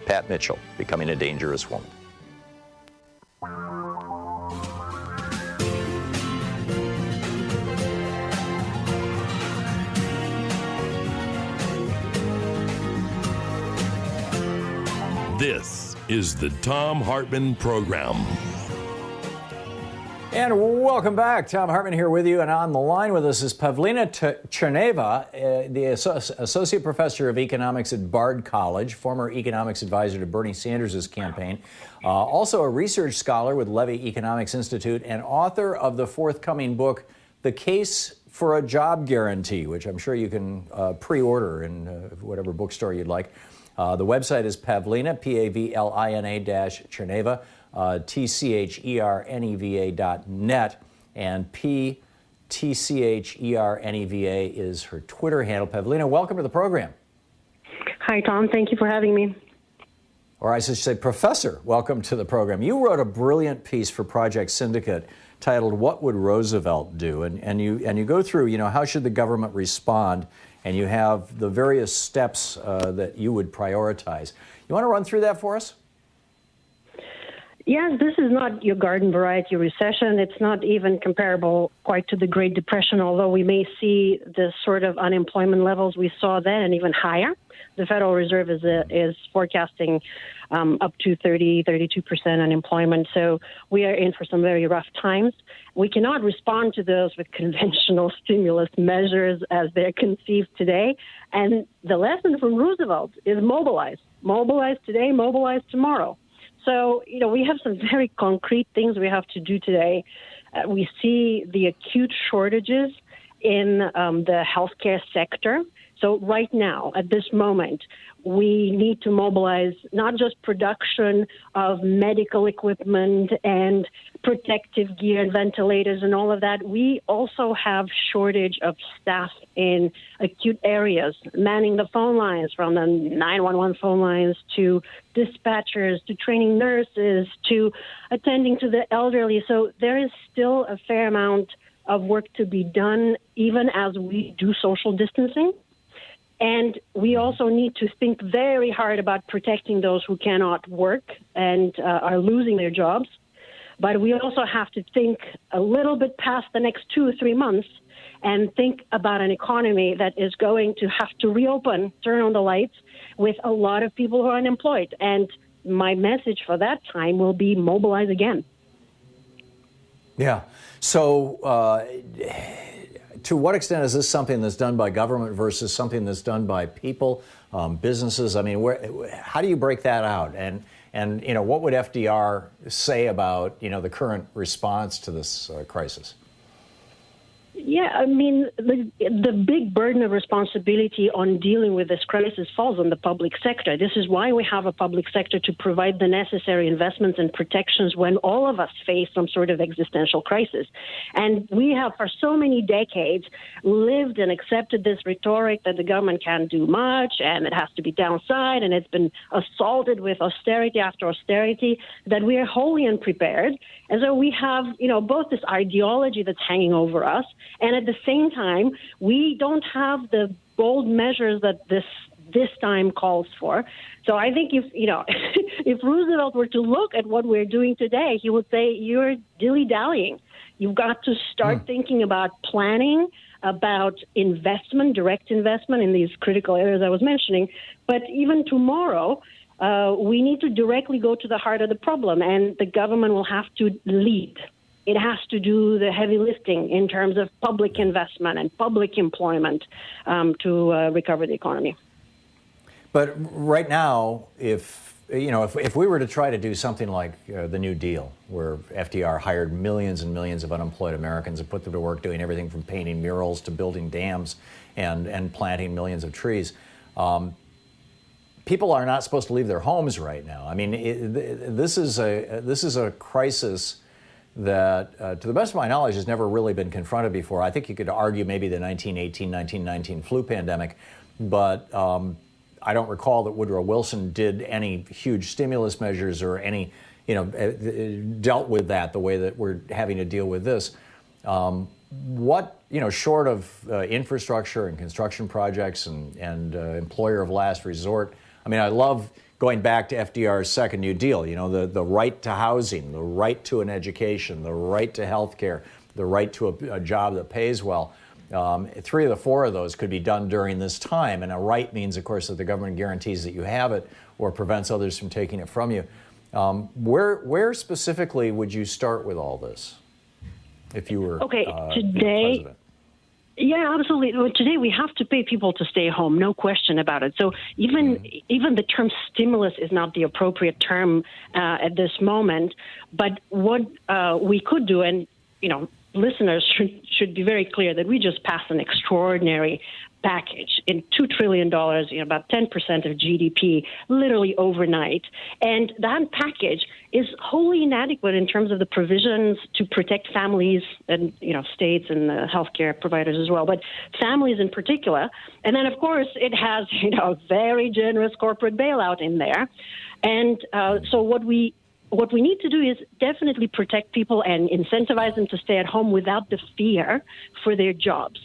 Pat Mitchell, Becoming a Dangerous Woman. This is the Thom Hartmann Program. And welcome back. Thom Hartmann here with you, and on the line with us is Pavlina Tcherneva, the Associate Professor of Economics at Bard College, former economics advisor to Bernie Sanders' campaign, also a research scholar with Levy Economics Institute, and author of the forthcoming book, The Case for a Job Guarantee, which I'm sure you can pre-order in whatever bookstore you'd like. The website is Pavlina, Pavlina-Tcherneva, TCHERNEVA.net, and PTCHERNEVA is her Twitter handle. Pavlina, welcome to the program. Hi, Tom. Thank you for having me. Or I should say, Professor, welcome to the program. You wrote a brilliant piece for Project Syndicate titled "What Would Roosevelt Do?" and you go through, how should the government respond, and you have the various steps that you would prioritize. You want to run through that for us? Yes, this is not your garden variety recession. It's not even comparable quite to the Great Depression, although we may see the sort of unemployment levels we saw then and even higher. The Federal Reserve is forecasting up to 32% unemployment. So we are in for some very rough times. We cannot respond to those with conventional stimulus measures as they're conceived today. And the lesson from Roosevelt is mobilize. Mobilize today, mobilize tomorrow. So, we have some very concrete things we have to do today. We see the acute shortages in the healthcare sector. So right now, at this moment, we need to mobilize not just production of medical equipment and protective gear and ventilators and all of that. We also have shortage of staff in acute areas, manning the phone lines, from the 911 phone lines to dispatchers, to training nurses, to attending to the elderly. So there is still a fair amount of work to be done, even as we do social distancing. And we also need to think very hard about protecting those who cannot work and are losing their jobs. But we also have to think a little bit past the next 2 or 3 months and think about an economy that is going to have to reopen, turn on the lights, with a lot of people who are unemployed. And my message for that time will be mobilize again. Yeah. So to what extent is this something that's done by government versus something that's done by people, businesses? I mean, how do you break that out? And what would FDR say about, the current response to this crisis? Yeah, I mean, the big burden of responsibility on dealing with this crisis falls on the public sector. This is why we have a public sector, to provide the necessary investments and protections when all of us face some sort of existential crisis. And we have, for so many decades, lived and accepted this rhetoric that the government can't do much and it has to be downside, and it's been assaulted with austerity after austerity, that we are wholly unprepared. And so we have, both this ideology that's hanging over us, and at the same time, we don't have the bold measures that this time calls for. So I think if Roosevelt were to look at what we're doing today, he would say, you're dilly-dallying. You've got to start thinking about planning, about investment, direct investment in these critical areas I was mentioning. But even tomorrow, we need to directly go to the heart of the problem, and the government will have to lead. It has to do the heavy lifting in terms of public investment and public employment to recover the economy. But right now, if we were to try to do something like the New Deal, where FDR hired millions and millions of unemployed Americans and put them to work doing everything from painting murals to building dams and planting millions of trees, people are not supposed to leave their homes right now. I mean, this is a crisis that, to the best of my knowledge, has never really been confronted before. I think you could argue maybe the 1918, 1919 flu pandemic, but I don't recall that Woodrow Wilson did any huge stimulus measures or any, dealt with that the way that we're having to deal with this. What, short of infrastructure and construction projects and employer of last resort, I mean, I love going back to FDR's second New Deal, the right to housing, the right to an education, the right to health care, the right to a job that pays well. 3 of the 4 of those could be done during this time. And a right means, of course, that the government guarantees that you have it or prevents others from taking it from you. Where specifically would you start with all this if you were today? President? Yeah, absolutely. Well, today we have to pay people to stay home, no question about it. So even the term stimulus is not the appropriate term at this moment. But what we could do, and listeners should be very clear that we just passed an extraordinary package in $2 trillion, about 10% of GDP, literally overnight. And that package is wholly inadequate in terms of the provisions to protect families and, states and healthcare providers as well, but families in particular. And then, of course, it has, a very generous corporate bailout in there. And so what we need to do is definitely protect people and incentivize them to stay at home without the fear for their jobs.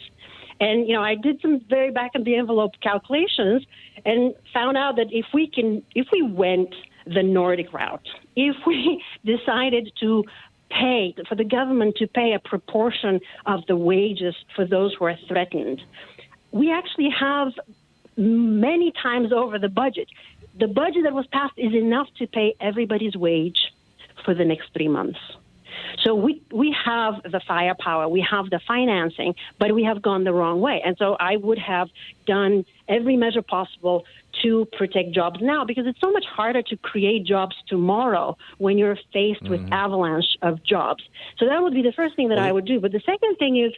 And, I did some very back-of-the-envelope calculations and found out that if we went the Nordic route, if we decided to pay, for the government to pay a proportion of the wages for those who are threatened, we actually have many times over the budget. The budget that was passed is enough to pay everybody's wage for the next 3 months. So we have the firepower, we have the financing, but we have gone the wrong way. And so I would have done every measure possible to protect jobs now, because it's so much harder to create jobs tomorrow when you're faced with avalanche of jobs. So that would be the first thing that I would do. But the second thing is,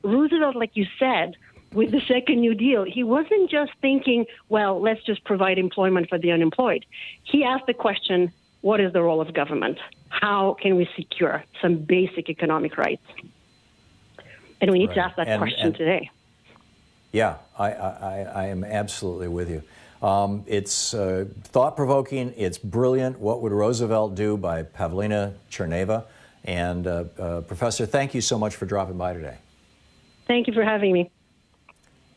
Roosevelt, like you said, with the second New Deal, he wasn't just thinking, well, let's just provide employment for the unemployed. He asked the question, what is the role of government? How can we secure some basic economic rights? And we need to ask that question today. Yeah, I am absolutely with you. It's thought-provoking. It's brilliant. What Would Roosevelt Do by Pavlina, Tcherneva. And Professor, thank you so much for dropping by today. Thank you for having me.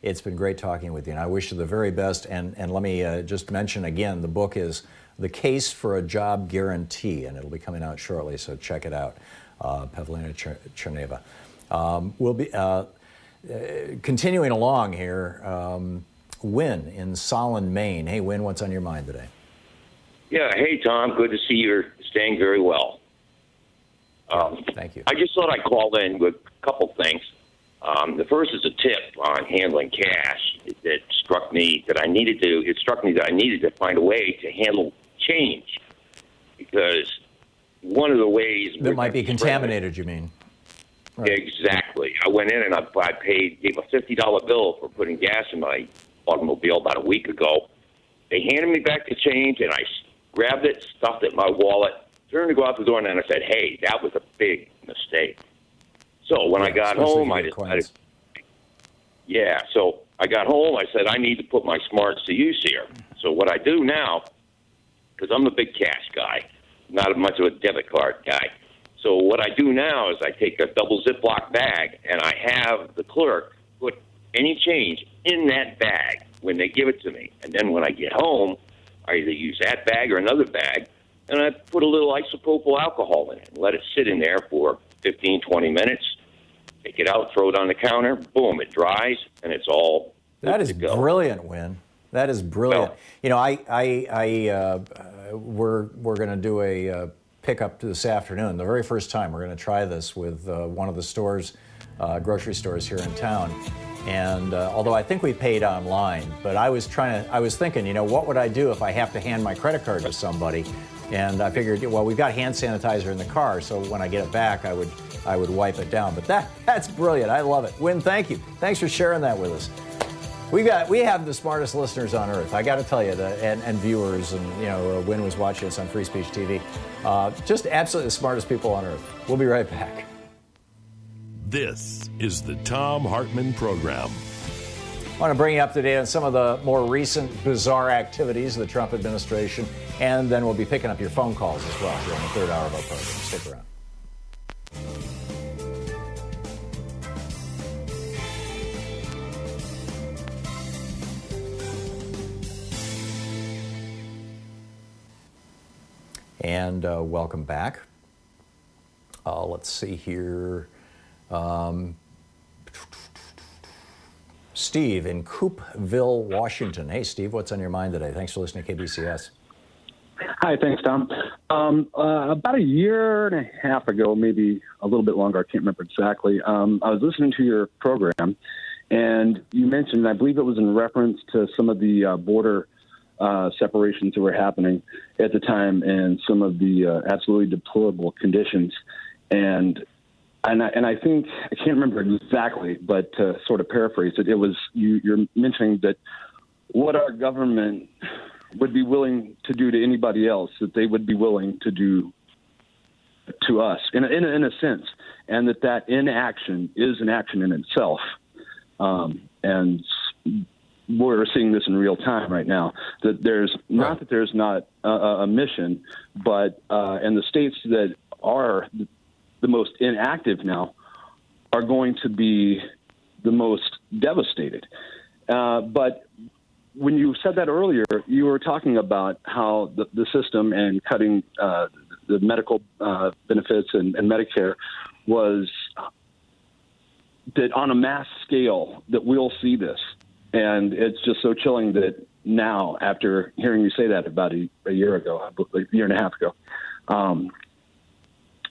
It's been great talking with you, and I wish you the very best. And let me just mention again, the book is The Case for a Job Guarantee, and it'll be coming out shortly, so check it out, Pavlina Tcherneva. We'll be continuing along here. Wynn in Solon, Maine. Hey, Wynn, what's on your mind today? Yeah, hey, Tom. Good to see you're staying very well. Thank you. I just thought I'd call in with a couple things. The first is a tip on handling cash that struck me that I needed to. It struck me that I needed to find a way to handle change, because one of the ways that might be contaminated. You mean? Right. Exactly. I went in and I gave a $50 bill for putting gas in my automobile about a week ago. They handed me back the change, and I grabbed it, stuffed it in my wallet, turned to go out the door, and then I said, "Hey, that was a big mistake." So when I got home, I decided. Yeah, so I got home. I said, I need to put my smarts to use here. So what I do now, because I'm a big cash guy, not much of a debit card guy. So what I do now is I take a double Ziploc bag, and I have the clerk put any change in that bag when they give it to me. And then when I get home, I either use that bag or another bag, and I put a little isopropyl alcohol in it and let it sit in there for 15, 20 minutes. Take it out, throw it on the counter, boom, it dries, and it's all That is brilliant, Win. That is brilliant. Well, we're going to do a pickup this afternoon. The very first time we're going to try this with one of the stores, grocery stores here in town. And although I think we paid online, but I was thinking, what would I do if I have to hand my credit card to somebody? And I figured, well, we've got hand sanitizer in the car, so when I get it back, I would wipe it down. But that's brilliant. I love it. Win, thank you. Thanks for sharing that with us. We have the smartest listeners on earth. I got to tell you, and viewers, and Win was watching us on Free Speech TV. Just absolutely the smartest people on earth. We'll be right back. This is the Thom Hartmann Program. I want to bring you up to date on some of the more recent bizarre activities of the Trump administration, and then we'll be picking up your phone calls as well during the third hour of our program. Stick around. And welcome back. Let's see here. Steve in Coopville, Washington. Hey, Steve, what's on your mind today? Thanks for listening to KBCS. Hi, thanks, Tom. About a year and a half ago, maybe a little bit longer, I can't remember exactly, I was listening to your program, and you mentioned, I believe it was in reference to some of the border separations that were happening at the time and some of the absolutely deplorable conditions. And I think, I can't remember exactly, but to sort of paraphrase it, it was you're mentioning that what our government would be willing to do to anybody else, that they would be willing to do to us in a sense, and that inaction is an action in itself. And we're seeing this in real time right now, that there's not a mission, but and the states that are the most inactive now are going to be the most devastated. But when you said that earlier, you were talking about how the system and cutting the medical benefits and Medicare was that on a mass scale that we'll see this. And it's just so chilling that now, after hearing you say that about a year ago, a year and a half ago,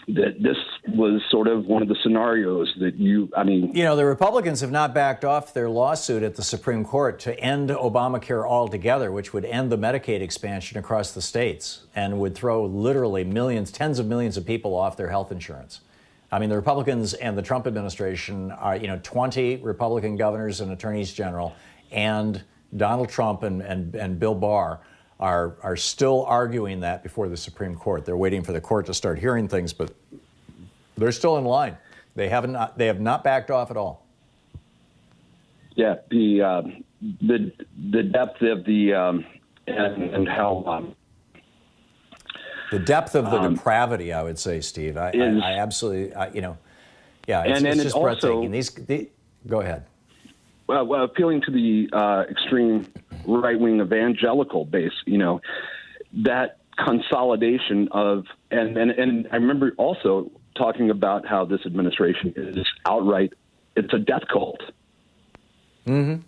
that this was sort of one of the scenarios that the Republicans have not backed off their lawsuit at the Supreme Court to end Obamacare altogether, which would end the Medicaid expansion across the states and would throw literally millions, tens of millions of people off their health insurance. I mean, the Republicans and the Trump administration are, 20 Republican governors and attorneys general and Donald Trump and Bill Barr are still arguing that before the Supreme Court. They're waiting for the court to start hearing things, but they're still in line. They have not backed off at all. Yeah, the depth of the and how the depth of the depravity, I would say, Steve. I absolutely, it's just breathtaking. Go ahead. Well, appealing to the extreme right-wing evangelical base, that consolidation of, and I remember also talking about how this administration is outright, it's a death cult. Mm-hmm.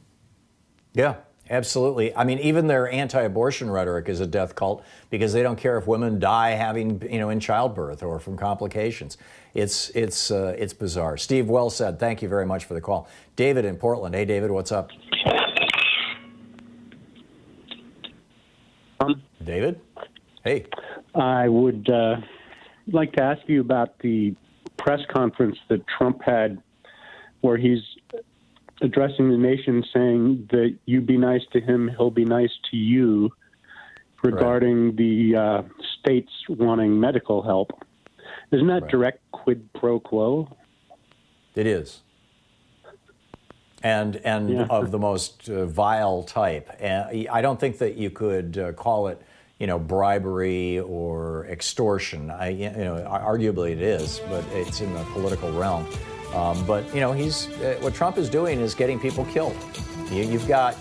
Yeah, Absolutely. I mean, even their anti-abortion rhetoric is a death cult because they don't care if women die having, in childbirth or from complications. It's bizarre. Steve, well said. Thank you very much for the call. David in Portland. Hey, David, what's up? David? Hey. I would like to ask you about the press conference that Trump had where he's addressing the nation saying that you be nice to him, he'll be nice to you, regarding the states wanting medical help. Isn't that direct quid pro quo? It is. And of the most vile type. And I don't think that you could call it, bribery or extortion. Arguably it is, but it's in the political realm. But what Trump is doing is getting people killed. You've got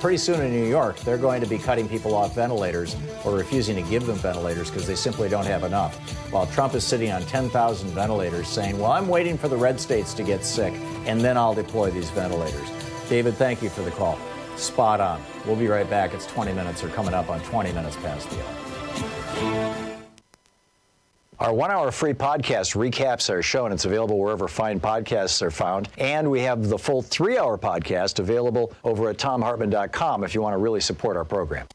pretty soon in New York, they're going to be cutting people off ventilators or refusing to give them ventilators because they simply don't have enough. While Trump is sitting on 10,000 ventilators saying, well, I'm waiting for the red states to get sick and then I'll deploy these ventilators. David, thank you for the call. Spot on. We'll be right back. It's 20 minutes or coming up on 20 minutes past the hour. Our 1 hour free podcast recaps our show, and it's available wherever fine podcasts are found. And we have the full 3 hour podcast available over at thomhartmann.com if you want to really support our program.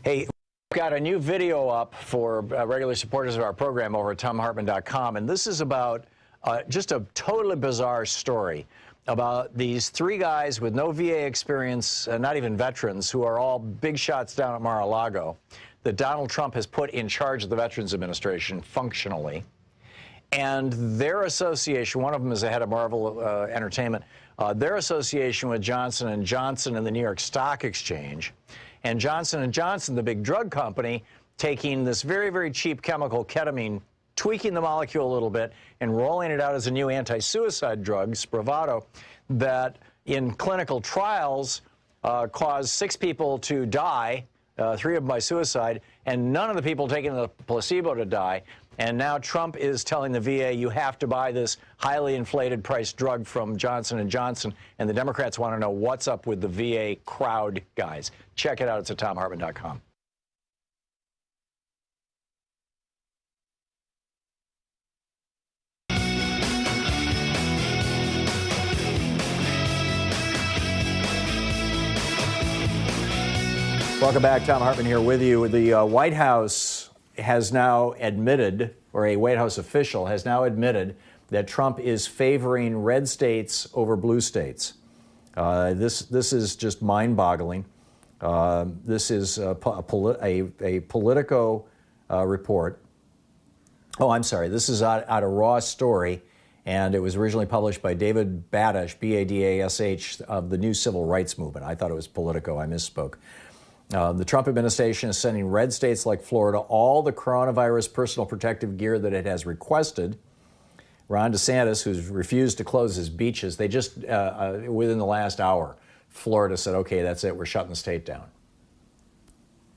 Hey, we've got a new video up for regular supporters of our program over at thomhartmann.com, and this is about just a totally bizarre story about these 3 guys with no VA experience, not even veterans, who are all big shots down at Mar-a-Lago, that Donald Trump has put in charge of the Veterans Administration functionally. And their association, one of them is the head of Marvel Entertainment, their association with Johnson & Johnson and the New York Stock Exchange, and Johnson & Johnson, the big drug company, taking this very, very cheap chemical, ketamine, tweaking the molecule a little bit and rolling it out as a new anti-suicide drug, Spravato, that in clinical trials caused 6 people to die, 3 of them by suicide, and none of the people taking the placebo to die. And now Trump is telling the VA, you have to buy this highly inflated price drug from Johnson & Johnson, and the Democrats want to know what's up with the VA crowd guys. Check it out. It's at thomhartmann.com. Welcome back. Thom Hartmann here with you. The White House has now admitted, or a White House official has now admitted, that Trump is favoring red states over blue states. This is just mind-boggling. This is a Politico report. Oh, I'm sorry. This is out of Raw Story, and it was originally published by David Badash, B-A-D-A-S-H, of the New Civil Rights Movement. I thought it was Politico. I misspoke. The Trump administration is sending red states like Florida all the coronavirus personal protective gear that it has requested. Ron DeSantis, who's refused to close his beaches, they just, within the last hour, Florida said, okay, that's it, we're shutting the state down.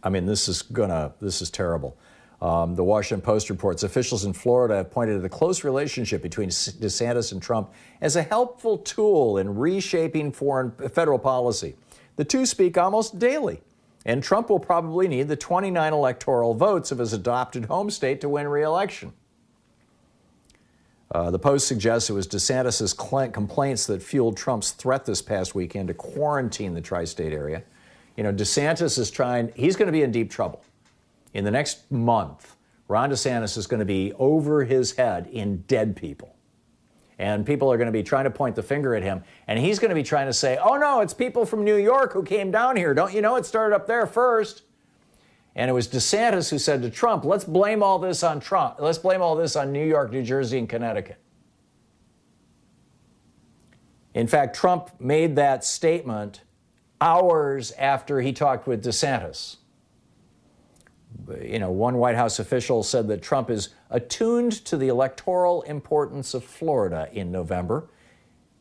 I mean, this is terrible. The Washington Post reports officials in Florida have pointed to the close relationship between DeSantis and Trump as a helpful tool in reshaping federal policy. The two speak almost daily. And Trump will probably need the 29 electoral votes of his adopted home state to win re-election. The Post suggests it was DeSantis' complaints that fueled Trump's threat this past weekend to quarantine the tri-state area. DeSantis is he's going to be in deep trouble. In the next month, Ron DeSantis is going to be over his head in dead people. And people are going to be trying to point the finger at him. And he's going to be trying to say, oh, no, it's people from New York who came down here. Don't you know it started up there first? And it was DeSantis who said to Trump, let's blame all this on Trump. Let's blame all this on New York, New Jersey, and Connecticut. In fact, Trump made that statement hours after he talked with DeSantis. One White House official said that Trump is attuned to the electoral importance of Florida in November,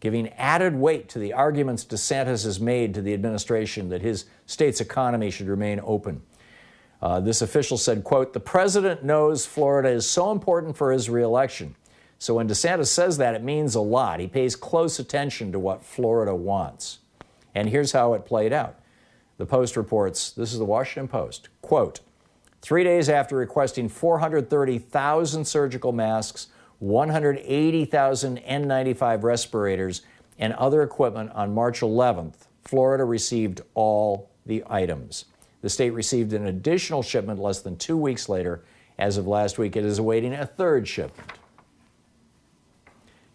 giving added weight to the arguments DeSantis has made to the administration that his state's economy should remain open. This official said, quote, "The president knows Florida is so important for his reelection. So when DeSantis says that, it means a lot. He pays close attention to what Florida wants." And here's how it played out. The Post reports, this is the Washington Post, quote, 3 days after requesting 430,000 surgical masks, 180,000 N95 respirators, and other equipment on March 11th, Florida received all the items. The state received an additional shipment less than 2 weeks later. As of last week, it is awaiting a third shipment.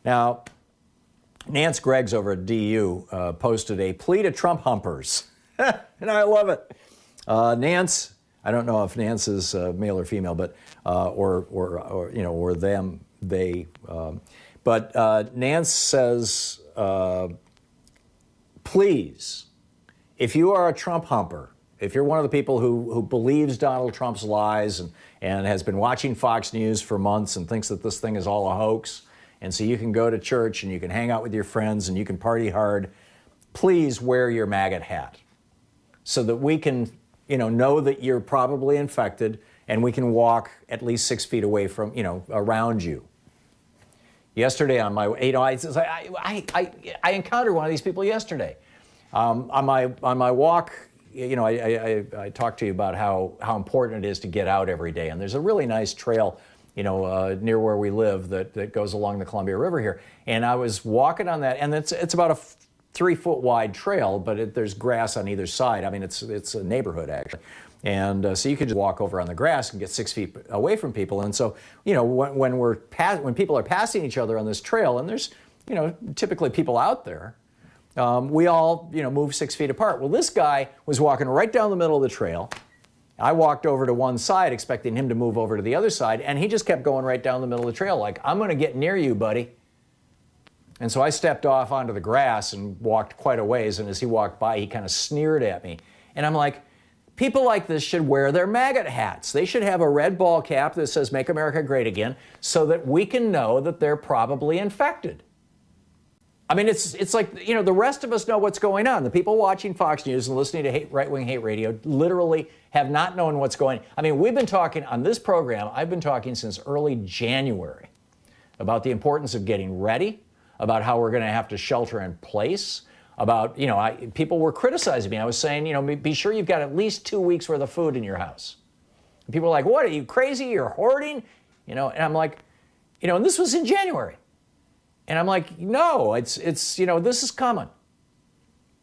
Now, Nance Greggs over at DU posted a plea to Trump humpers, and I love it. Nance, I don't know if Nance is male or female, but or them, they. But Nance says, please, if you are a Trump humper, if you're one of the people who believes Donald Trump's lies and has been watching Fox News for months and thinks that this thing is all a hoax, and so you can go to church and you can hang out with your friends and you can party hard, please wear your maggot hat so that we can, know that you're probably infected and we can walk at least 6 feet away from, around you. Yesterday on my, I encountered one of these people yesterday. On my walk, I talked to you about how important it is to get out every day, and there's a really nice trail, near where we live that goes along the Columbia River here. And I was walking on that, and it's about a 3-foot wide trail, but there's grass on either side. I mean, it's a neighborhood actually. And so you could just walk over on the grass and get 6 feet away from people. And so, when people are passing each other on this trail, and there's, typically people out there, we all, move 6 feet apart. Well, this guy was walking right down the middle of the trail. I walked over to one side expecting him to move over to the other side, and he just kept going right down the middle of the trail like, "I'm going to get near you, buddy." And so I stepped off onto the grass and walked quite a ways, and as he walked by, he kind of sneered at me. And I'm like, people like this should wear their maggot hats. They should have a red ball cap that says "Make America Great Again" so that we can know that they're probably infected. I mean, it's like, the rest of us know what's going on. The people watching Fox News and listening to right-wing hate radio literally have not known what's going on. I mean, we've been talking on this program, I've been talking since early January about the importance of getting ready, about how we're going to have to shelter in place, about, people were criticizing me. I was saying, be sure you've got at least 2 weeks worth of food in your house. And people were like, "What, are you crazy? You're hoarding?" And I'm like, and this was in January. And I'm like, no, it's this is coming.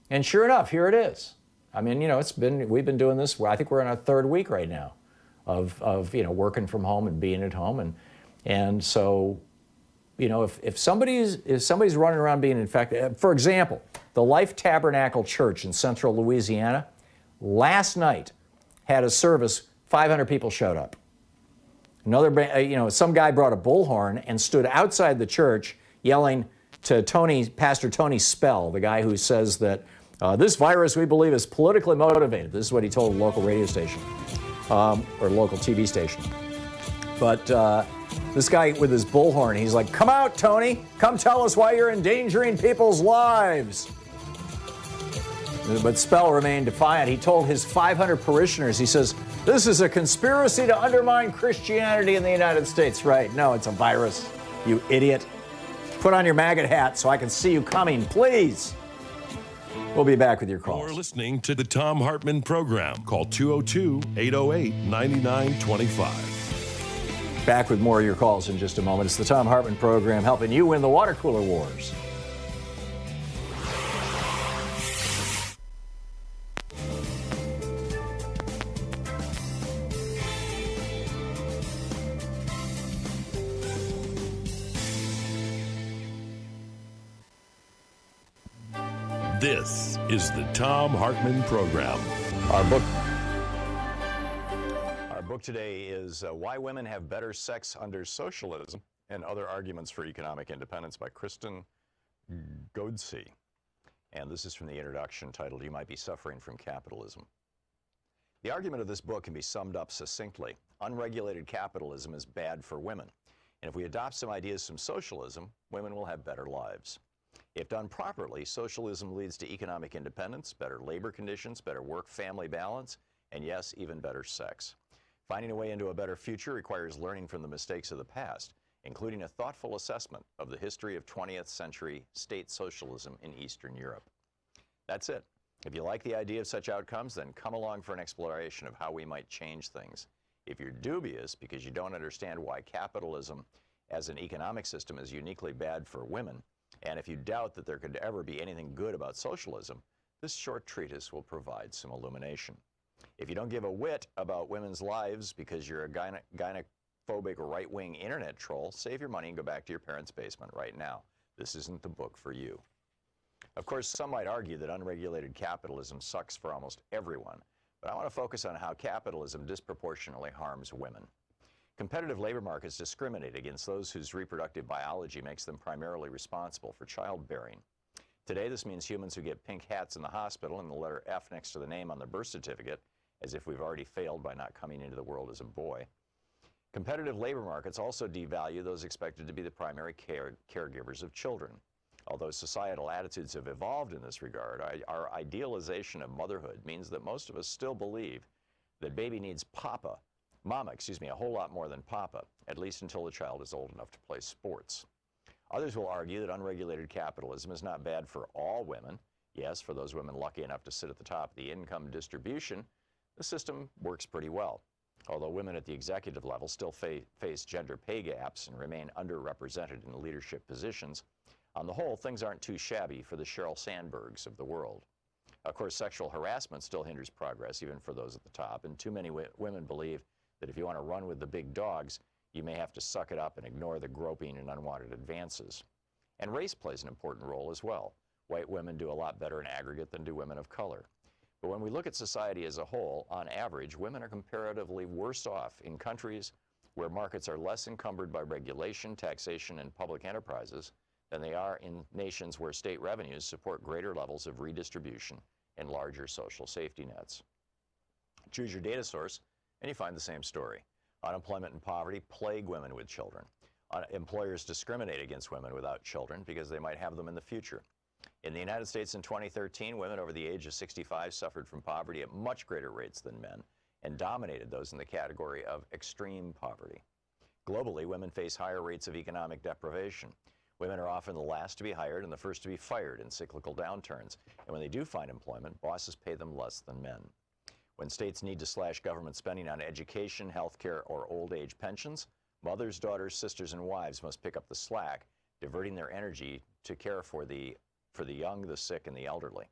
And sure enough, here it is. I mean, we've been doing this. I think we're in our 3rd week right now of working from home and being at home. And so, if somebody's running around being infected, for example, the Life Tabernacle Church in central Louisiana, last night had a service, 500 people showed up. Some guy brought a bullhorn and stood outside the church yelling to Pastor Tony Spell, the guy who says that this virus, we believe, is politically motivated. This is what he told a local radio station or local TV station. But this guy with his bullhorn, he's like, "Come out, Tony. Come tell us why you're endangering people's lives." But Spell remained defiant. He told his 500 parishioners, he says, "This is a conspiracy to undermine Christianity in the United States." Right? No, it's a virus, you idiot. Put on your maggot hat so I can see you coming, please. We'll be back with your calls. You're listening to the Thom Hartmann Program. Call 202-808-9925. Back with more of your calls in just a moment. It's the Thom Hartmann Program, helping you win the water cooler wars. This is the Thom Hartmann Program. Our book today is Why Women Have Better Sex Under Socialism and Other Arguments for Economic Independence by Kristen Godsey. And this is from the introduction titled, "You Might Be Suffering from Capitalism." The argument of this book can be summed up succinctly. Unregulated capitalism is bad for women. And if we adopt some ideas from socialism, women will have better lives. If done properly, socialism leads to economic independence, better labor conditions, better work-family balance, and yes, even better sex. Finding a way into a better future requires learning from the mistakes of the past, including a thoughtful assessment of the history of 20th century state socialism in Eastern Europe. That's it. If you like the idea of such outcomes, then come along for an exploration of how we might change things. If you're dubious because you don't understand why capitalism as an economic system is uniquely bad for women, and if you doubt that there could ever be anything good about socialism, this short treatise will provide some illumination. If you don't give a whit about women's lives because you're a gynophobic right-wing internet troll, save your money and go back to your parents' basement right now. This isn't the book for you. Of course, some might argue that unregulated capitalism sucks for almost everyone, but I want to focus on how capitalism disproportionately harms women. Competitive labor markets discriminate against those whose reproductive biology makes them primarily responsible for childbearing. Today, this means humans who get pink hats in the hospital and the letter F next to the name on their birth certificate, as if we've already failed by not coming into the world as a boy. Competitive labor markets also devalue those expected to be the primary caregivers of children. Although societal attitudes have evolved in this regard, our idealization of motherhood means that most of us still believe that baby needs mama, a whole lot more than papa, at least until the child is old enough to play sports. Others will argue that unregulated capitalism is not bad for all women. Yes, for those women lucky enough to sit at the top of the income distribution, the system works pretty well. Although women at the executive level still face gender pay gaps and remain underrepresented in leadership positions, on the whole, things aren't too shabby for the Sheryl Sandbergs of the world. Of course, sexual harassment still hinders progress, even for those at the top, and too many women believe that if you want to run with the big dogs, you may have to suck it up and ignore the groping and unwanted advances. And race plays an important role as well. White women do a lot better in aggregate than do women of color. But when we look at society as a whole, on average, women are comparatively worse off in countries where markets are less encumbered by regulation, taxation, and public enterprises than they are in nations where state revenues support greater levels of redistribution and larger social safety nets. Choose your data source, and you find the same story. Unemployment and poverty plague women with children. Employers discriminate against women without children because they might have them in the future. In the United States in 2013, women over the age of 65 suffered from poverty at much greater rates than men and dominated those in the category of extreme poverty. Globally, women face higher rates of economic deprivation. Women are often the last to be hired and the first to be fired in cyclical downturns. And when they do find employment, bosses pay them less than men. When states need to slash government spending on education, health care, or old age pensions, mothers, daughters, sisters, and wives must pick up the slack, diverting their energy to care for the young, the sick, and the elderly.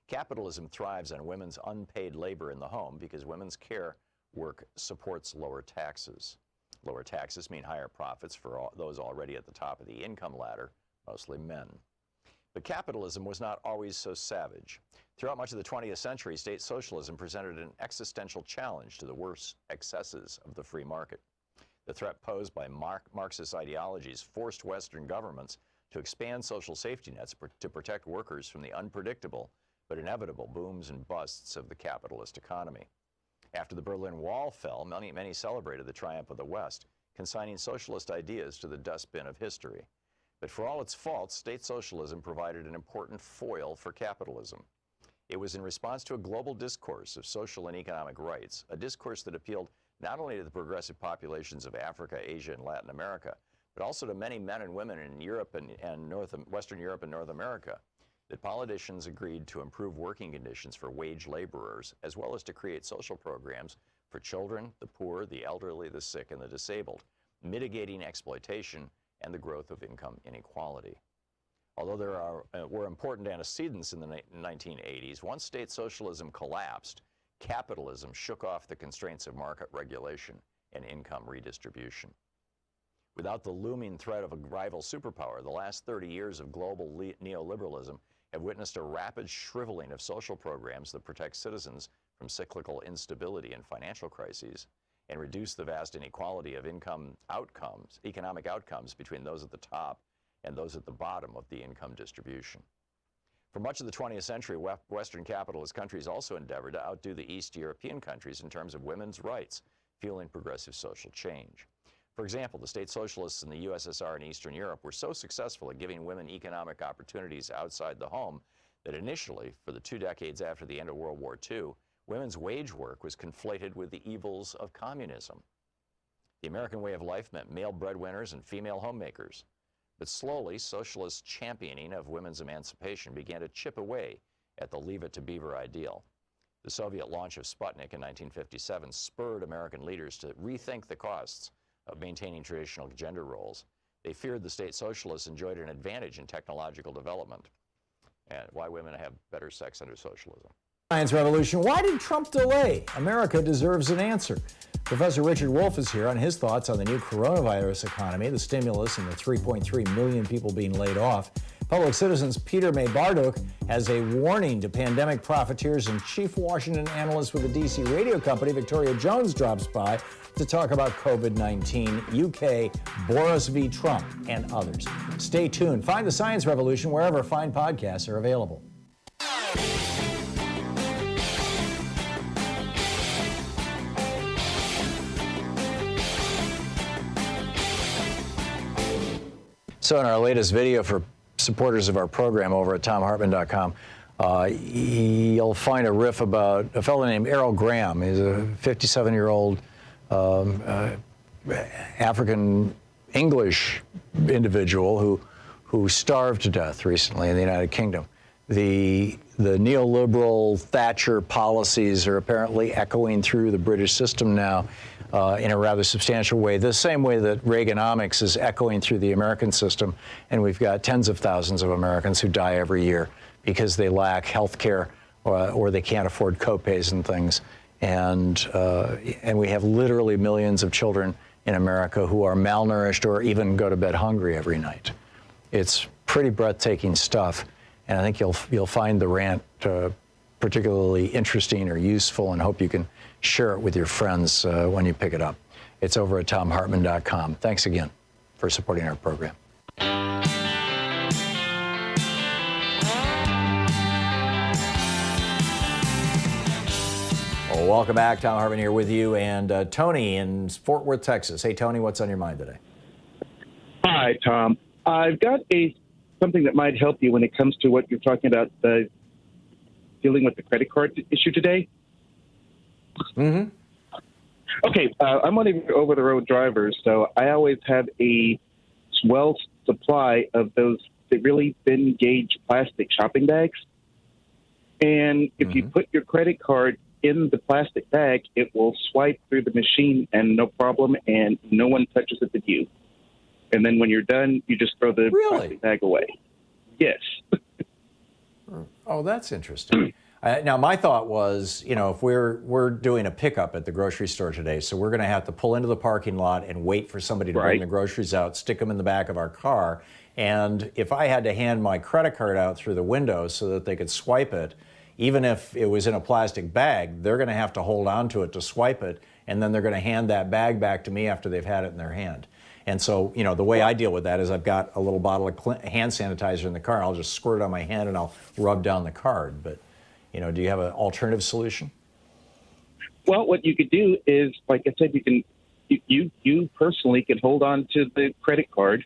Capitalism thrives on women's unpaid labor in the home because women's care work supports lower taxes. Lower taxes mean higher profits for those already at the top of the income ladder, mostly men. But capitalism was not always so savage. Throughout much of the 20th century, state socialism presented an existential challenge to the worst excesses of the free market. The threat posed by Marxist ideologies forced Western governments to expand social safety nets to protect workers from the unpredictable but inevitable booms and busts of the capitalist economy. After the Berlin Wall fell, many celebrated the triumph of the West, consigning socialist ideas to the dustbin of history. But for all its faults, state socialism provided an important foil for capitalism. It was in response to a global discourse of social and economic rights, a discourse that appealed not only to the progressive populations of Africa, Asia, and Latin America, but also to many men and women in Europe and Western Europe and North America, that politicians agreed to improve working conditions for wage laborers, as well as to create social programs for children, the poor, the elderly, the sick, and the disabled, mitigating exploitation and the growth of income inequality. Although there were important antecedents in the 1980s, once state socialism collapsed, capitalism shook off the constraints of market regulation and income redistribution. Without the looming threat of a rival superpower, the last 30 years of global neoliberalism have witnessed a rapid shriveling of social programs that protect citizens from cyclical instability and financial crises, and reduce the vast inequality of economic outcomes between those at the top and those at the bottom of the income distribution. For much of the 20th century, Western capitalist countries also endeavored to outdo the East European countries in terms of women's rights, fueling progressive social change. For example, the state socialists in the USSR and Eastern Europe were so successful at giving women economic opportunities outside the home that initially, for the 2 decades after the end of World War II, women's wage work was conflated with the evils of communism. The American way of life meant male breadwinners and female homemakers. But slowly, socialist championing of women's emancipation began to chip away at the Leave It to Beaver ideal. The Soviet launch of Sputnik in 1957 spurred American leaders to rethink the costs of maintaining traditional gender roles. They feared the state socialists enjoyed an advantage in technological development, and why women have better sex under socialism. Science revolution. Why did Trump delay? America deserves an answer. Professor Richard Wolff is here on his thoughts on the new coronavirus economy, the stimulus, and the 3.3 million people being laid off. Public Citizen's Peter May-Barduk has a warning to pandemic profiteers, and chief Washington analyst with the DC radio company, Victoria Jones, drops by to talk about COVID-19, UK, Boris v. Trump, and others. Stay tuned. Find the Science Revolution wherever fine podcasts are available. So in our latest video for supporters of our program over at ThomHartmann.com, you'll find a riff about a fellow named Errol Graham. He's a 57-year-old African English individual who starved to death recently in the United Kingdom. The neoliberal Thatcher policies are apparently echoing through the British system now in a rather substantial way, the same way that Reaganomics is echoing through the American system, and we've got tens of thousands of Americans who die every year because they lack health care or they can't afford copays and things. And we have literally millions of children in America who are malnourished or even go to bed hungry every night. It's pretty breathtaking stuff, and I think you'll find the rant particularly interesting or useful, and hope you can share it with your friends when you pick it up. It's over at ThomHartmann.com. Thanks again for supporting our program. Well, welcome back. Thom Hartmann here with you, and Tony in Fort Worth, Texas. Hey, Tony, what's on your mind today? Hi, Tom. I've got something that might help you when it comes to what you're talking about, dealing with the credit card issue today. Mm-hmm. Okay, I'm one of your over-the-road drivers, so I always have a well supply of those really thin gauge plastic shopping bags. And if you put your credit card in the plastic bag, it will swipe through the machine and no problem, and no one touches it but you. And then when you're done, you just throw the plastic bag away. Yes. Oh, that's interesting. Now, my thought was, if we're doing a pickup at the grocery store today, so we're going to have to pull into the parking lot and wait for somebody to bring the groceries out, stick them in the back of our car. And if I had to hand my credit card out through the window so that they could swipe it, even if it was in a plastic bag, they're going to have to hold on to it to swipe it, and then they're going to hand that bag back to me after they've had it in their hand. And so, the way I deal with that is I've got a little bottle of hand sanitizer in the car. I'll just squirt it on my hand and I'll rub down the card. But, do you have an alternative solution? Well, what you could do is, like I said, you personally can hold on to the credit card,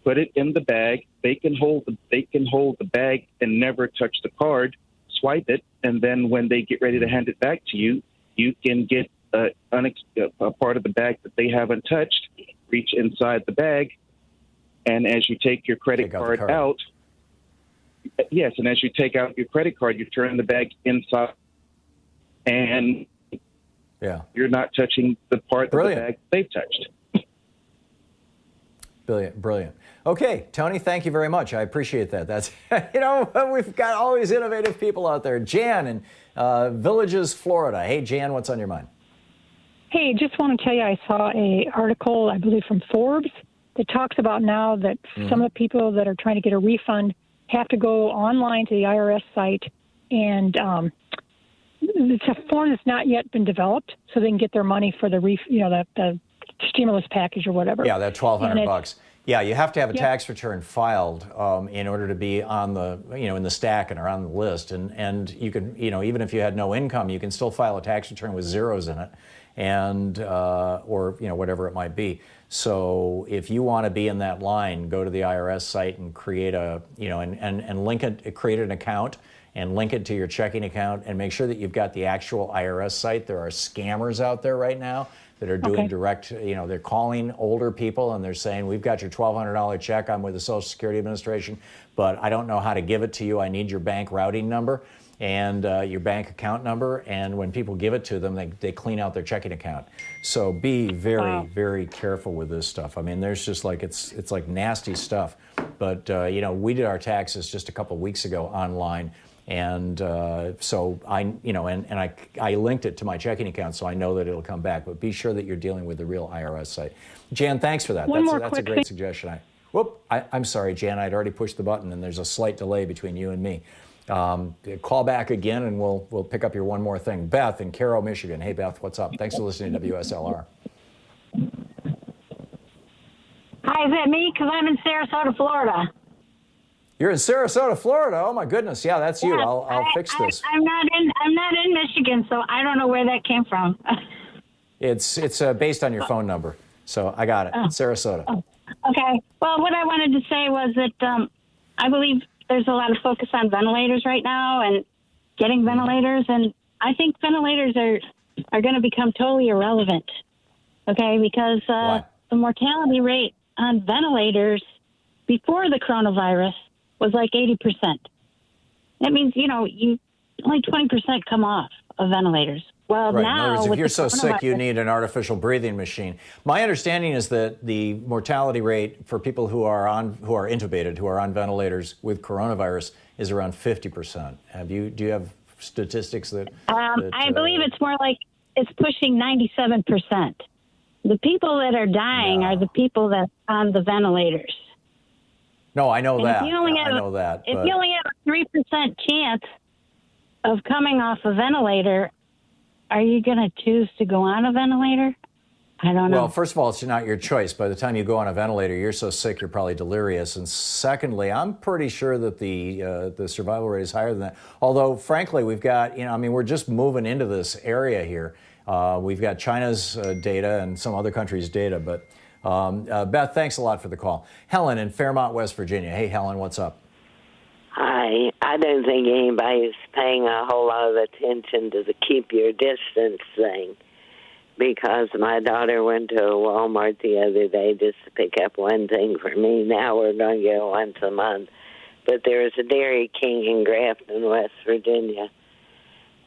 put it in the bag. They can hold the bag and never touch the card. Swipe it, and then when they get ready to hand it back to you, you can get a part of the bag that they haven't touched, reach inside the bag, and as you take your credit card out, yes, and as you take out your credit card, you turn the bag inside, and you're not touching the part of the bag they've touched. Brilliant. Okay, Tony, thank you very much. I appreciate that. That's, we've got all these innovative people out there. Jan in Villages, Florida. Hey, Jan, what's on your mind? Hey, just want to tell you I saw an article, I believe from Forbes, that talks about now that some of the people that are trying to get a refund have to go online to the IRS site, and it's a form that's not yet been developed, so they can get their money for the stimulus package or whatever. Yeah, that $1,200. Yeah, you have to have a tax return filed in order to be on the, in the stack and or on the list. And you can, even if you had no income, you can still file a tax return with zeros in it, and or whatever it might be. So if you want to be in that line, go to the IRS site and create a, and link it, create an account, and link it to your checking account, and make sure that you've got the actual IRS site. There are scammers out there right now that are doing direct, they're calling older people and they're saying, we've got your $1,200 check, I'm with the Social Security Administration, but I don't know how to give it to you. I need your bank routing number and your bank account number. And when people give it to them, they clean out their checking account. So be very, very careful with this stuff. I mean, there's just like, it's like nasty stuff. But, we did our taxes just a couple of weeks ago online. And so I linked it to my checking account, so I know that it'll come back. But be sure that you're dealing with the real IRS site. Jan, thanks for that. That's a great suggestion. I'm sorry, Jan. I'd already pushed the button, and there's a slight delay between you and me. Call back again, and we'll pick up your one more thing. Beth in Cairo, Michigan. Hey, Beth, what's up? Thanks for listening to WSLR. Hi, is that me? Because I'm in Sarasota, Florida. You're in Sarasota, Florida. Oh my goodness, yeah, that's you. Yes, I'll fix this. I'm not in Michigan, so I don't know where that came from. It's based on your phone number, so I got it. Sarasota. Oh, okay. Well, what I wanted to say was that I believe there's a lot of focus on ventilators right now and getting ventilators, and I think ventilators are going to become totally irrelevant. Okay, because the mortality rate on ventilators before the coronavirus was like 80%. That means, only 20% come off of ventilators. Well, right. now, in other words, if you're so sick, you need an artificial breathing machine. My understanding is that the mortality rate for people who are intubated, who are on ventilators with coronavirus, is around 50%. Do you have statistics that? I believe it's more like it's pushing 97%. The people that are dying are the people that are on the ventilators. No, I know that. If you only have a 3% chance of coming off a ventilator, are you going to choose to go on a ventilator? I don't know. Well, first of all, it's not your choice. By the time you go on a ventilator, you're so sick you're probably delirious. And secondly, I'm pretty sure that the survival rate is higher than that. Although, frankly, we've got, we're just moving into this area here. We've got China's data and some other countries' data, but Beth, thanks a lot for the call. Helen in Fairmont, West Virginia. Hey, Helen, what's up? Hi. I don't think anybody's paying a whole lot of attention to the keep your distance thing, because my daughter went to a Walmart the other day just to pick up one thing for me. Now we're going to go once a month. But there was a Dairy King in Grafton, West Virginia,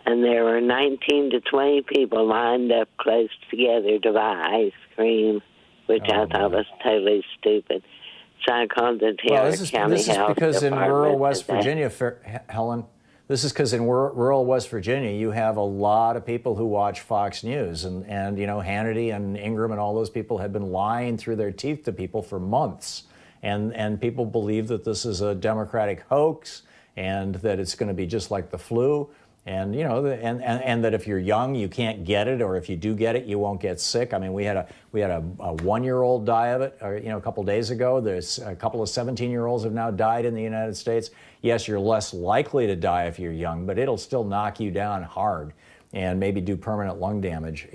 and there were 19 to 20 people lined up close together to buy ice cream, which I thought was totally stupid. So I called the County This is because in rural West Virginia, Helen, this is because in rural West Virginia, you have a lot of people who watch Fox News. And Hannity and Ingram and all those people have been lying through their teeth to people for months. And people believe that this is a Democratic hoax and that it's going to be just like the flu. And, and that if you're young, you can't get it, or if you do get it, you won't get sick. I mean, we had a 1-year-old die of it, a couple days ago. There's a couple of 17-year-olds have now died in the United States. Yes, you're less likely to die if you're young, but it'll still knock you down hard and maybe do permanent lung damage.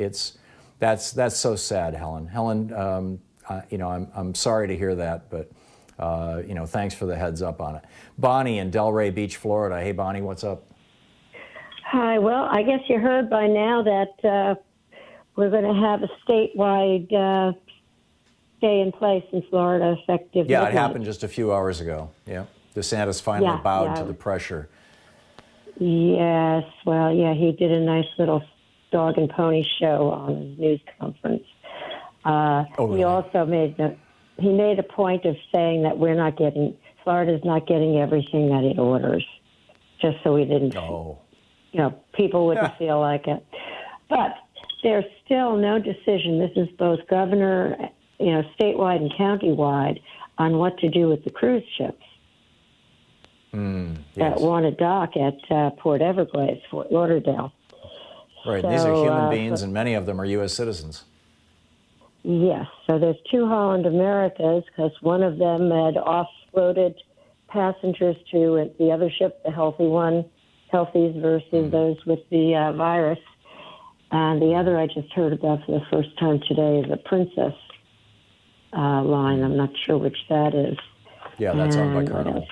That's so sad, Helen. Helen, I'm sorry to hear that, but thanks for the heads up on it. Bonnie in Delray Beach, Florida. Hey, Bonnie, what's up? Hi. Well, I guess you heard by now that we're going to have a statewide stay in place in Florida effective. Yeah, it happened just a few hours ago. Yeah. DeSantis finally bowed to the pressure. Yes. Well, yeah, he did a nice little dog and pony show on his news conference. Really? He also made a point of saying that Florida's not getting everything that it orders, just so we didn't. Oh. People wouldn't feel like it. But there's still no decision. This is both governor, statewide and countywide, on what to do with the cruise ships that want to dock at Port Everglades, Fort Lauderdale. Right. These are human beings, and many of them are U.S. citizens. Yes. So there's 2 Holland Americas, because one of them had offloaded passengers to the other ship, the healthies versus those with the virus. And the other I just heard about for the first time today is a Princess line. I'm not sure which that is. Yeah, that's owned by Carnival.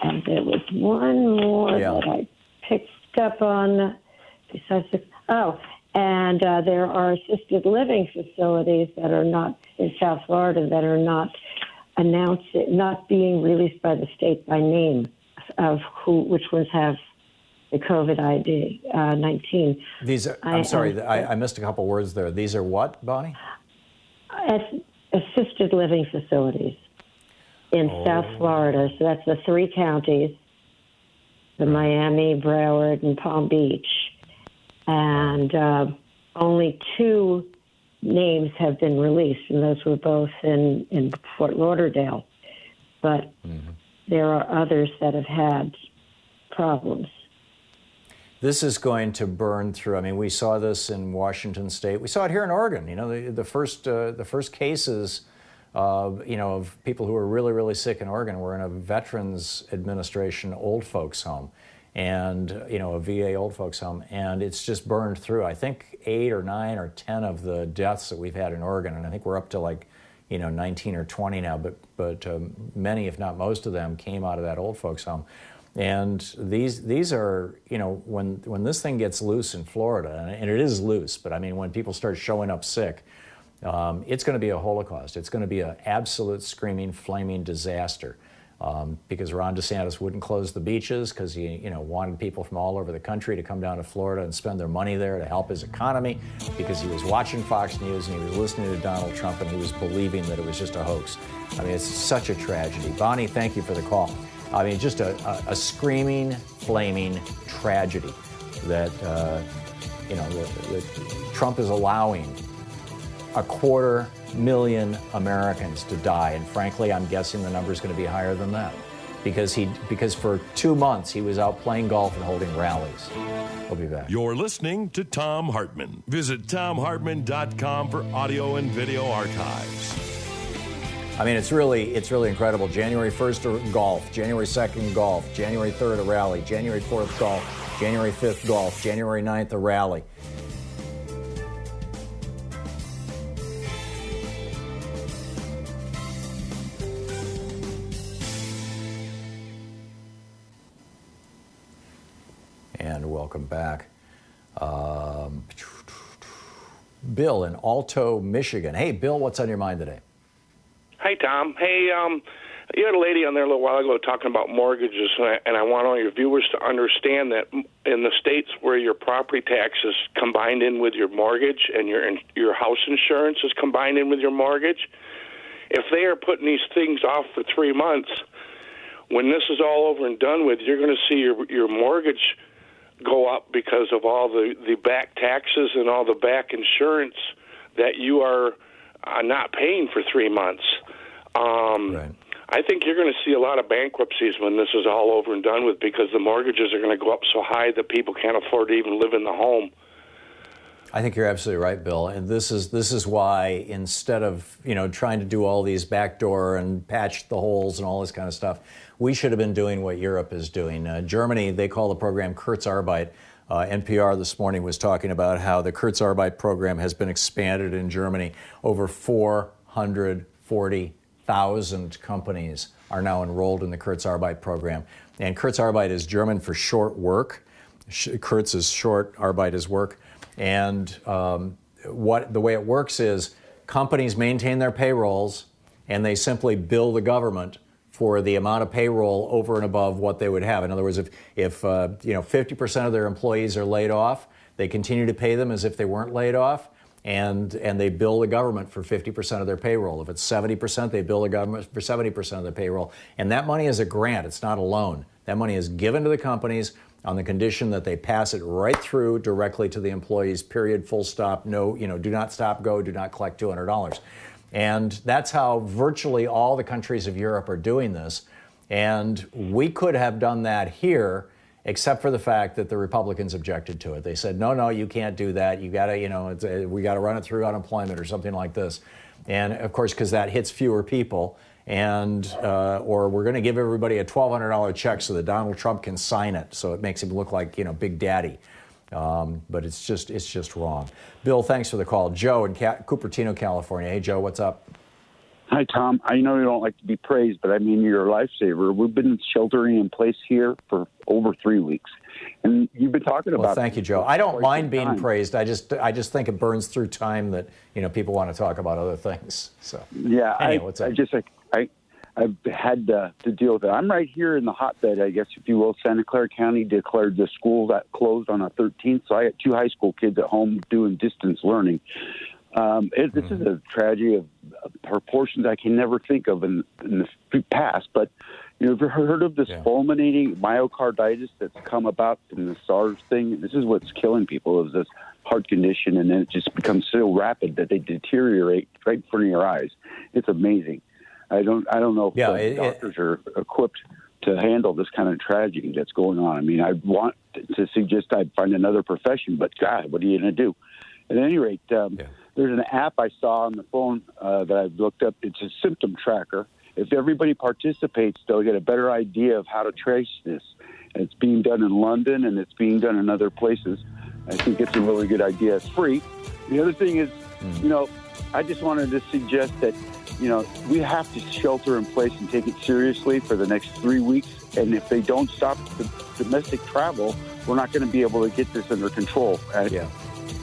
And there was one more that I picked up on. Besides and there are assisted living facilities that are not in South Florida that are not not being released by the state by name of which ones have the COVID-19. These are, I'm sorry, I missed a couple words there. These are what, Bonnie? Assisted living facilities in South Florida. So that's the 3 counties, the Miami, Broward, and Palm Beach. And only 2 names have been released, and those were both in Fort Lauderdale. But there are others that have had problems. This is going to burn through. I mean, we saw this in Washington State. We saw it here in Oregon. You know, the first cases, of people who were really, really sick in Oregon were in a Veterans Administration old folks home, and a VA old folks home, and it's just burned through. I think 8 or 9 or 10 of the deaths that we've had in Oregon, and I think we're up to 19 or 20 now. But many, if not most of them, came out of that old folks home. And these are, when this thing gets loose in Florida, and it is loose, but I mean, when people start showing up sick, it's going to be a Holocaust. It's going to be an absolute screaming, flaming disaster. Because Ron DeSantis wouldn't close the beaches because he, wanted people from all over the country to come down to Florida and spend their money there to help his economy, because he was watching Fox News and he was listening to Donald Trump and he was believing that it was just a hoax. I mean, it's such a tragedy. Bonnie, thank you for the call. I mean, just a screaming, flaming tragedy that, that Trump is allowing 250,000 Americans to die. And frankly, I'm guessing the number is going to be higher than that because for 2 months he was out playing golf and holding rallies. We'll be back. You're listening to Thom Hartmann. Visit ThomHartmann.com for audio and video archives. I mean, it's really incredible. January 1st, golf. January 2nd, golf. January 3rd, a rally. January 4th, golf. January 5th, golf. January 9th, a rally. And welcome back. Bill in Alto, Michigan. Hey, Bill, what's on your mind today? Hi, Tom. Hey, you had a lady on there a little while ago talking about mortgages, and I want all your viewers to understand that in the states where your property tax is combined in with your mortgage and your house insurance is combined in with your mortgage, if they are putting these things off for 3 months, when this is all over and done with, you're going to see your mortgage go up because of all the back taxes and all the back insurance that you are not paying for 3 months. Right. I think you're going to see a lot of bankruptcies when this is all over and done with, because the mortgages are going to go up so high that people can't afford to even live in the home. I think you're absolutely right, Bill. And this is why, instead of trying to do all these backdoor and patch the holes and all this kind of stuff, we should have been doing what Europe is doing. Germany, they call the program Kurzarbeit. NPR this morning was talking about how the Kurzarbeit program has been expanded in Germany. Over 440,000 companies are now enrolled in the Kurzarbeit program. And Kurzarbeit is German for short work. Kurz is short, Arbeit is work. And the way it works is companies maintain their payrolls and they simply bill the government for the amount of payroll over and above what they would have. In other words, if 50% of their employees are laid off, they continue to pay them as if they weren't laid off, and they bill the government for 50% of their payroll. If it's 70%, they bill the government for 70% of their payroll. And that money is a grant, it's not a loan. That money is given to the companies on the condition that they pass it right through directly to the employees, period, full stop, no, do not stop, go, do not collect $200. And that's how virtually all the countries of Europe are doing this. And we could have done that here, except for the fact that the Republicans objected to it. They said, no, you can't do that. You got to, we got to run it through unemployment or something like this. And of course, because that hits fewer people, and or we're going to give everybody a $1,200 check so that Donald Trump can sign it, so it makes him look like Big Daddy. But it's just wrong. Bill, thanks for the call. Joe in Cupertino, California. Hey, Joe, what's up? Hi, Tom. I know you don't like to be praised, but I mean, you're a lifesaver. We've been sheltering in place here for over 3 weeks. And you've been talking about... Well, thank you, Joe. I don't mind being praised. I just think it burns through time that, people want to talk about other things. So, yeah, anyway, what's up? I've had to deal with it. I'm right here in the hotbed, I guess, if you will. Santa Clara County declared the school that closed on the 13th, so I had 2 high school kids at home doing distance learning. This is a tragedy of proportions I can never think of in the past, but have you heard of this fulminating myocarditis that's come about from the SARS thing? This is what's killing people, is this heart condition, and then it just becomes so rapid that they deteriorate right in front of your eyes. It's amazing. I don't know if doctors are equipped to handle this kind of tragedy that's going on. I mean, I want to suggest I'd find another profession, but God, what are you going to do? At any rate, there's an app I saw on the phone that I've looked up. It's a symptom tracker. If everybody participates, they'll get a better idea of how to trace this. It's being done in London, and it's being done in other places. I think it's a really good idea. It's free. The other thing is, I just wanted to suggest that, we have to shelter in place and take it seriously for the next 3 weeks. And if they don't stop the domestic travel, we're not going to be able to get this under control.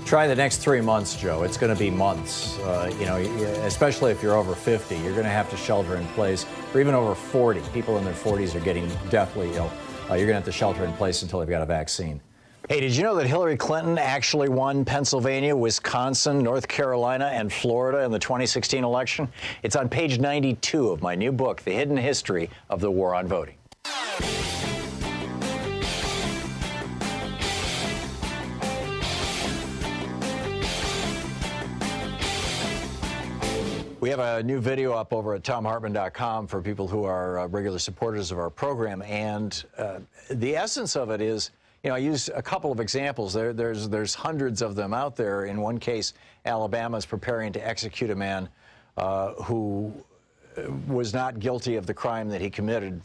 Try the next 3 months, Joe. It's going to be months. Especially if you're over 50, you're going to have to shelter in place. Or even over 40, people in their 40s are getting deathly ill. You're going to have to shelter in place until they've got a vaccine. Hey, did you know that Hillary Clinton actually won Pennsylvania, Wisconsin, North Carolina, and Florida in the 2016 election? It's on page 92 of my new book, The Hidden History of the War on Voting. We have a new video up over at thomhartmann.com for people who are regular supporters of our program, and the essence of it is, I use a couple of examples. There's hundreds of them out there. In one case, Alabama is preparing to execute a man who was not guilty of the crime that he committed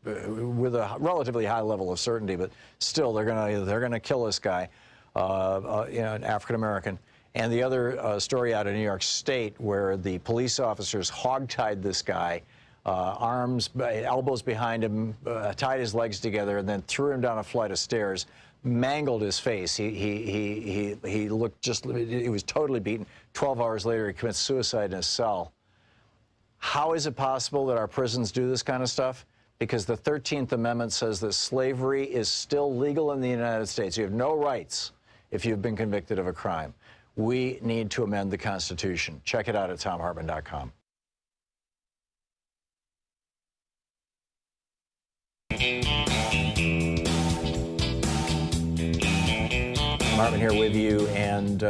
with a relatively high level of certainty, but still they're gonna kill this guy, an African American. And the other story out of New York State, where the police officers hogtied this guy, arms, elbows behind him, tied his legs together, and then threw him down a flight of stairs, mangled his face. He looked he was totally beaten. 12 hours later, he commits suicide in his cell. How is it possible that our prisons do this kind of stuff? Because the 13th Amendment says that slavery is still legal in the United States. You have no rights if you've been convicted of a crime. We need to amend the Constitution. Check it out at thomhartmann.com. Hartmann here with you, and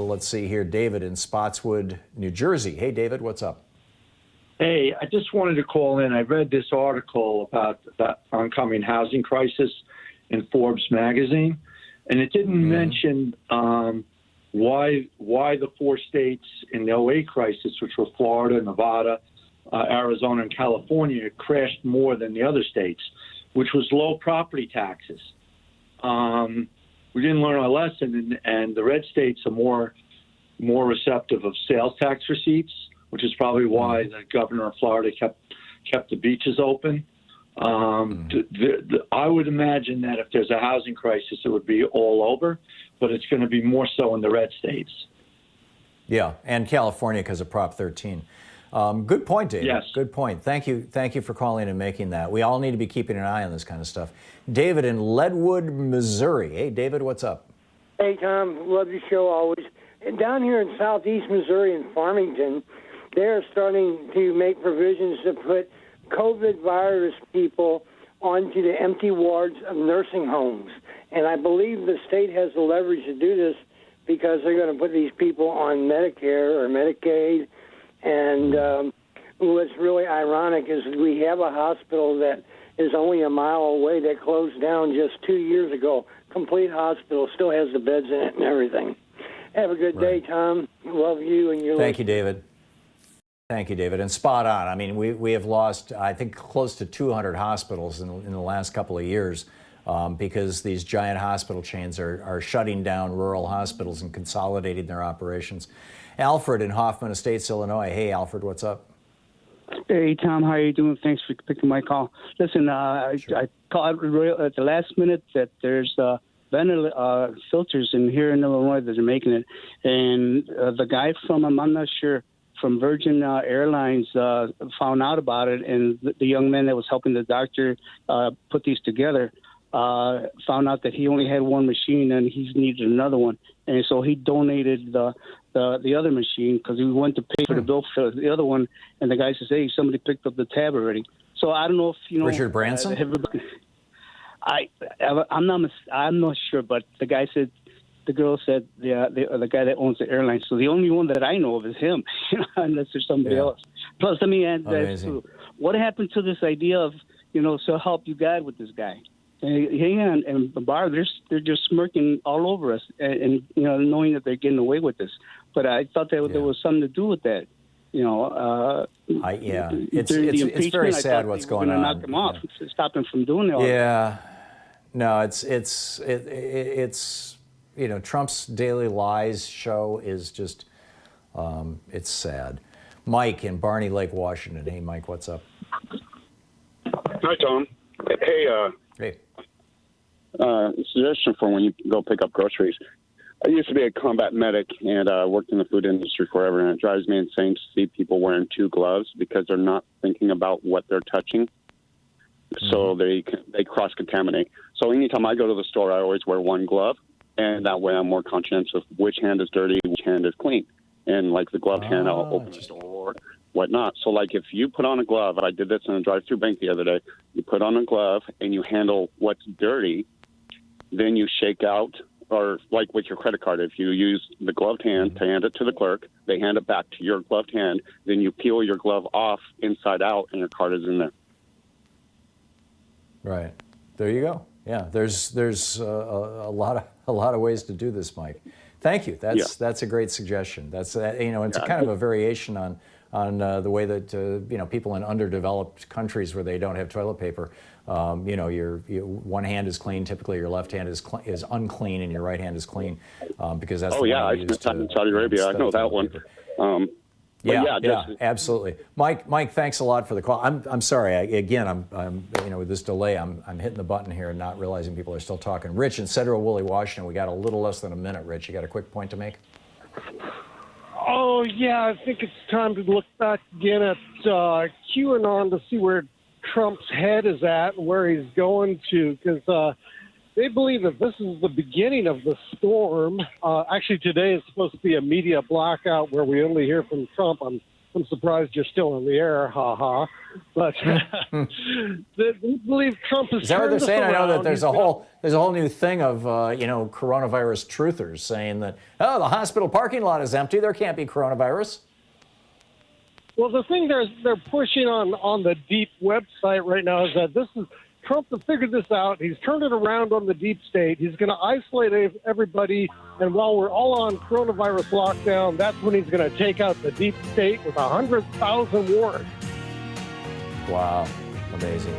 let's see here, David in Spotswood, New Jersey. Hey, David, what's up? Hey, I just wanted to call in. I read this article about the oncoming housing crisis in Forbes magazine, and it didn't mention why the 4 states in the 08 crisis, which were Florida, Nevada, Arizona, and California, crashed more than the other states, which was low property taxes. We didn't learn our lesson, and the red states are more receptive of sales tax receipts, which is probably why the governor of Florida kept the beaches open. I would imagine that if there's a housing crisis, it would be all over, but it's going to be more so in the red states. Yeah, and California because of Prop 13. Good point, David. Yes. Good point. Thank you for calling and making that. We all need to be keeping an eye on this kind of stuff. David in Leadwood, Missouri. Hey, David, what's up? Hey, Tom. Love your show always. And down here in southeast Missouri in Farmington, they're starting to make provisions to put COVID virus people onto the empty wards of nursing homes. And I believe the state has the leverage to do this because they're going to put these people on Medicare or Medicaid. And what's really ironic is we have a hospital that is only a mile away that closed down just 2 years ago. Complete hospital, still has the beds in it and everything. Have a good day, Tom. Love you and your Thank you, David. Thank you, David. And spot on. I mean, we have lost, I think, close to 200 hospitals in the last couple of years because these giant hospital chains are shutting down rural hospitals and consolidating their operations. Alfred in Hoffman Estates, Illinois. Hey, Alfred, what's up? Hey, Tom, how are you doing? Thanks for picking my call. Listen, I called at the last minute that there's filters in here in Illinois that are making it. And the guy from, I'm not sure, from Virgin Airlines found out about it. And the young man that was helping the doctor put these together found out that he only had one machine and he needed another one. And so he donated the other machine because he went to pay for the bill for the other one. And the guy says, hey, somebody picked up the tab already. So I don't know if, you know. Richard Branson? I'm not sure, but the guy said, the girl said, the guy that owns the airline. So the only one that I know of is him, unless there's somebody else. Plus, let me add that too. What happened to this idea of, so help you God with this guy? And Barr, they're just smirking all over us, and knowing that they're getting away with this. But I thought that there was something to do with that. It's very sad what's going on. Knock him off, stop him from doing all that. No, it's Trump's Daily Lies show is just it's sad. Mike in Barney Lake, Washington. Hey, Mike, what's up? Hi, Tom. Hey. Suggestion for when you go pick up groceries. I used to be a combat medic and worked in the food industry forever, and it drives me insane to see people wearing two gloves because they're not thinking about what they're touching. So they cross-contaminate. So anytime I go to the store, I always wear one glove, and that way I'm more conscious of which hand is dirty, which hand is clean. And like the gloved hand, I'll open the door, whatnot. So like if you put on a glove, I did this in a drive-through bank the other day, you put on a glove and you handle what's dirty, then you shake out, or like with your credit card, if you use the gloved hand to hand it to the clerk, they hand it back to your gloved hand, then you peel your glove off inside out and your card is in there. Right. There you go. Yeah, there's a lot of ways to do this, Mike. Thank you. That's a great suggestion. It's kind of a variation on the way that people in underdeveloped countries where they don't have toilet paper, your one hand is clean. Typically, your left hand is unclean, and your right hand is clean because that's. I spent time in Saudi Arabia. I know that one. Absolutely. Mike, thanks a lot for the call. I'm sorry. I'm with this delay, I'm hitting the button here and not realizing people are still talking. Rich in Central Woolley, Washington. We got a little less than a minute. Rich, you got a quick point to make? Oh yeah, I think it's time to look back again at QAnon to see where Trump's head is at and where he's going to, because they believe that this is the beginning of the storm. Actually, today is supposed to be a media blackout where we only hear from Trump. I'm surprised you're still on the air, But they believe Trump is that what they're saying? I know that there's a whole new thing of coronavirus truthers saying that the hospital parking lot is empty. There can't be coronavirus. Well, the thing they're pushing on the Deep website right now is that this is. Trump has figured this out. He's turned it around on the deep state. He's going to isolate everybody. And while we're all on coronavirus lockdown, that's when he's going to take out the deep state with 100,000 warrants. Wow. Amazing.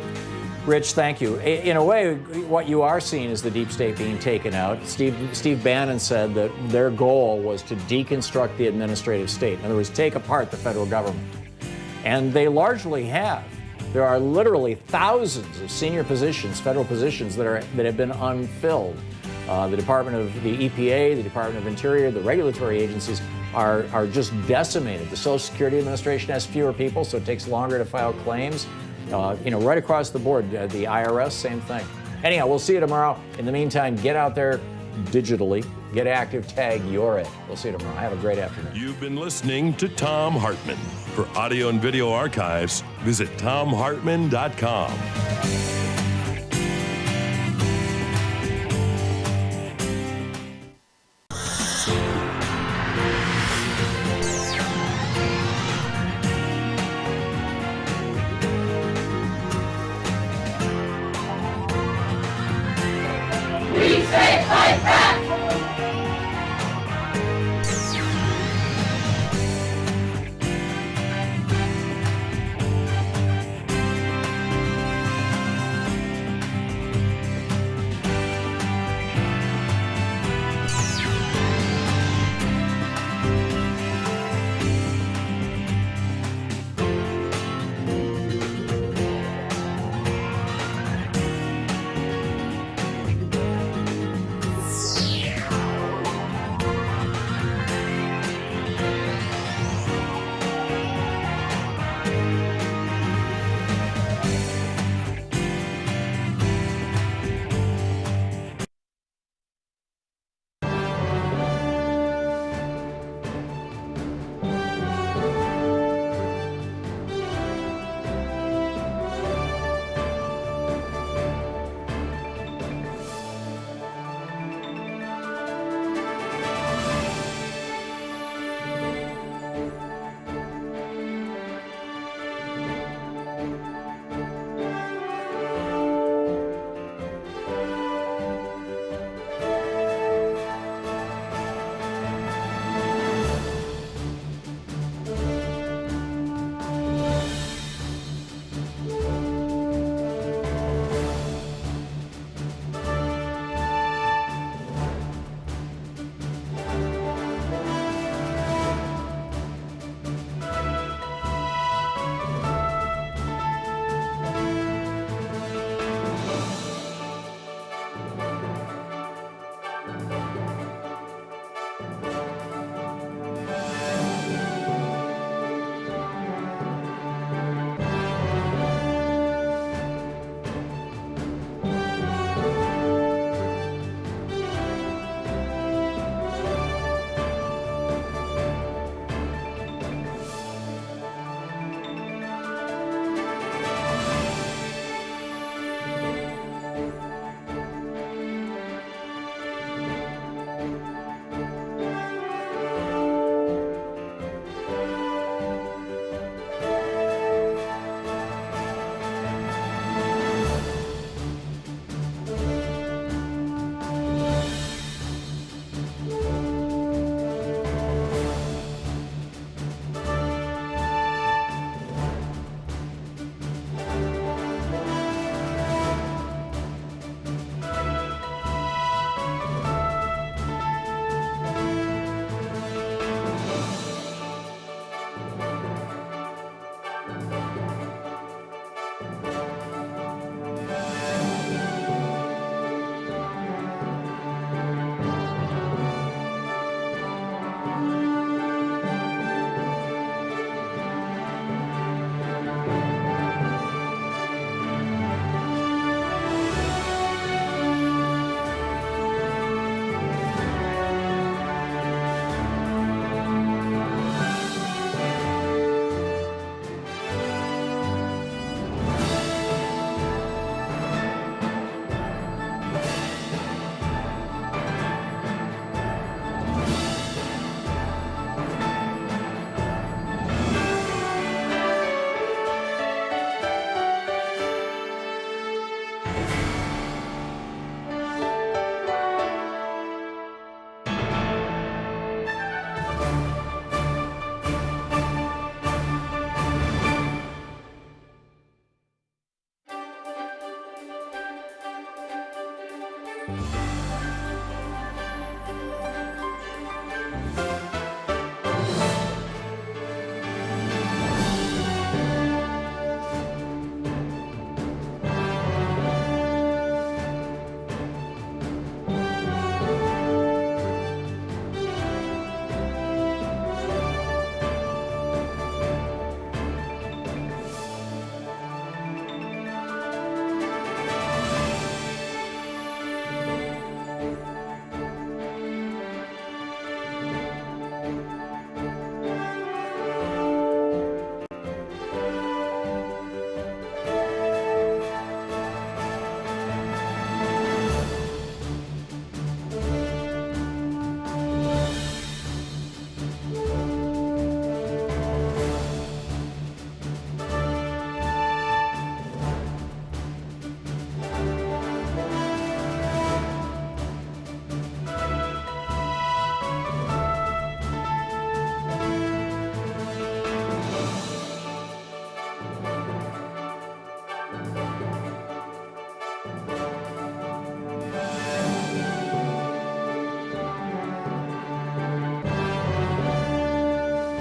Rich, thank you. In a way, what you are seeing is the deep state being taken out. Steve Bannon said that their goal was to deconstruct the administrative state. In other words, take apart the federal government. And they largely have. There are literally thousands of senior positions, federal positions, that have been unfilled. The Department of the EPA, the Department of Interior, the regulatory agencies are just decimated. The Social Security Administration has fewer people, so it takes longer to file claims. Right across the board, the IRS, same thing. Anyhow, we'll see you tomorrow. In the meantime, get out there digitally, get active, tag you're it. We'll see you tomorrow. Have a great afternoon. You've been listening to Thom Hartmann. For audio and video archives, visit thomhartmann.com.